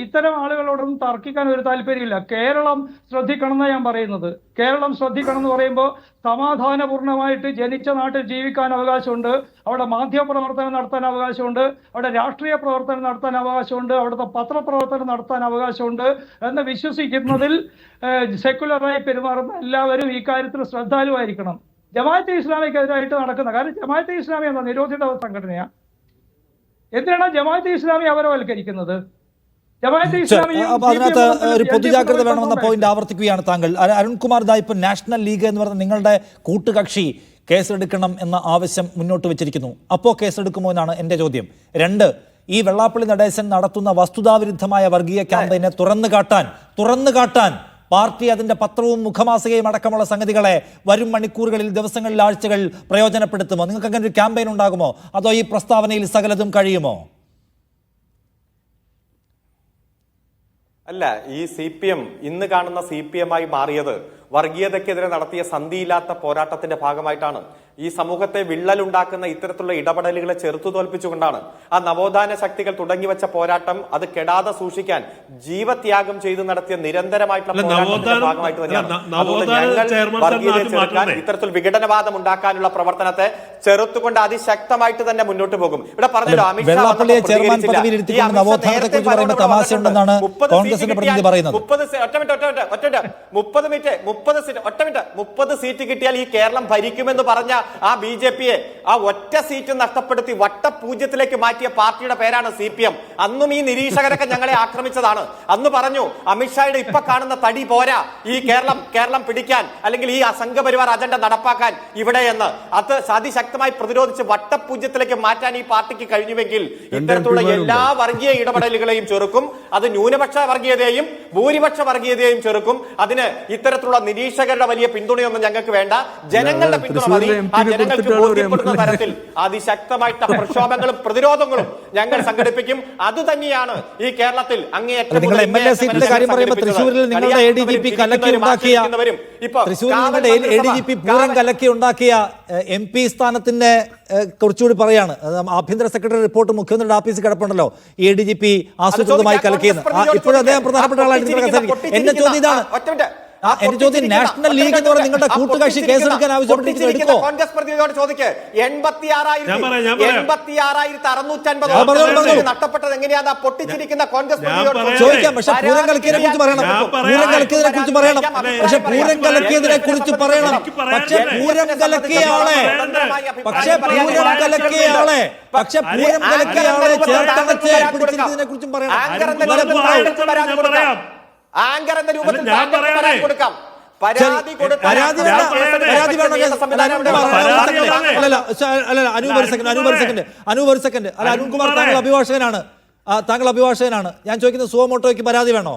ഇത്തരം ആളുകളോടൊന്നും തർക്കിക്കാൻ ഒരു താല്പര്യമില്ല. കേരളം ശ്രദ്ധിക്കണം എന്നാണ് ഞാൻ പറയുന്നത്. കേരളം ശ്രദ്ധിക്കണം എന്ന് പറയുമ്പോൾ സമാധാനപൂർണ്ണമായിട്ട് ജനിച്ച നാട്ടിൽ ജീവിക്കാൻ അവകാശമുണ്ട്. അവിടെ മാധ്യമപ്രവർത്തനം നടത്താൻ അവകാശമുണ്ട്. അവിടെ രാഷ്ട്രീയ പ്രവർത്തനം നടത്താൻ അവകാശമുണ്ട്. അവിടുത്തെ പത്രപ്രവർത്തനം നടത്താൻ അവകാശമുണ്ട് എന്ന് വിശ്വസിക്കുന്നതിൽ സെക്കുലറായി പെരുമാറുന്ന എല്ലാവരും ഈ കാര്യത്തിൽ ശ്രദ്ധാലുവായിരിക്കണം. ജമാഅത്തെ ഇസ്ലാമിക്കെതിരായിട്ട് നടക്കുന്ന കാര്യം, ജമാഅത്തെ ഇസ്ലാമി എന്ന നിരോധിത സംഘടനയാണ്. എന്തിനാണ് ജമാഅത്തെ ഇസ്ലാമി അപരവൽക്കരിക്കുന്നത്? ജമാഅത്തെ ഇസ്ലാമി അതിനകത്ത് ഒരു പൊതുജാഗ്രത വേണമെന്ന പോയിന്റ് ആവർത്തിക്കുകയാണ് താങ്കൾ. അരുൺകുമാർ ദാ ഇപ്പോൾ നാഷണൽ ലീഗ് എന്ന് പറഞ്ഞ നിങ്ങളുടെ കൂട്ടുകക്ഷി കേസെടുക്കണം എന്ന ആവശ്യം മുന്നോട്ട് വെച്ചിരിക്കുന്നു. അപ്പോൾ കേസെടുക്കുമോ എന്നാണ് എൻ്റെ ചോദ്യം. 2, ഈ വെള്ളാപ്പള്ളി നടേശൻ നടത്തുന്ന വസ്തുതാവിരുദ്ധമായ വർഗീയ ക്യാമ്പയിനെ തുറന്നു കാട്ടാൻ പാർട്ടി അതിന്റെ പത്രവും മുഖമാസികയും അടക്കമുള്ള സംഗതികളെ വരും മണിക്കൂറുകളിൽ, ദിവസങ്ങളിൽ, ആഴ്ചകൾ പ്രയോജനപ്പെടുത്തുമോ? നിങ്ങൾക്ക് അങ്ങനെ ഒരു ക്യാമ്പയിൻ ഉണ്ടാകുമോ? അതോ ഈ പ്രസ്താവനയിൽ സകലതും കഴിയുമോ? അല്ല, ഈ CPM ഇന്ന് കാണുന്ന CPM-ആയി മാറിയത് വർഗീയതയ്ക്കെതിരെ നടത്തിയ സന്ധിയില്ലാത്ത പോരാട്ടത്തിന്റെ ഭാഗമായിട്ടാണ്. ഈ സമൂഹത്തെ വിള്ളലുണ്ടാക്കുന്ന ഇത്തരത്തിലുള്ള ഇടപെടലുകളെ ചെറുത്തു തോൽപ്പിച്ചുകൊണ്ടാണ് ആ നവോത്ഥാന ശക്തികൾ തുടങ്ങിവെച്ച പോരാട്ടം അത് കെടാതെ സൂക്ഷിക്കാൻ ജീവത്യാഗം ചെയ്തു നടത്തിയ നിരന്തരമായിട്ടുള്ള പോരാട്ടത്തിന്റെ ഭാഗമായിട്ട് തന്നെയാണ്. അതുകൊണ്ട് ഞങ്ങൾ വർഗീയതയെ ചെറുക്കാൻ, ഇത്തരത്തിൽ വിഘടനവാദം ഉണ്ടാക്കാനുള്ള പ്രവർത്തനത്തെ ചെറുത്തുകൊണ്ട് അതിശക്തമായിട്ട് തന്നെ മുന്നോട്ട് പോകും. ഇവിടെ പറഞ്ഞല്ലോ അമിത്ഷാ 30 സീറ്റ് കിട്ടിയാൽ ഈ കേരളം ഭരിക്കുമെന്ന് പറഞ്ഞ ആ BJP-യെ ആ ഒറ്റ സീറ്റ് നഷ്ടപ്പെടുത്തി വട്ടപൂജ്യത്തിലേക്ക് മാറ്റിയ പാർട്ടിയുടെ പേരാണ് CPM. അന്നും ഈ നിരീക്ഷകരൊക്കെ ഞങ്ങളെ ആക്രമിച്ചതാണ്. അന്ന് പറഞ്ഞു അമിത്ഷായുടെ ഇപ്പൊ കാണുന്ന തടി പോരാ ഈ കേരളം പിടിക്കാൻ, അല്ലെങ്കിൽ ഈ സംഘപരിവാർ അജണ്ട നടപ്പാക്കാൻ ഇവിടെ എന്ന്. അത് അതിശക്തമായി പ്രതിരോധിച്ച് വട്ടപൂജ്യത്തിലേക്ക് മാറ്റാൻ ഈ പാർട്ടിക്ക് കഴിഞ്ഞുവെങ്കിൽ ഇത്തരത്തിലുള്ള എല്ലാ വർഗീയ ഇടപെടലുകളെയും ചെറുക്കും. അത് ന്യൂനപക്ഷ വർഗീയതയെയും ഭൂരിപക്ഷ വർഗീയതയെയും ചെറുക്കും. അതിന് ഇത്തരത്തിലുള്ള നിരീക്ഷകരുടെ വലിയ പിന്തുണയൊന്നും ഞങ്ങൾക്ക് വേണ്ട. ജനങ്ങളുടെ പിന്തുണ മതി. ആ ജനങ്ങൾക്ക് ബോധ്യപ്പെടുന്ന തരത്തിൽ അതിശക്തമായിട്ടുള്ള പ്രക്ഷോഭങ്ങളും പ്രതിരോധങ്ങളും ഞങ്ങൾ സംഘടിപ്പിക്കും. അത് തന്നെയാണ് ഈ കേരളത്തിൽ അങ്ങേയറ്റം നിങ്ങൾ MLA സീറ്റിന്റെ കാര്യം പറയുമ്പോൾ തൃശ്ശൂരിൽ നിങ്ങളുടെ ADGP കലക്കി ഉണ്ടാക്കിയ പൂരം കലക്കി ഉണ്ടാക്കിയ MP സ്ഥാനത്തിന്റെ കുറച്ചുകൂടി പറയാണ്. ആഭ്യന്തര സെക്രട്ടറി റിപ്പോർട്ട് മുഖ്യമന്ത്രിയുടെ ഓഫീസിൽ കിടപ്പുണ്ടല്ലോ, ADGP ആസൂത്രിതമായി കലക്കിയെന്ന്. ഇപ്പോഴും അദ്ദേഹം പ്രധാനപ്പെട്ട ആളായിട്ട് എന്റെ ചോദ്യം ഇതാണ്. എന്റെ ചോദ്യം, നാഷണൽ ലീഗ് എന്ന് പറഞ്ഞ നിങ്ങളുടെ കൂട്ടുകക്ഷി കേസെടുക്കാൻ ആവശ്യപ്പെട്ടിരിക്കുന്നത് എടുക്കോ? കോൺഗ്രസ് പ്രതിനിധിയോട് ചോദിക്കുക. 86,650 നഷ്ടപ്പെട്ടത് എങ്ങനെയാണ് പൊട്ടിച്ചിരിക്കുന്ന കോൺഗ്രസ് പ്രതിനിധിയോട് ചോദിക്കാം. പക്ഷെ പൂരം കലക്കിയതിനെ കുറിച്ച് പറയണം. പൂരം കലക്കിയതിനെ കുറിച്ച് പറയണം. പക്ഷെ പൂരം കലക്കിയതിനെ കുറിച്ച് പറയണം. പക്ഷെ പൂരം കലക്കിയ ആളെ ചേർത്തടച്ച് പിടിച്ചിരിക്കുന്നതിനെ കുറിച്ചും പറയണം. ആങ്കർ എന്ന രൂപത്തിൽ കൊടുക്കാം. പരാതി അരുൺകുമാർ, താങ്കൾ അഭിഭാഷകനാണ്. ഞാൻ ചോദിക്കുന്നത്, സുവമോട്ടോയ്ക്ക് പരാതി വേണോ?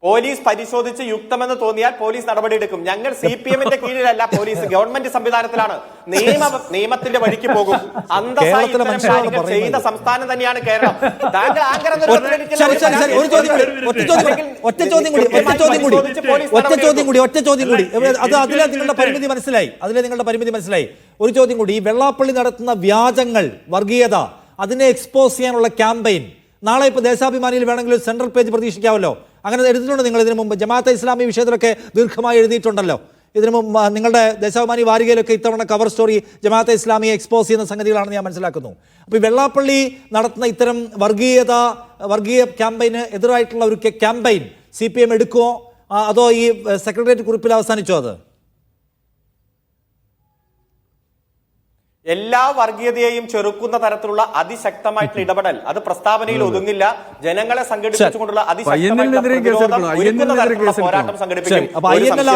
പോലീസ് പരിശോധിച്ച് യുക്തമെന്ന് തോന്നിയാൽ പോലീസ് നടപടിയെടുക്കും. ഞങ്ങൾ CPM-ന്റെ കീഴിലല്ല, പോലീസ് ഗവൺമെന്റ് സംവിധാനത്തിലാണ്. നിയമത്തിന്റെ വഴിക്ക് പോകും. അന്തസ്സായി ഇത്തരം കാര്യങ്ങൾ ചെയ്ത സംസ്ഥാനം തന്നെയാണ് കേരളം. താങ്കൾ ആങ്കർ എന്ന ഒറ്റ ചോദ്യം കൂടി. അതിലെ നിങ്ങളുടെ പരിമിതി മനസ്സിലായി. ഒരു ചോദ്യം കൂടി. ഈ വെള്ളാപ്പള്ളി നടത്തുന്ന വ്യാജങ്ങൾ, വർഗീയത, അതിനെ എക്സ്പോസ് ചെയ്യാനുള്ള ക്യാമ്പയിൻ നാളെ ഇപ്പോൾ ദേശാഭിമാനിയിൽ വേണമെങ്കിൽ സെൻട്രൽ പേജ് പ്രതീക്ഷിക്കാമല്ലോ. അങ്ങനെ എഴുതിയിട്ടുണ്ട് നിങ്ങൾ ഇതിനു മുമ്പ്. ജമാഅത്തെ ഇസ്ലാമി വിഷയത്തിലൊക്കെ ദീർഘമായി എഴുതിയിട്ടുണ്ടല്ലോ. ഇതിനു മുമ്പ് നിങ്ങളുടെ ദേശാഭിമാനി വാരികയിലൊക്കെ ഇത്തവണ കവർ സ്റ്റോറി ജമാഅത്തെ ഇസ്ലാമിയെ എക്സ്പോസ് ചെയ്യുന്ന സംഗതികളാണെന്ന് ഞാൻ മനസ്സിലാക്കുന്നു. അപ്പോൾ ഈ വെള്ളാപ്പള്ളി നടത്തുന്ന ഇത്തരം വർഗീയ ക്യാമ്പയിന് എതിരായിട്ടുള്ള ഒരു ക്യാമ്പയിൻ CPM എടുക്കുമോ, അതോ ഈ സെക്രട്ടേറിയറ്റ് കുറിപ്പിൽ അവസാനിച്ചോ? അത് എല്ലാ വർഗീയതയെയും ചെറുക്കുന്ന തരത്തിലുള്ള അതിശക്തമായിട്ടുള്ള ഇടപെടൽ അത് പ്രസ്താവനയിൽ ഒതുങ്ങില്ല. ജനങ്ങളെ സംഘടിപ്പിച്ചുകൊണ്ടുള്ള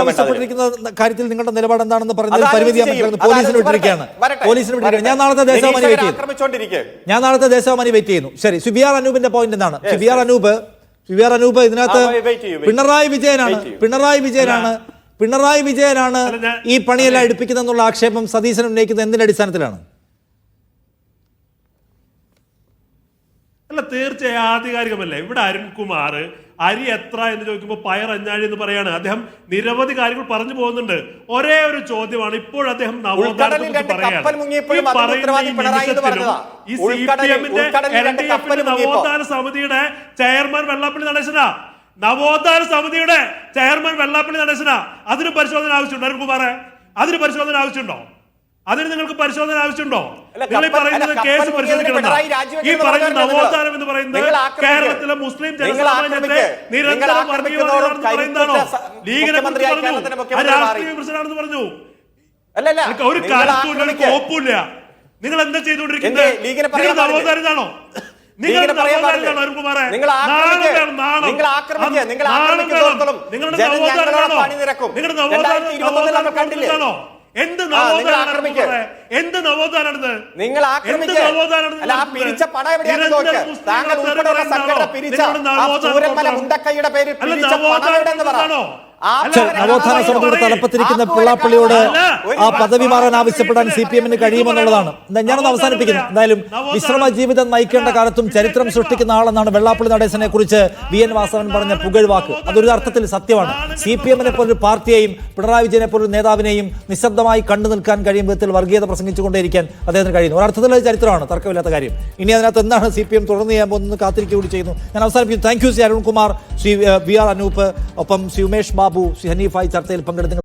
ആവശ്യപ്പെട്ടിരിക്കുന്ന കാര്യത്തിൽ നിങ്ങളുടെ നിലപാട് എന്താണെന്ന് പറഞ്ഞത് പരിമിതി പോലീസിന് വിട്ടിരിക്കുകയാണ്. ഞാൻ നാളത്തെ ദേശാഭിമാനി വെയിറ്റ് ചെയ്യുന്നു. ശരി, CVR അനൂപിന്റെ പോയിന്റ് എന്താണ്? CVR അനൂപ് ഇതിനകത്ത് പിണറായി വിജയനാണ് ഈ പണിയെല്ലാം എടുപ്പിക്കുന്നതെന്നുള്ള ആക്ഷേപം സതീശൻ ഉന്നയിക്കുന്നത് എന്തിന്റെ അടിസ്ഥാനത്തിലാണ്? അല്ല, തീർച്ചയായും ആധികാരികമല്ല. ഇവിടെ അരുൺകുമാർ അരി എത്ര എന്ന് ചോദിക്കുമ്പോൾ പയർ അഞ്ഞാഴി എന്ന് പറയാണ്. അദ്ദേഹം നിരവധി കാര്യങ്ങൾ പറഞ്ഞു പോകുന്നുണ്ട്. ഒരേ ഒരു ചോദ്യമാണ് ഇപ്പോൾ അദ്ദേഹം നവോത്ഥാനത്തെ കുറിച്ച് പറയാൻ. ഈ CPM-ന്റെ LDF-ന്റെ നവോത്ഥാന സമിതിയുടെ ചെയർമാൻ വെള്ളാപ്പള്ളി നടേശനാ. നവോത്ഥാന സമിതിയുടെ ചെയർമാൻ വെള്ളാപ്പള്ളി നടേശനാ. അതിന് പരിശോധന ആവശ്യമുണ്ടോ അരുൺകുമാറെ? അതിന് പരിശോധന ആവശ്യമുണ്ടോ? അതിന് നിങ്ങൾക്ക് പരിശോധന ആവശ്യമുണ്ടോ? നിങ്ങൾ ഈ പറയുന്നത് കേസ് പരിശോധിക്കണം. ഈ പറയുന്ന നവോത്ഥാനം എന്ന് പറയുന്നത് കേരളത്തിലെ മുസ്ലിം ജനസാമാന്യത്തെ നിരന്തരം വർഗീയവാദികളാണെന്ന് പറയുന്നതാണോ? ലീഗിനെ കുറിച്ച് പറഞ്ഞു, രാഷ്ട്രീയ വിമർശനമാണെന്ന് പറഞ്ഞു. ഒരു കാര്യത്തിലും ഒരു കോപ്പുമില്ല. നിങ്ങൾ എന്താ ചെയ്തുകൊണ്ടിരിക്കുന്നത്? നിങ്ങൾ നവോത്ഥാനത്താണോ? നിങ്ങളുടെ നവോത്ഥാനമാണോ അരുൺകുമാറെ? നിങ്ങളുടെ നവോത്ഥാനമാണോ? എന്ത് നവോത്ഥാനാണിത്? എന്ത് നവോത്ഥാനാണിത്? നിങ്ങൾ പിരിച്ച പണം എവിടെയാണെന്ന് താങ്കൾ ഉൾപ്പെടെയുള്ള സംഘടന പിരിച്ച മുണ്ടക്കൈയുടെ പേരിൽ പിരിച്ച പണം എവിടെയെന്ന് പറ. നവോത്ഥാന സമിതിയുടെ തലപ്പത്തിരിക്കുന്ന പിള്ളാപ്പള്ളിയോട് ആ പദവി മാറാൻ ആവശ്യപ്പെടാൻ CPM-ന് കഴിയുമെന്നുള്ളതാണ്. ഞാനത് അവസാനിപ്പിക്കുന്നു. എന്തായാലും വിശ്രമ ജീവിതം നയിക്കേണ്ട കാലത്തും ചരിത്രം സൃഷ്ടിക്കുന്ന ആളെന്നാണ് വെള്ളാപ്പള്ളി നടേശനെ കുറിച്ച് VN വാസവൻ പറഞ്ഞ പുകഴ്വാക്ക്. അതൊരു അർത്ഥത്തിൽ സത്യമാണ്. CPM-നെ പോലൊരു പാർട്ടിയെയും പിണറായി വിജയനെ പോലൊരു നേതാവിനെയും നിശബ്ദമായി കണ്ടു നിൽക്കാൻ കഴിയും വിധത്തിൽ വർഗീയത പ്രസംഗിച്ചുകൊണ്ടേയിരിക്കാൻ അദ്ദേഹത്തിന് കഴിയുന്നു. ഒരർത്ഥത്തിൽ അത് ചരിത്രമാണ്, തർക്കമില്ലാത്ത കാര്യം. ഇനി അതിനകത്ത് എന്താണ് CPM തുടർന്ന് ചെയ്യാൻ പോകുന്നത് കാത്തിരിക്കുക കൂടി ചെയ്യുന്നു. ഞാൻ അവസാനിപ്പിക്കുന്നു. Thank you Shri Arunkumar, Shri VR Anoop, ഒപ്പം ശ്രീ ഉമേഷ് ബാബു, ശ്രീ ഹനീഫായി ചർച്ചയിൽ പങ്കെടുത്തു.